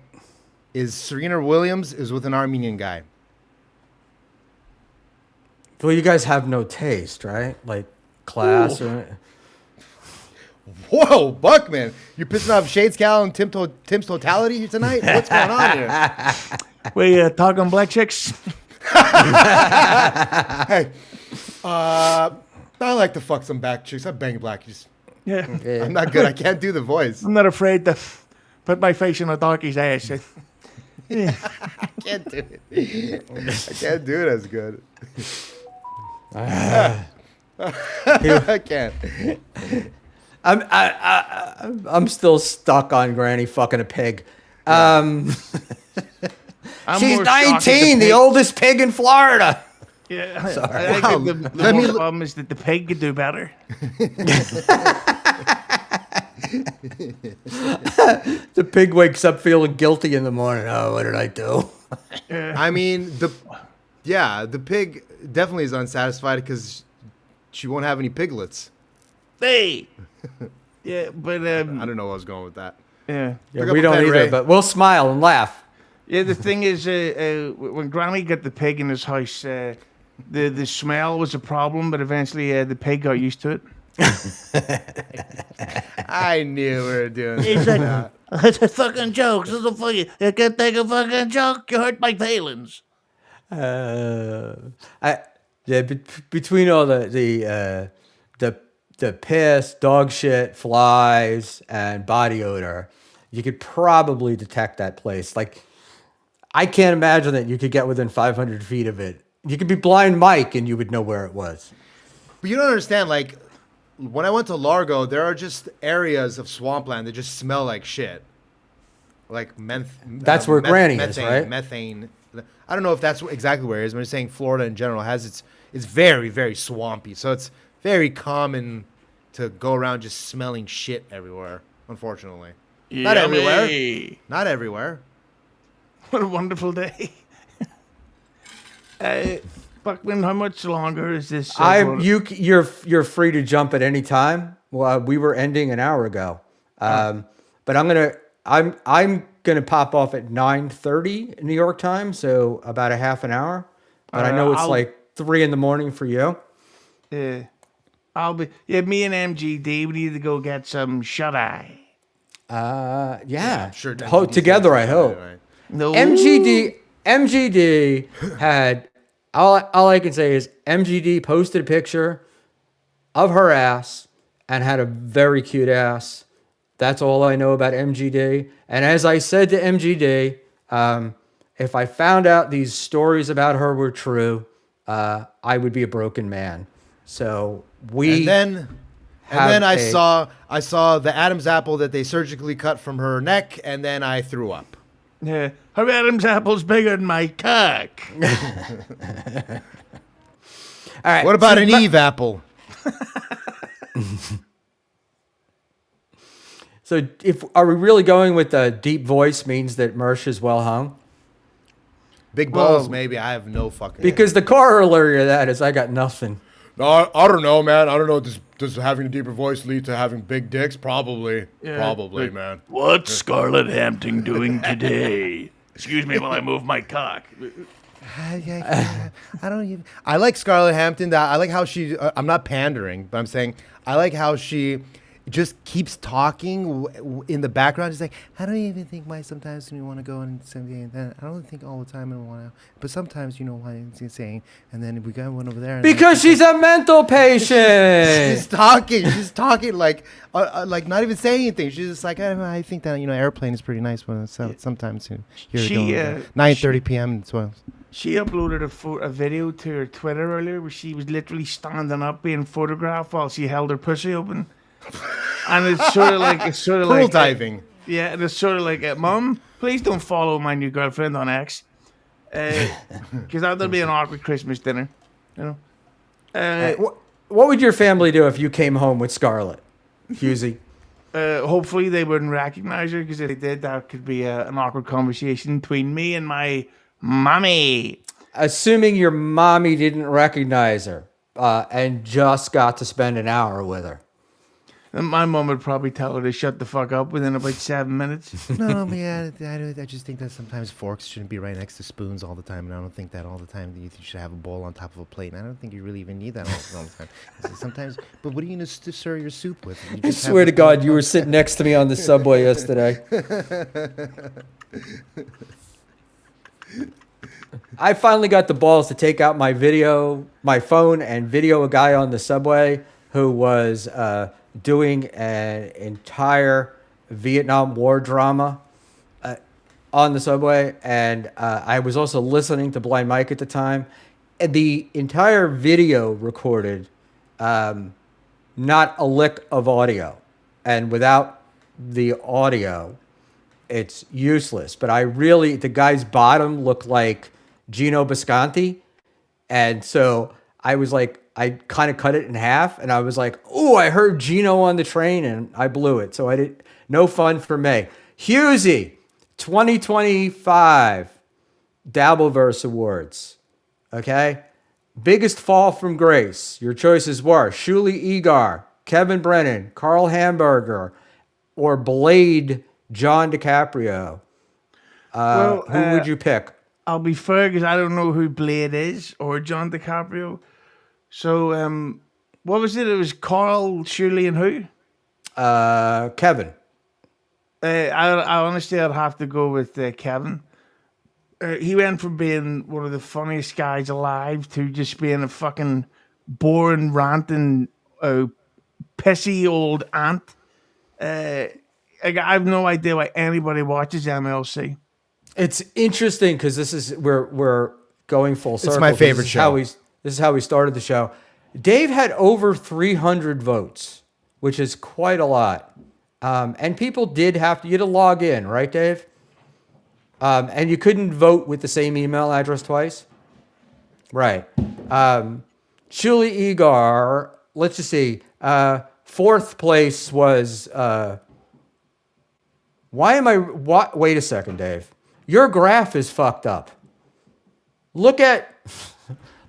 is Serena Williams is with an Armenian guy. well, you guys have no taste, right? Like class or. Whoa, Buckman, you pissing off Shades Cal and Tim's totality here tonight? What's going on here? We talking black chicks. Hey, I like to fuck some back chicks. I bang black chicks. Yeah, Yeah. I'm not good. I can't do the voice. I'm not afraid to put my face in a darkie's ass. I can't do it. I can't do it as good. I can't. I'm still stuck on Granny fucking a pig. I'm She's more shocked at 19, the pig. oldest pig in Florida. Yeah, Sorry. I Wow. think the Let me whole look- problem is that the pig could do better. The pig wakes up feeling guilty in the morning. Oh, what did I do? I mean, the pig definitely is unsatisfied because she won't have any piglets. Hey, yeah, but I don't know where I was going with that. yeah, Yeah, Pick up we a don't pen, either, Ray. but we'll smile and laugh. yeah. The thing is, when Granny got the pig in his house, the smell was a problem, but eventually the pig got used to it. I knew we were doing It's that. It's a fucking joke. This is a fucking. You can't take a fucking joke. You hurt my feelings. Between all the piss, dog shit, flies, and body odor, you could probably detect that place. Like, I can't imagine that you could get within 500 feet of it. You could be blind Mike and you would know where it was. But you don't understand, like, when I went to Largo, there are just areas of swampland that just smell like shit. Like That's where Granny is, right? Methane. I don't know if that's exactly where it is. I'm just saying Florida in general has it's very, very swampy. So it's very common to go around just smelling shit everywhere, unfortunately. Not everywhere. Yummy. Not everywhere. What a wonderful day. Buckman, how much longer is this? You're free to jump at any time. Well, we were ending an hour ago, but I'm gonna pop off at 9:30 New York time, so about a half an hour. But I know it's like 3 a.m. for you. Yeah, me and MGD. We need to go get some shut eye. Yeah, I'm sure. Together, I hope. Right. No, MGD had all I can say is MGD posted a picture of her ass and had a very cute ass. That's all I know about MGD. And as I said to MGD, if I found out these stories about her were true, I would be a broken man. So And then I saw the Adam's apple that they surgically cut from her neck, and then I threw up. yeah, her Adam's apple's bigger than my cock. All right. What about an Eve apple? So are we really going with the deep voice means that Mersh is well hung? Big balls, maybe. I have no fucking. Because the corollary of that is I got nothing. No, I don't know, man. I don't know. Does having a deeper voice lead to having big dicks? Probably. Yeah. Probably, man. What's Scarlett Hampton doing today? Excuse me while I move my cock. I don't even. I like Scarlett Hampton. I like how she. I'm not pandering, but I'm saying I like how she just keeps talking in the background. She's like, I don't even think sometimes when you want to go and something. I don't think all the time I want to, but sometimes you know what I'm saying. And then we got one over there. Because she's a mental patient. She's talking. She's talking like not even saying anything. She's just like, I think that airplane is pretty nice when sometimes here 9:30 p.m. as well. She uploaded a video to her Twitter earlier where she was literally standing up being photographed while she held her pussy open. And it's sort of like Pool diving. Yeah, and it's sort of like, Mom, please don't follow my new girlfriend on X, because that'll be an awkward Christmas dinner, you know. What would your family do if you came home with Scarlett Hughezy? Hopefully they wouldn't recognize her, because if they did, that could be an awkward conversation between me and my mommy. Assuming your mommy didn't recognize her and just got to spend an hour with her. And my mom would probably tell her to shut the fuck up within about 7 minutes. No, man, I just think that sometimes forks shouldn't be right next to spoons all the time, and I don't think that all the time you should have a bowl on top of a plate, and I don't think you really even need that all the time. Sometimes, but what are you going to stir your soup with? I swear to God, you were sitting next to me on the subway yesterday. I finally got the balls to take out my phone, and video a guy on the subway who was doing an entire Vietnam War drama on the subway. And I was also listening to Blind Mike at the time. And the entire video recorded not a lick of audio. And without the audio, it's useless. But the guy's bottom looked like Gino Bisconti. And so I was like, I kind of cut it in half, and I was like, "Oh, I heard Gino on the train," and I blew it. So no fun for me. Hughezy, 2025 Dabbleverse Awards. Okay, biggest fall from grace. Your choices were Shuli Egar, Kevin Brennan, Carl Hamburger, or Blade John DiCaprio. Who would you pick? I'll be fair, because I don't know who Blade is or John DiCaprio. So, what was it? It was Carl, Shirley, and who? Kevin. I honestly, I'd have to go with Kevin. He went from being one of the funniest guys alive to just being a fucking boring, ranting, pissy old ant. I have no idea why anybody watches MLC. It's interesting because we're going full circle. It's my favorite show. This is how we started the show. Dave had over 300 votes, which is quite a lot. And people you had to log in, right, Dave? And you couldn't vote with the same email address twice. Right. Shuli Egar, let's just see. Fourth place was Why am I? What? Wait a second, Dave. Your graph is fucked up. Look at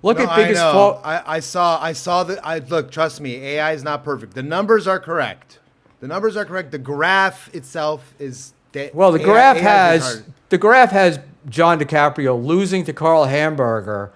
look No, at I biggest know. fall. I saw that. I look. Trust me, AI is not perfect. The numbers are correct. The numbers are correct. The graph itself is. Well, AI is retarded. the graph has John DiCaprio losing to Carl Hamburger,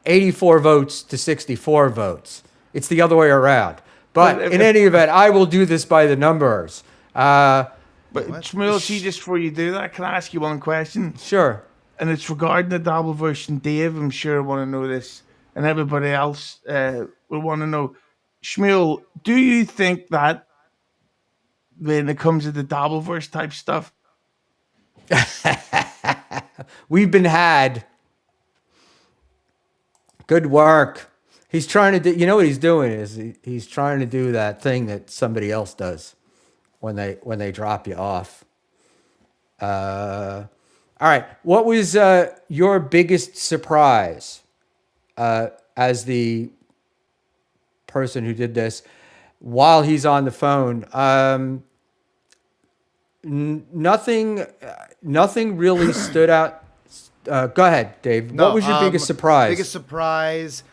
84 votes to 64 votes. It's the other way around. But in any event, I will do this by the numbers. But Schmuel, see, just before you do that, can I ask you one question? Sure. And it's regarding the double version. Dave, I'm sure, want to know this, and everybody else will want to know. Schmuel, do you think that when it comes to the double verse type stuff, We've been had. Good work. He's trying to do, you know what he's doing is he's trying to do that thing that somebody else does when they drop you off. All right. What was your biggest surprise as the person who did this while he's on the phone? Nothing really stood out. Go ahead, Dave. No, what was your biggest surprise? Biggest surprise.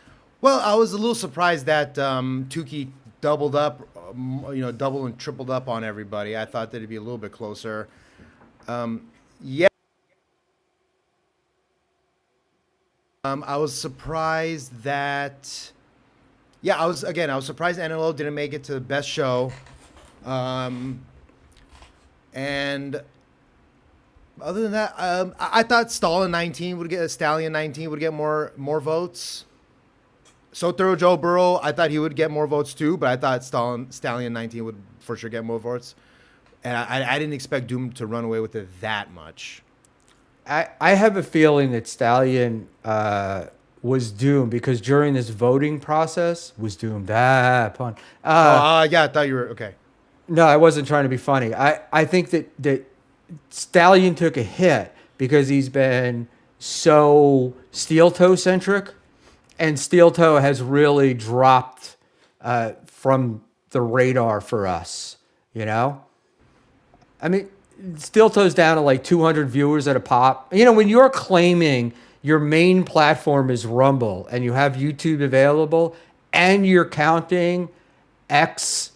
Well, I was a little surprised that Tukey doubled up, double and tripled up on everybody. I thought that it'd be a little bit closer. Yeah. I was surprised that. Yeah, I was surprised NLO didn't make it to the best show. And other than that, I thought Stallion 19 would get more votes. So Thorough Joe Burrow, I thought he would get more votes too, but I thought Stallion 19 would for sure get more votes. And I didn't expect Doom to run away with it that much. I have a feeling that Stallion was doomed because during this voting process was doomed. Yeah, I thought you were okay. No, I wasn't trying to be funny. I think that Stallion took a hit because he's been so Steel Toe centric, and Steel Toe has really dropped from the radar for us. You know, I mean, Steel Toe's down to like 200 viewers at a pop. You know, when you're claiming your main platform is Rumble and you have YouTube available and you're counting X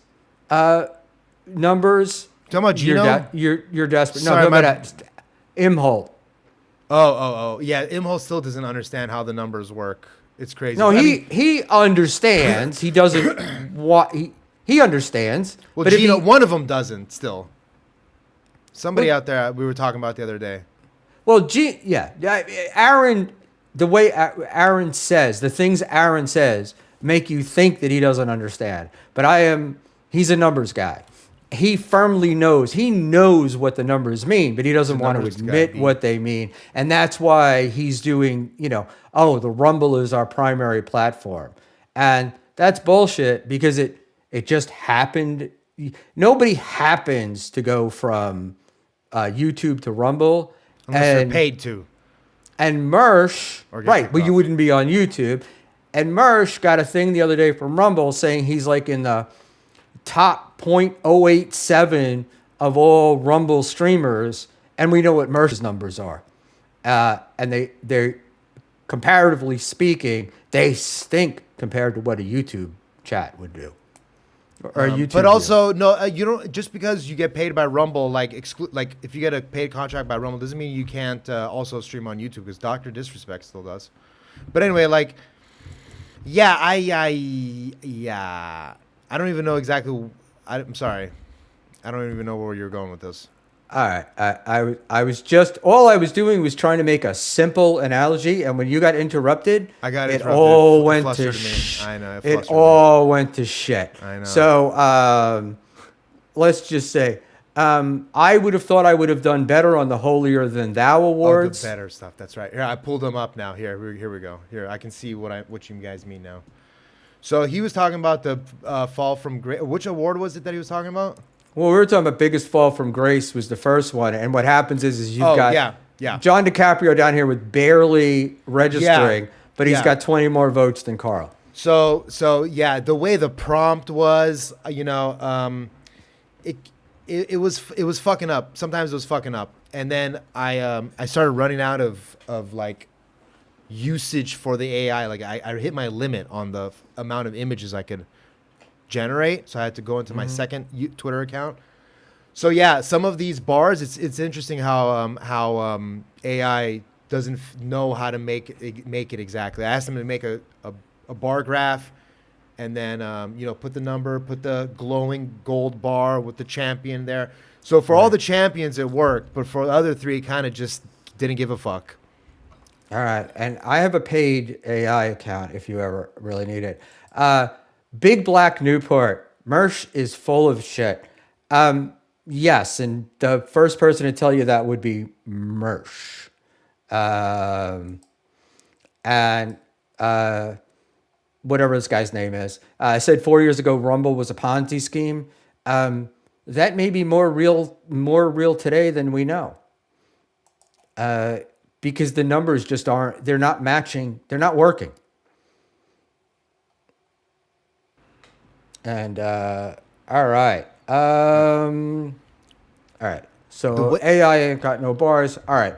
numbers. Talking about Gino? You're desperate. Sorry, No, Imholt. Oh. Yeah, Imholt still doesn't understand how the numbers work. It's crazy. No, he understands. He doesn't he understands. Well, but Gino, one of them doesn't still. Somebody out there we were talking about the other day. Well, Aaron, the way Aaron says, the things Aaron says make you think that he doesn't understand. But he's a numbers guy. He firmly knows. He knows what the numbers mean, but he doesn't want to admit what they mean. And that's why he's doing, the Rumble is our primary platform. And that's bullshit because it just happened. Nobody happens to go from YouTube to Rumble. Unless you're paid to. And Mersh, right, but you wouldn't be on YouTube. And Mersh got a thing the other day from Rumble saying he's like in the top 0.087 of all Rumble streamers. And we know what Mersh's numbers are. And they're comparatively speaking, they stink compared to what a YouTube chat would do. Or YouTube but also, no, you don't. Just because you get paid by Rumble, like if you get a paid contract by Rumble, doesn't mean you can't also stream on YouTube because Doctor Disrespect still does. But anyway, like, yeah, I don't even know exactly. I'm sorry, I don't even know where you're going with this. All right, I was doing was trying to make a simple analogy, and when you got interrupted, it all went to shit. I know. It all went to shit. I know. So let's just say I would have thought I would have done better on the Holier Than Thou awards. The better stuff. That's right. Here, I pulled them up now. Here we go. Here, I can see what you guys mean now. So he was talking about the fall from grace. Which award was it that he was talking about? Well, we were talking about biggest fall from grace was the first one, and what happens is you've got John DiCaprio down here with barely registering, but he's got 20 more votes than Carl. So yeah, the way the prompt was, it was fucking up. Sometimes it was fucking up, and then I started running out of like usage for the AI. Like I hit my limit on the amount of images I could generate, so I had to go into my second Twitter account. So yeah, some of these bars, it's interesting how AI doesn't know how to make it exactly. I asked them to make a bar graph, and then put the number, put the glowing gold bar with the champion there. So for all the champions, it worked, but for the other three, it kind of just didn't give a fuck. All right, and I have a paid AI account if you ever really need it. Big Black Newport, Mersh is full of shit. Yes, and the first person to tell you that would be Mersh. And whatever this guy's name is. I said 4 years ago Rumble was a Ponzi scheme. That may be more real today than we know. Because the numbers just they're not matching, they're not working. And all right. All right. So AI ain't got no bars. All right.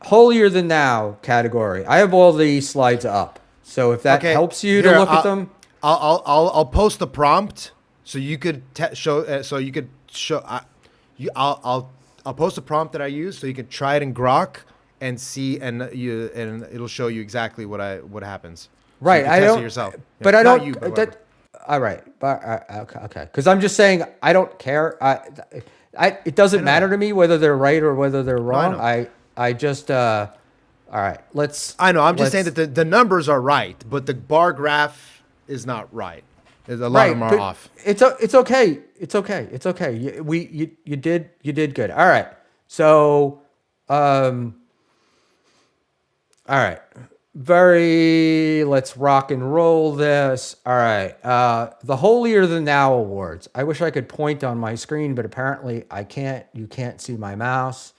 Holier than thou category. I have all the slides up. So if that helps you to look at them, I'll post the prompt so you could show. So you could show. I'll post the prompt that I use so you can try it in Grok and see, and it'll show you exactly what happens. Right. So you can I test don't. it yourself. But Yeah, I not don't. you, but whatever. All right. But okay. Because I'm just saying I don't care. It doesn't matter to me whether they're right or whether they're wrong. I just. All right. I know. I'm just saying that the numbers are right, but the bar graph is not right. A lot of them are off. It's okay. It's okay. It's okay. You did good. All right. So, all right. Let's rock and roll this. All right. The Holier Than Thou Awards. I wish I could point on my screen, but apparently I can't. You can't see my mouse.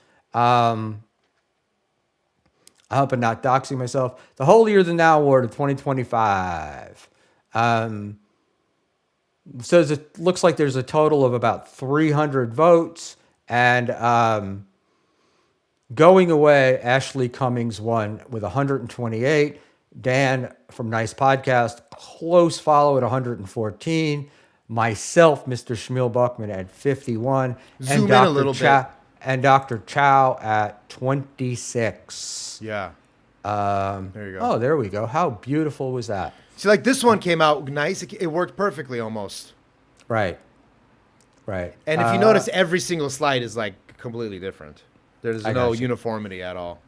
I hope I'm not doxing myself. The Holier Than Thou Award of 2025. So it looks like there's a total of about 300 votes. And going away, Ashley Cummings won with 128. Dan from Nice Podcast, close follow at 114. Myself, Mr. Schmuel Buckman at 51. Zoom in a little bit. And Dr. Chow at 26. Yeah. There you go. Oh, there we go. How beautiful was that? See, like this one came out nice. It worked perfectly almost. Right. Right. And if you notice, every single slide is like completely different. There's no uniformity at all.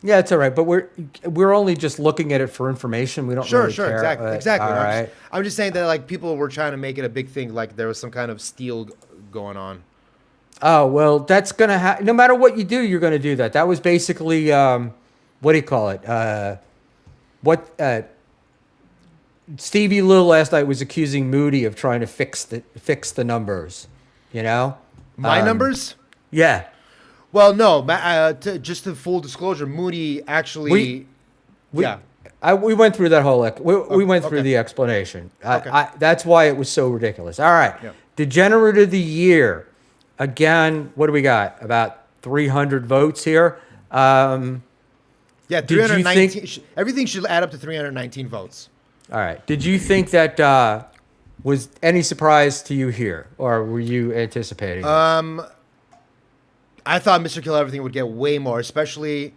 Yeah, it's all right. But we're only just looking at it for information. We don't really care. Exactly. All right. I'm just saying that like people were trying to make it a big thing, like there was some kind of steal going on. Oh, well, that's going to happen. No matter what you do, you're going to do that. That was basically, what do you call it? Stevie Lil last night was accusing Moody of trying to fix the numbers, you know? My numbers? Yeah. Well, no, just to full disclosure, Moody actually, we went through that whole, we went through the explanation. That's why it was so ridiculous. All right. Yeah. Degenerate of the Year. Again, what do we got? About 300 votes here. Yeah, 319. Think, everything should add up to 319 votes. All right. Did you think that was any surprise to you here, or were you anticipating? I thought Mr. Kill Everything would get way more, especially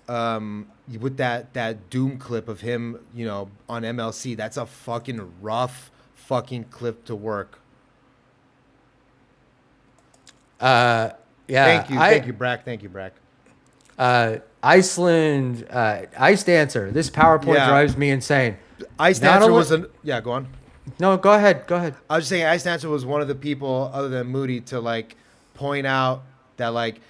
with that Doom clip of him, on MLC. That's a fucking rough fucking clip to work. Yeah. Thank you, Brack. Thank you, Brack. Iceland, Ice Dancer. This PowerPoint drives me insane. Ice Dancer was yeah, go on. No, go ahead. I was just saying Ice Dancer was one of the people other than Moody to like point out that like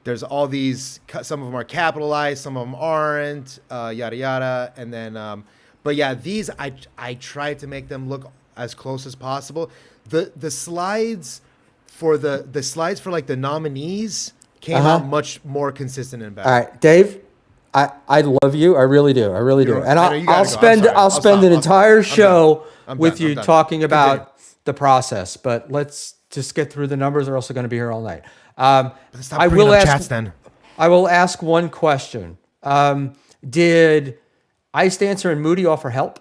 there's all these, some of them are capitalized, some of them aren't, yada yada, and then but yeah, these I tried to make them look as close as possible. The slides for like the nominees came out much more consistent and better. All right, Dave, I love you. I really do. I really do. And I'll spend an entire show with you talking about the process. But let's just get through the numbers. We're also going to be here all night. Stop I bringing will up ask. chats then. I will ask one question. Did Ice Dancer and Moody offer help?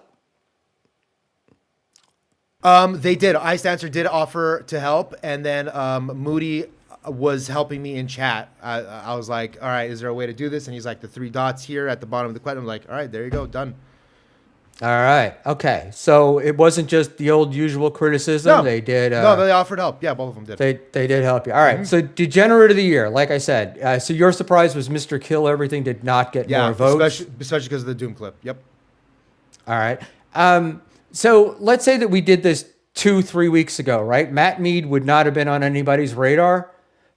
They did. Ice Dancer did offer to help, and then Moody was helping me in chat. I was like, all right, is there a way to do this? And he's like, the 3 dots here at the bottom of the question. I'm like, all right, there you go, done. All right. Okay. So it wasn't just the old usual criticism. No. They did. No, they offered help. Yeah, both of them did. They did help you. All right. So Degenerate of the Year, like I said. So your surprise was Mr. Kill Everything did not get more votes. especially because of the Doom clip. Yep. All right. So let's say that we did this 2-3 weeks ago, right? Matt Mead would not have been on anybody's radar.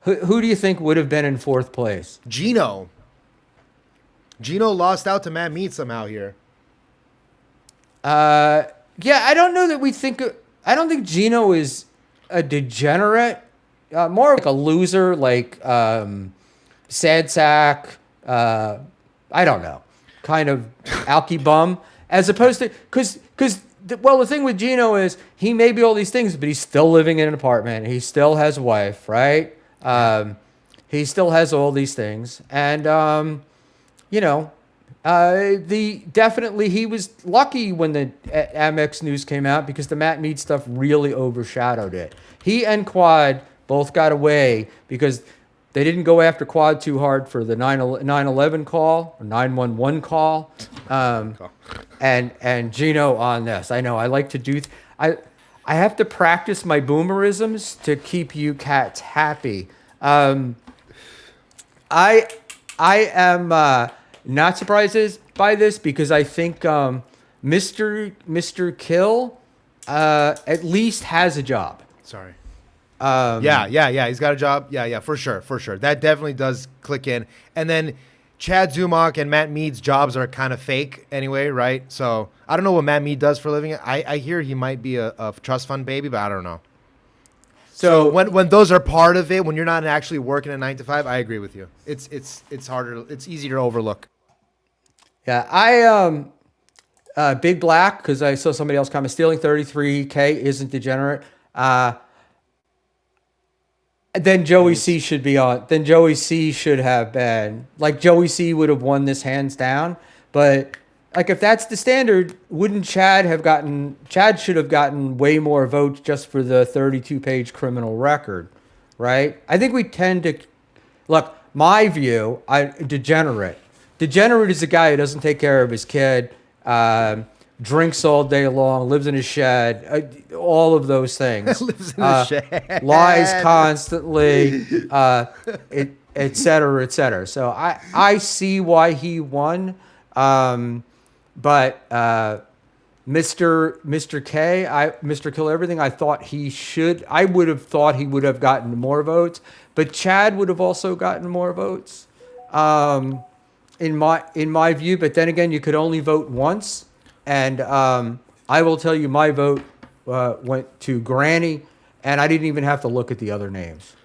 Who do you think would have been in 4th place? Gino lost out to Matt Mead somehow here. Yeah, I don't know that we think. I don't think Gino is a degenerate. More like a loser, like sad sack. I don't know, kind of alky bum, as opposed to because the thing with Gino is he may be all these things, but he's still living in an apartment. He still has a wife, right? He still has all these things, and definitely he was lucky when the Amex news came out because the Matt Mead stuff really overshadowed it. He and Quad both got away because they didn't go after Quad too hard for the 9/11 call or 911 call, and Gino on this. I know I like to do. I have to practice my boomerisms to keep you cats happy. I am not surprised by this because I think Mr. Kill at least has a job. Sorry. Yeah. He's got a job. Yeah, for sure. That definitely does click in. And then Chad Zumach and Matt Mead's jobs are kind of fake anyway, right? So I don't know what Matt Mead does for a living. I hear he might be a trust fund baby, but I don't know. So when those are part of it, when you're not actually working a 9 to 5, I agree with you. It's harder. It's easier to overlook. Yeah, I Big Black because I saw somebody else comment stealing 33K isn't degenerate. Then Joey C should be on. Then Joey C should have been like Joey C would have won this hands down. But like if that's the standard, wouldn't Chad have gotten? Chad should have gotten way more votes just for the 32-page criminal record, right? I think we tend to look. My view, degenerate. Degenerate is a guy who doesn't take care of his kid, drinks all day long, lives in a shed, all of those things. Lives in a shed. Lies constantly, et cetera, et cetera. So I see why he won. But Mr. K, Mr. Kill Everything, I would have thought he would have gotten more votes, but Chad would have also gotten more votes. In my view, but then again, you could only vote once, and I will tell you, my vote went to Granny, and I didn't even have to look at the other names.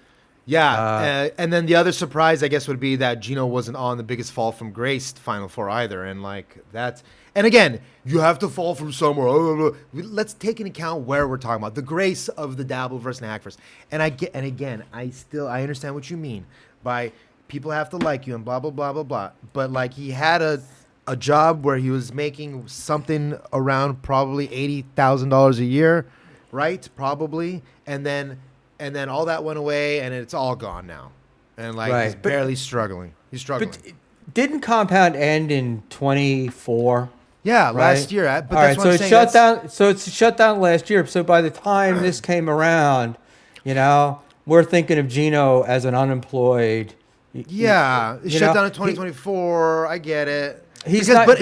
Yeah, and then the other surprise, I guess, would be that Gino wasn't on the Biggest Fall from Grace Final Four either, and like that's. And again, you have to fall from somewhere. Let's take into account where we're talking about the grace of the Dabble versus the Hackverse. And I understand what you mean by people have to like you and blah blah blah blah blah. But like he had a job where he was making something around probably $80,000 a year, right? Probably, and then all that went away, and it's all gone now, and like he's barely struggling. He's struggling. But didn't Compound end in 24? Yeah, right? Last year. But all that's right, what so I'm it's saying, shut down. So it's shut down last year. So by the time this came around, we're thinking of Gino as an unemployed. Yeah, it's shut down in 2024. I get it. He's not. Go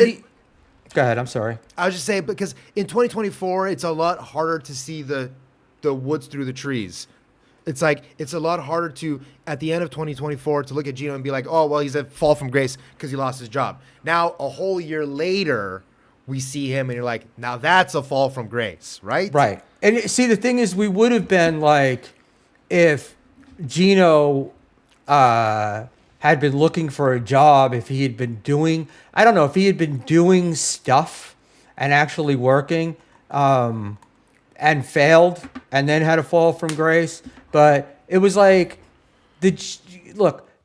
ahead. I'm sorry. I was just saying because in 2024, it's a lot harder to see the woods through the trees. It's like it's a lot harder to at the end of 2024 to look at Gino and be like, oh well, he's a fall from grace because he lost his job. Now a whole year later, we see him and you're like, now that's a fall from grace, right? Right. And see, the thing is, we would have been like, if Gino had been looking for a job, if he had been doing, I don't know, if he had been doing stuff and actually working, and and failed and then had a fall from grace. But it was like the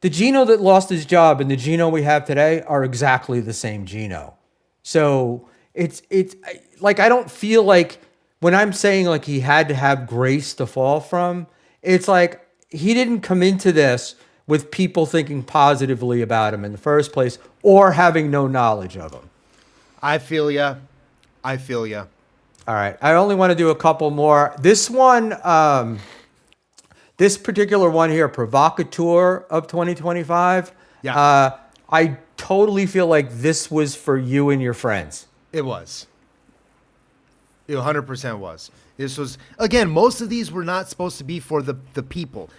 Gino that lost his job and the Gino we have today are exactly the same Gino. So it's like, I don't feel like when I'm saying like he had to have grace to fall from, it's like he didn't come into this with people thinking positively about him in the first place or having no knowledge of him. I feel ya. All right. I only want to do a couple more. This one, this particular one here, Provocateur of 2025. Yeah. I totally feel like this was for you and your friends. It was. It 100% was. This was, again, most of these were not supposed to be for the people.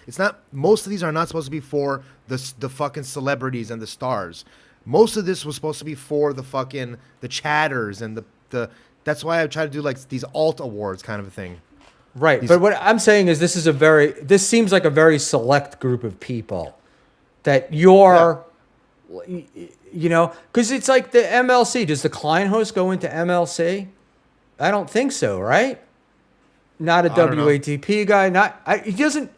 Most of these are not supposed to be for the fucking celebrities and the stars. Most of this was supposed to be for the chatters and the that's why I try to do like these alt awards kind of a thing. Right. But what I'm saying is this seems like a very select group of people that you're, because it's like the MLC. Does the Klein host go into MLC? I don't think so, right? Not a WATP guy. He doesn't.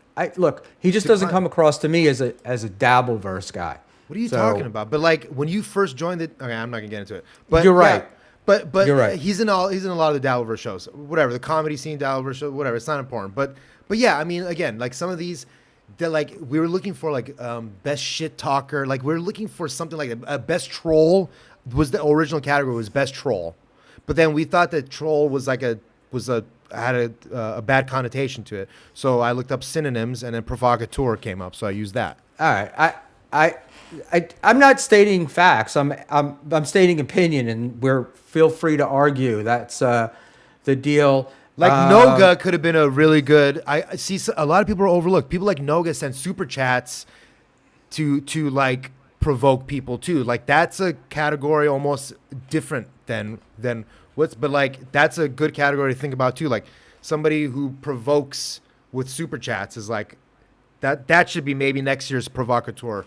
He just doesn't come across to me as a Dabbleverse guy. What are you talking about? But like when you first joined okay, I'm not gonna get into it. But you're right. But you're right. He's in a lot of the Dabbleverse shows. Whatever, the comedy scene, Dabbleverse show, whatever. It's not important. But yeah, I mean, again, like some of these, that like we were looking for like best shit talker. Like we were looking for something like a best troll was the original category, was best troll. But then we thought that troll was like had a bad connotation to it. So I looked up synonyms, and then provocateur came up. So I used that. All right. I'm not stating facts. I'm stating opinion, and feel free to argue. That's the deal. Like Noga could have been a really good. I see a lot of people are overlooked. People like Noga send super chats to like provoke people too. Like that's a category almost different than what's. But like that's a good category to think about too. Like somebody who provokes with super chats is like that. That should be maybe next year's provocateur.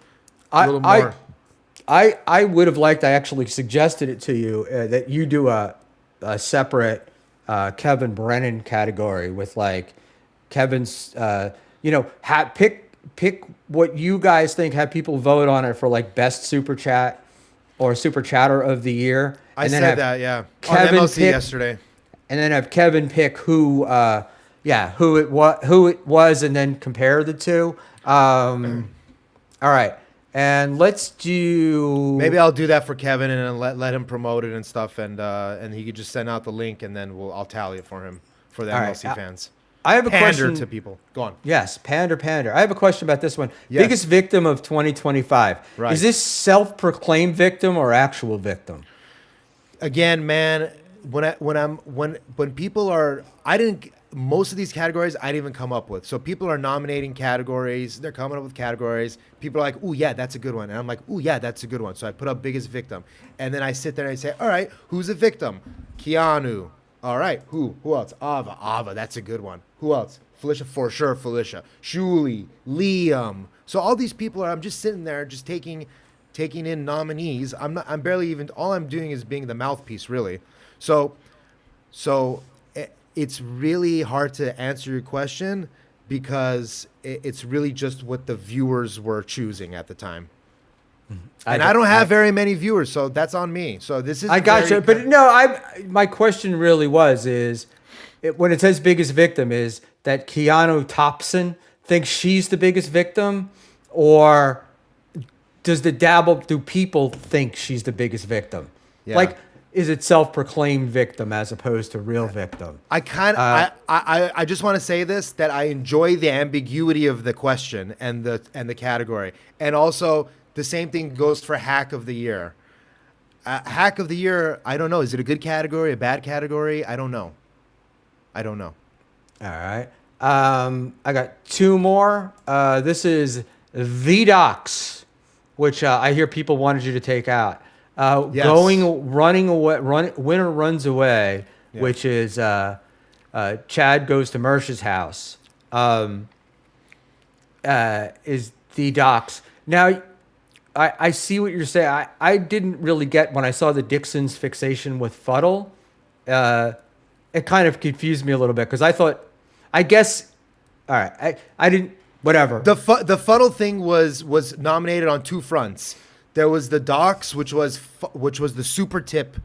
A little more. I would have liked. I actually suggested it to you that you do a separate Kevin Brennan category with like Kevin's. Pick what you guys think. Have people vote on it for like best super chat or super chatter of the year. I said that, yeah. Kevin on MLC yesterday, and then have Kevin pick who it was, and then compare the two. All right. And let's do. Maybe I'll do that for Kevin and then let him promote it and stuff, and he could just send out the link, and then I'll tally it for him for the MLC fans. I have a question to people. Go on. Yes, pander. I have a question about this one. Yes. Biggest victim of 2025. Right. Is this self-proclaimed victim or actual victim? Again, man, when people are, most of these categories I didn't even come up with. So people are nominating categories. They're coming up with categories. People are like, "Ooh, yeah, that's a good one." And I'm like, "Ooh, yeah, that's a good one." So I put up biggest victim. And then I sit there and I say, "All right, who's a victim?" Keanu. All right, who else? Ava, that's a good one. Who else? Felicia, for sure, Felicia. Shuli, Liam. So all these people I'm just sitting there just taking in nominees. I'm barely even, all I'm doing is being the mouthpiece, really. So it's really hard to answer your question because it's really just what the viewers were choosing at the time. And I don't have very many viewers, so that's on me. So this is. I got you, but no. My question really when it says biggest victim, is that Keanu Thompson thinks she's the biggest victim, or do people think she's the biggest victim? Yeah. Like, is it self-proclaimed victim as opposed to real victim? I just want to say this, that I enjoy the ambiguity of the question and the category, and also the same thing goes for hack of the year. Hack of the year, I don't know. Is it a good category, a bad category? I don't know. All right. I got two more. This is the Docs, which I hear people wanted you to take out. Yes. Running away, winner runs away, Yeah. which is Chad goes to Mersh's house. Is the Docs. Now, I see what you're saying. I didn't really get when I saw the Dixon's fixation with Fuddle. it kind of confused me a little bit because I thought, I guess, all right, I didn't, whatever. The fuddle thing was nominated on two fronts. There was the docs, which was the super tip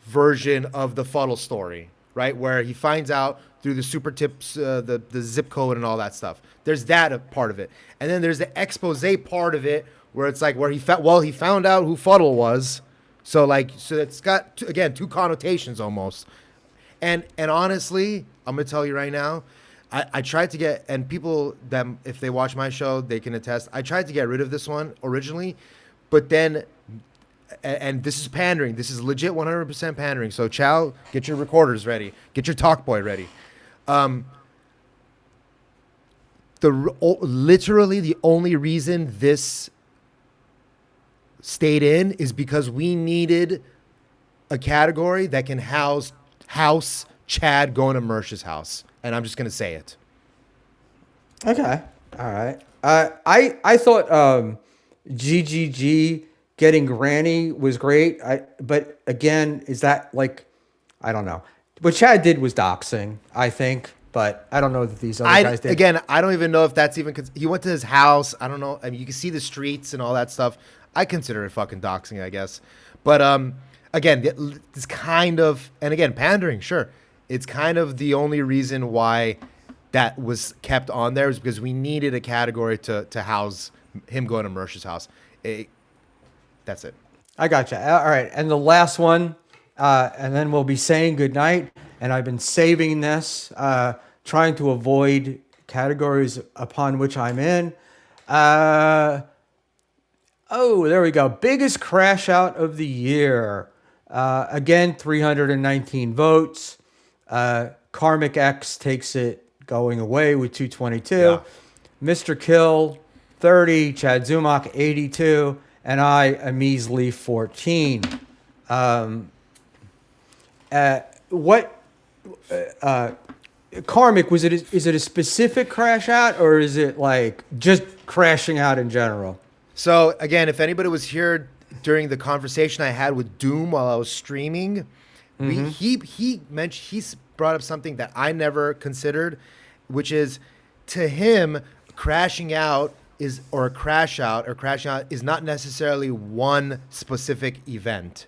version of the fuddle story, right? Where he finds out through the super tips, the zip code and all that stuff. There's that part of it, and then there's the expose part of it, where it's like where he found out who fuddle was. So it's got again two connotations almost. And honestly, I'm gonna tell you right now, I tried to get, and people that if they watch my show, they can attest. I tried to get rid of this one originally, but then, and this is pandering. This is legit 100% pandering. So Chow, get your recorders ready. Get your talk boy ready. Literally the only reason this stayed in is because we needed a category that can house Chad going to Mersh's house. And I'm just going to say it. Okay. All right. I thought GGG getting Granny was great. But again, is that like, I don't know. What Chad did was doxing, I think. But I don't know that these other guys did. Again, I don't even know if that's even... He went to his house. I don't know. I mean, you can see the streets and all that stuff. I consider it fucking doxing, I guess. But again, it's kind of... And again, pandering, sure. It's kind of the only reason why that was kept on there is because we needed a category to house him going to Mersh's house. That's it. I gotcha. All right. And the last one, and then we'll be saying goodnight. And I've been saving this, trying to avoid categories upon which I'm in. Oh, there we go. Biggest crash out of the year. Again, 319 votes. Karmic X takes it going away with 222. Yeah. Mr. Kill, 30. Chad Zumach, 82. And I, a measly 14. Karmic, is it a specific crash out or is it like just crashing out in general? So again, if anybody was here during the conversation I had with Doom while I was streaming, he brought up something that I never considered, which is to him crashing out is crashing out is not necessarily one specific event.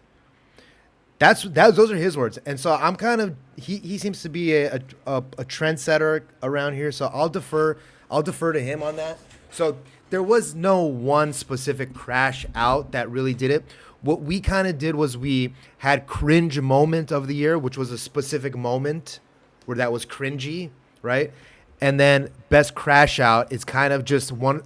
Those are his words, and so I'm kind of he seems to be a trendsetter around here. So I'll defer to him on that. So there was no one specific crash out that really did it. What we kind of did was we had cringe moment of the year, which was a specific moment where that was cringy, right? And then best crash out is kind of just one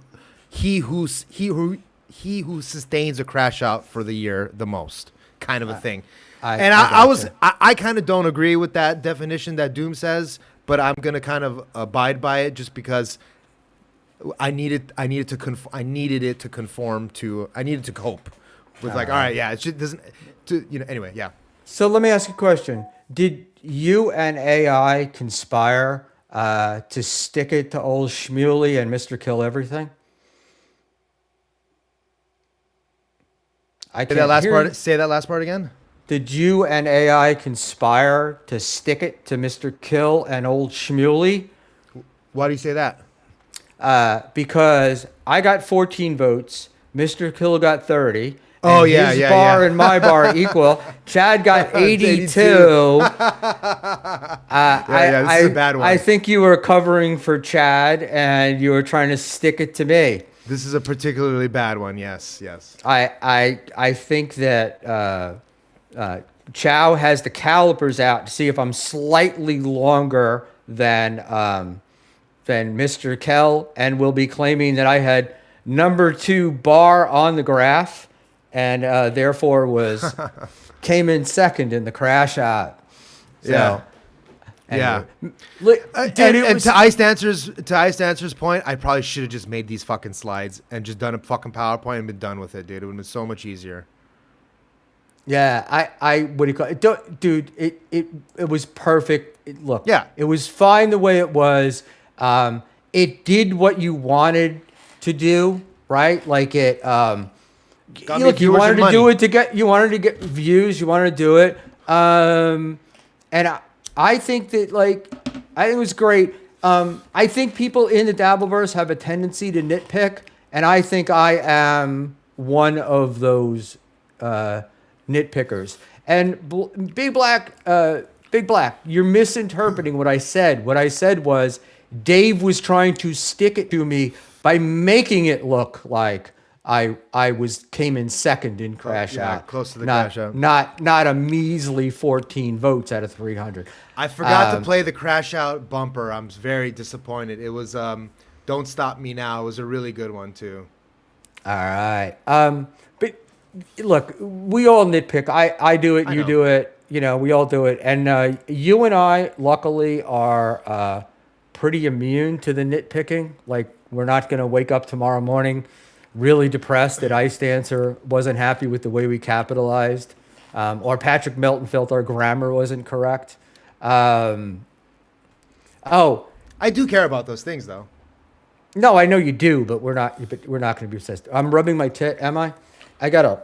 he who sustains a crash out for the year the most kind of a thing. I kind of don't agree with that definition that Doom says, but I'm gonna kind of abide by it just because I needed it to cope with all right, yeah, it just doesn't, anyway, yeah. So let me ask you a question: did you and AI conspire to stick it to old Schmuel and Mr. Kill Everything? Say that last part again. Did you and AI conspire to stick it to Mr. Kill and old Schmuel? Why do you say that? Because I got 14 votes, Mr. Kill got 30. Oh, and yeah, his yeah, bar yeah. and my bar equal. Chad got 82. This is a bad one. I think you were covering for Chad and you were trying to stick it to me. This is a particularly bad one. Yes. I think that Chow has the calipers out to see if I'm slightly longer than Mr. Kell, and will be claiming that I had number 2 bar on the graph, and therefore came in second in the crash out. So, Yeah. anyway. And to Ice Dancer's point, I probably should have just made these fucking slides and just done a fucking PowerPoint and been done with it, dude. It would have been so much easier. Yeah, I what do you call it? Dude, it was perfect. Look, Yeah. it was fine the way it was. It did what you wanted to do, right? Like it. Look, you wanted to do it you wanted to get views. You wanted to do it. And I think that I think it was great. I think people in the Dabbleverse have a tendency to nitpick, and I think I am one of those nitpickers. And Big Black, you're misinterpreting what I said. What I said was Dave was trying to stick it to me by making it look like I came in second in Crash Out. Close to the not, Crash Out. Not a measly 14 votes out of 300. I forgot to play the Crash Out bumper. I'm very disappointed. It was Don't Stop Me Now. It was a really good one too. All right. But look, we all nitpick. I do it. You do it. You know, we all do it. And you and I, luckily, are pretty immune to the nitpicking. Like, we're not going to wake up tomorrow morning really depressed that Ice Dancer wasn't happy with the way we capitalized, or Patrick Melton felt our grammar wasn't correct. Oh, I do care about those things though. no, I know you do, but we're not. But we're not going to be obsessed. I'm rubbing my tit. Am I? I got a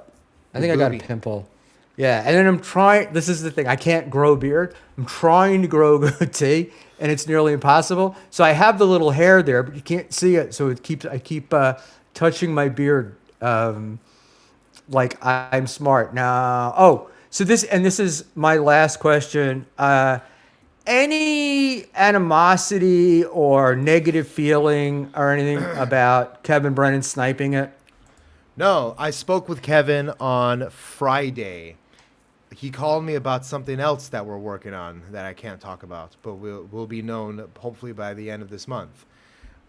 pimple. Yeah, and then I'm trying. This is the thing. I can't grow a beard. I'm trying to grow a goatee, and it's nearly impossible. So I have the little hair there, but you can't see it. So I keep touching my beard, like I'm smart now. Oh, so this is my last question. Any animosity or negative feeling or anything about Kevin Brennan sniping it? No, I spoke with Kevin on Friday. He called me about something else that we're working on that I can't talk about, but will be known hopefully by the end of this month.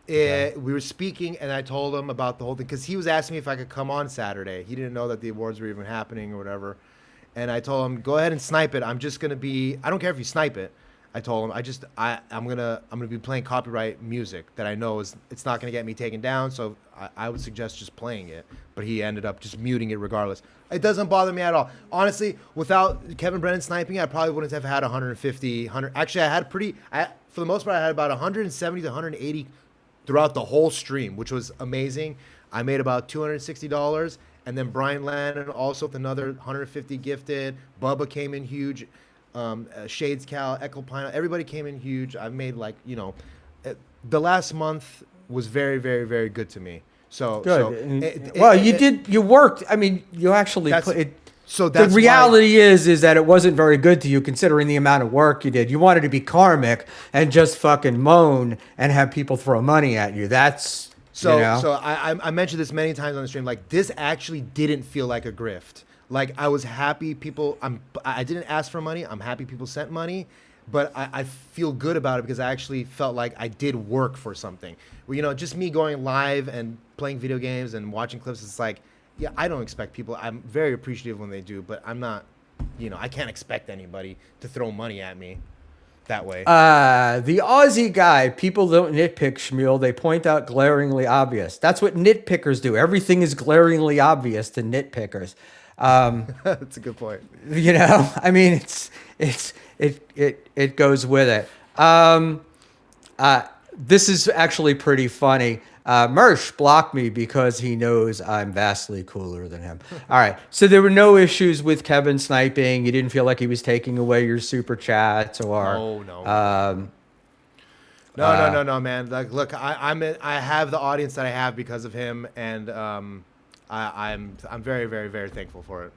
We were speaking, and I told him about the whole thing because he was asking me if I could come on Saturday. He didn't know that the awards were even happening or whatever. And I told him, go ahead and snipe it. I'm just gonna be. I don't care if you snipe it. I told him I'm gonna be playing copyright music that I know it's not gonna get me taken down. So I would suggest just playing it. But he ended up just muting it regardless. It doesn't bother me at all. Honestly, without Kevin Brennan sniping, I probably wouldn't have had 150, 100. Actually, for the most part, I had about 170 to 180 throughout the whole stream, which was amazing. I made about $260, and then Brian Lannon also with another 150 gifted. Bubba came in huge. Shades Cal, Echo Pine, everybody came in huge. I've made the last month was very, very, very good to me. So good. You worked. I mean, you actually put it. So that's the reality is that it wasn't very good to you considering the amount of work you did. You wanted to be karmic and just fucking moan and have people throw money at you. That's so. I mentioned this many times on the stream. Like, this actually didn't feel like a grift. Like, I was happy I didn't ask for money. I'm happy people sent money, but I feel good about it because I actually felt like I did work for something. Well, just me going live and playing video games and watching clips. It's like, yeah, I don't expect people. I'm very appreciative when they do, but I'm not, I can't expect anybody to throw money at me that way. The Aussie guy, people don't nitpick, Schmuel. They point out glaringly obvious. That's what nitpickers do. Everything is glaringly obvious to nitpickers. That's a good point. I mean, it goes with it. This is actually pretty funny. Mersh blocked me because he knows I'm vastly cooler than him. All right. So there were no issues with Kevin sniping. You didn't feel like he was taking away your super chats or. Oh, no. No, man. Like, look, I have the audience that I have because of him, and I'm very, very, very thankful for it.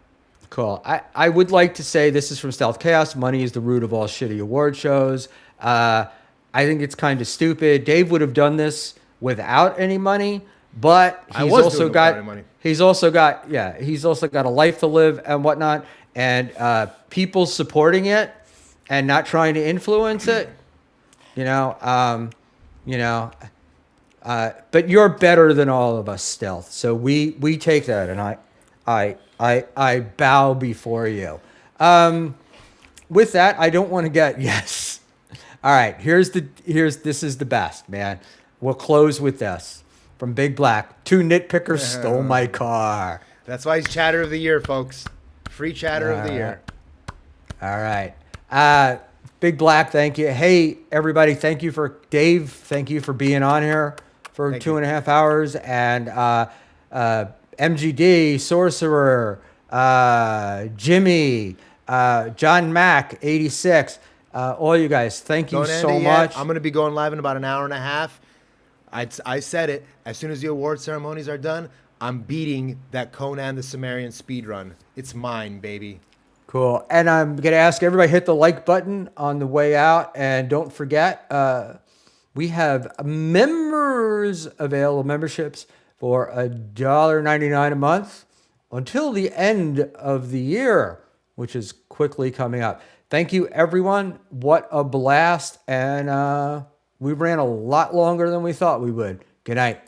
Cool. I would like to say this is from Stealth Chaos. Money is the root of all shitty award shows. I think it's kind of stupid. Dave would have done this without any money, but he's also got a life to live and whatnot, and people supporting it and not trying to influence it. But you're better than all of us, Stealth. So we take that, and I bow before you. With that, I don't want to get yes. All right, this is the best, man. We'll close with this from Big Black. 2 nitpickers stole my car. That's why he's Chatter of the Year, folks. Free Chatter of the Year. All right. Big Black, thank you. Hey, everybody, thank you for Dave. Thank you for being on here for 2.5 hours. And MGD, Sorcerer, Jimmy, John Mack, 86. All you guys, thank you Don't end so it yet. much. I'm going to be going live in about an hour and a half. I said it. As soon as the award ceremonies are done, I'm beating that Conan the Cimmerian speed run. It's mine, baby. Cool. And I'm going to ask everybody hit the like button on the way out. And don't forget, we have members available, memberships for $1.99 a month until the end of the year, which is quickly coming up. Thank you, everyone. What a blast. And we ran a lot longer than we thought we would. Good night.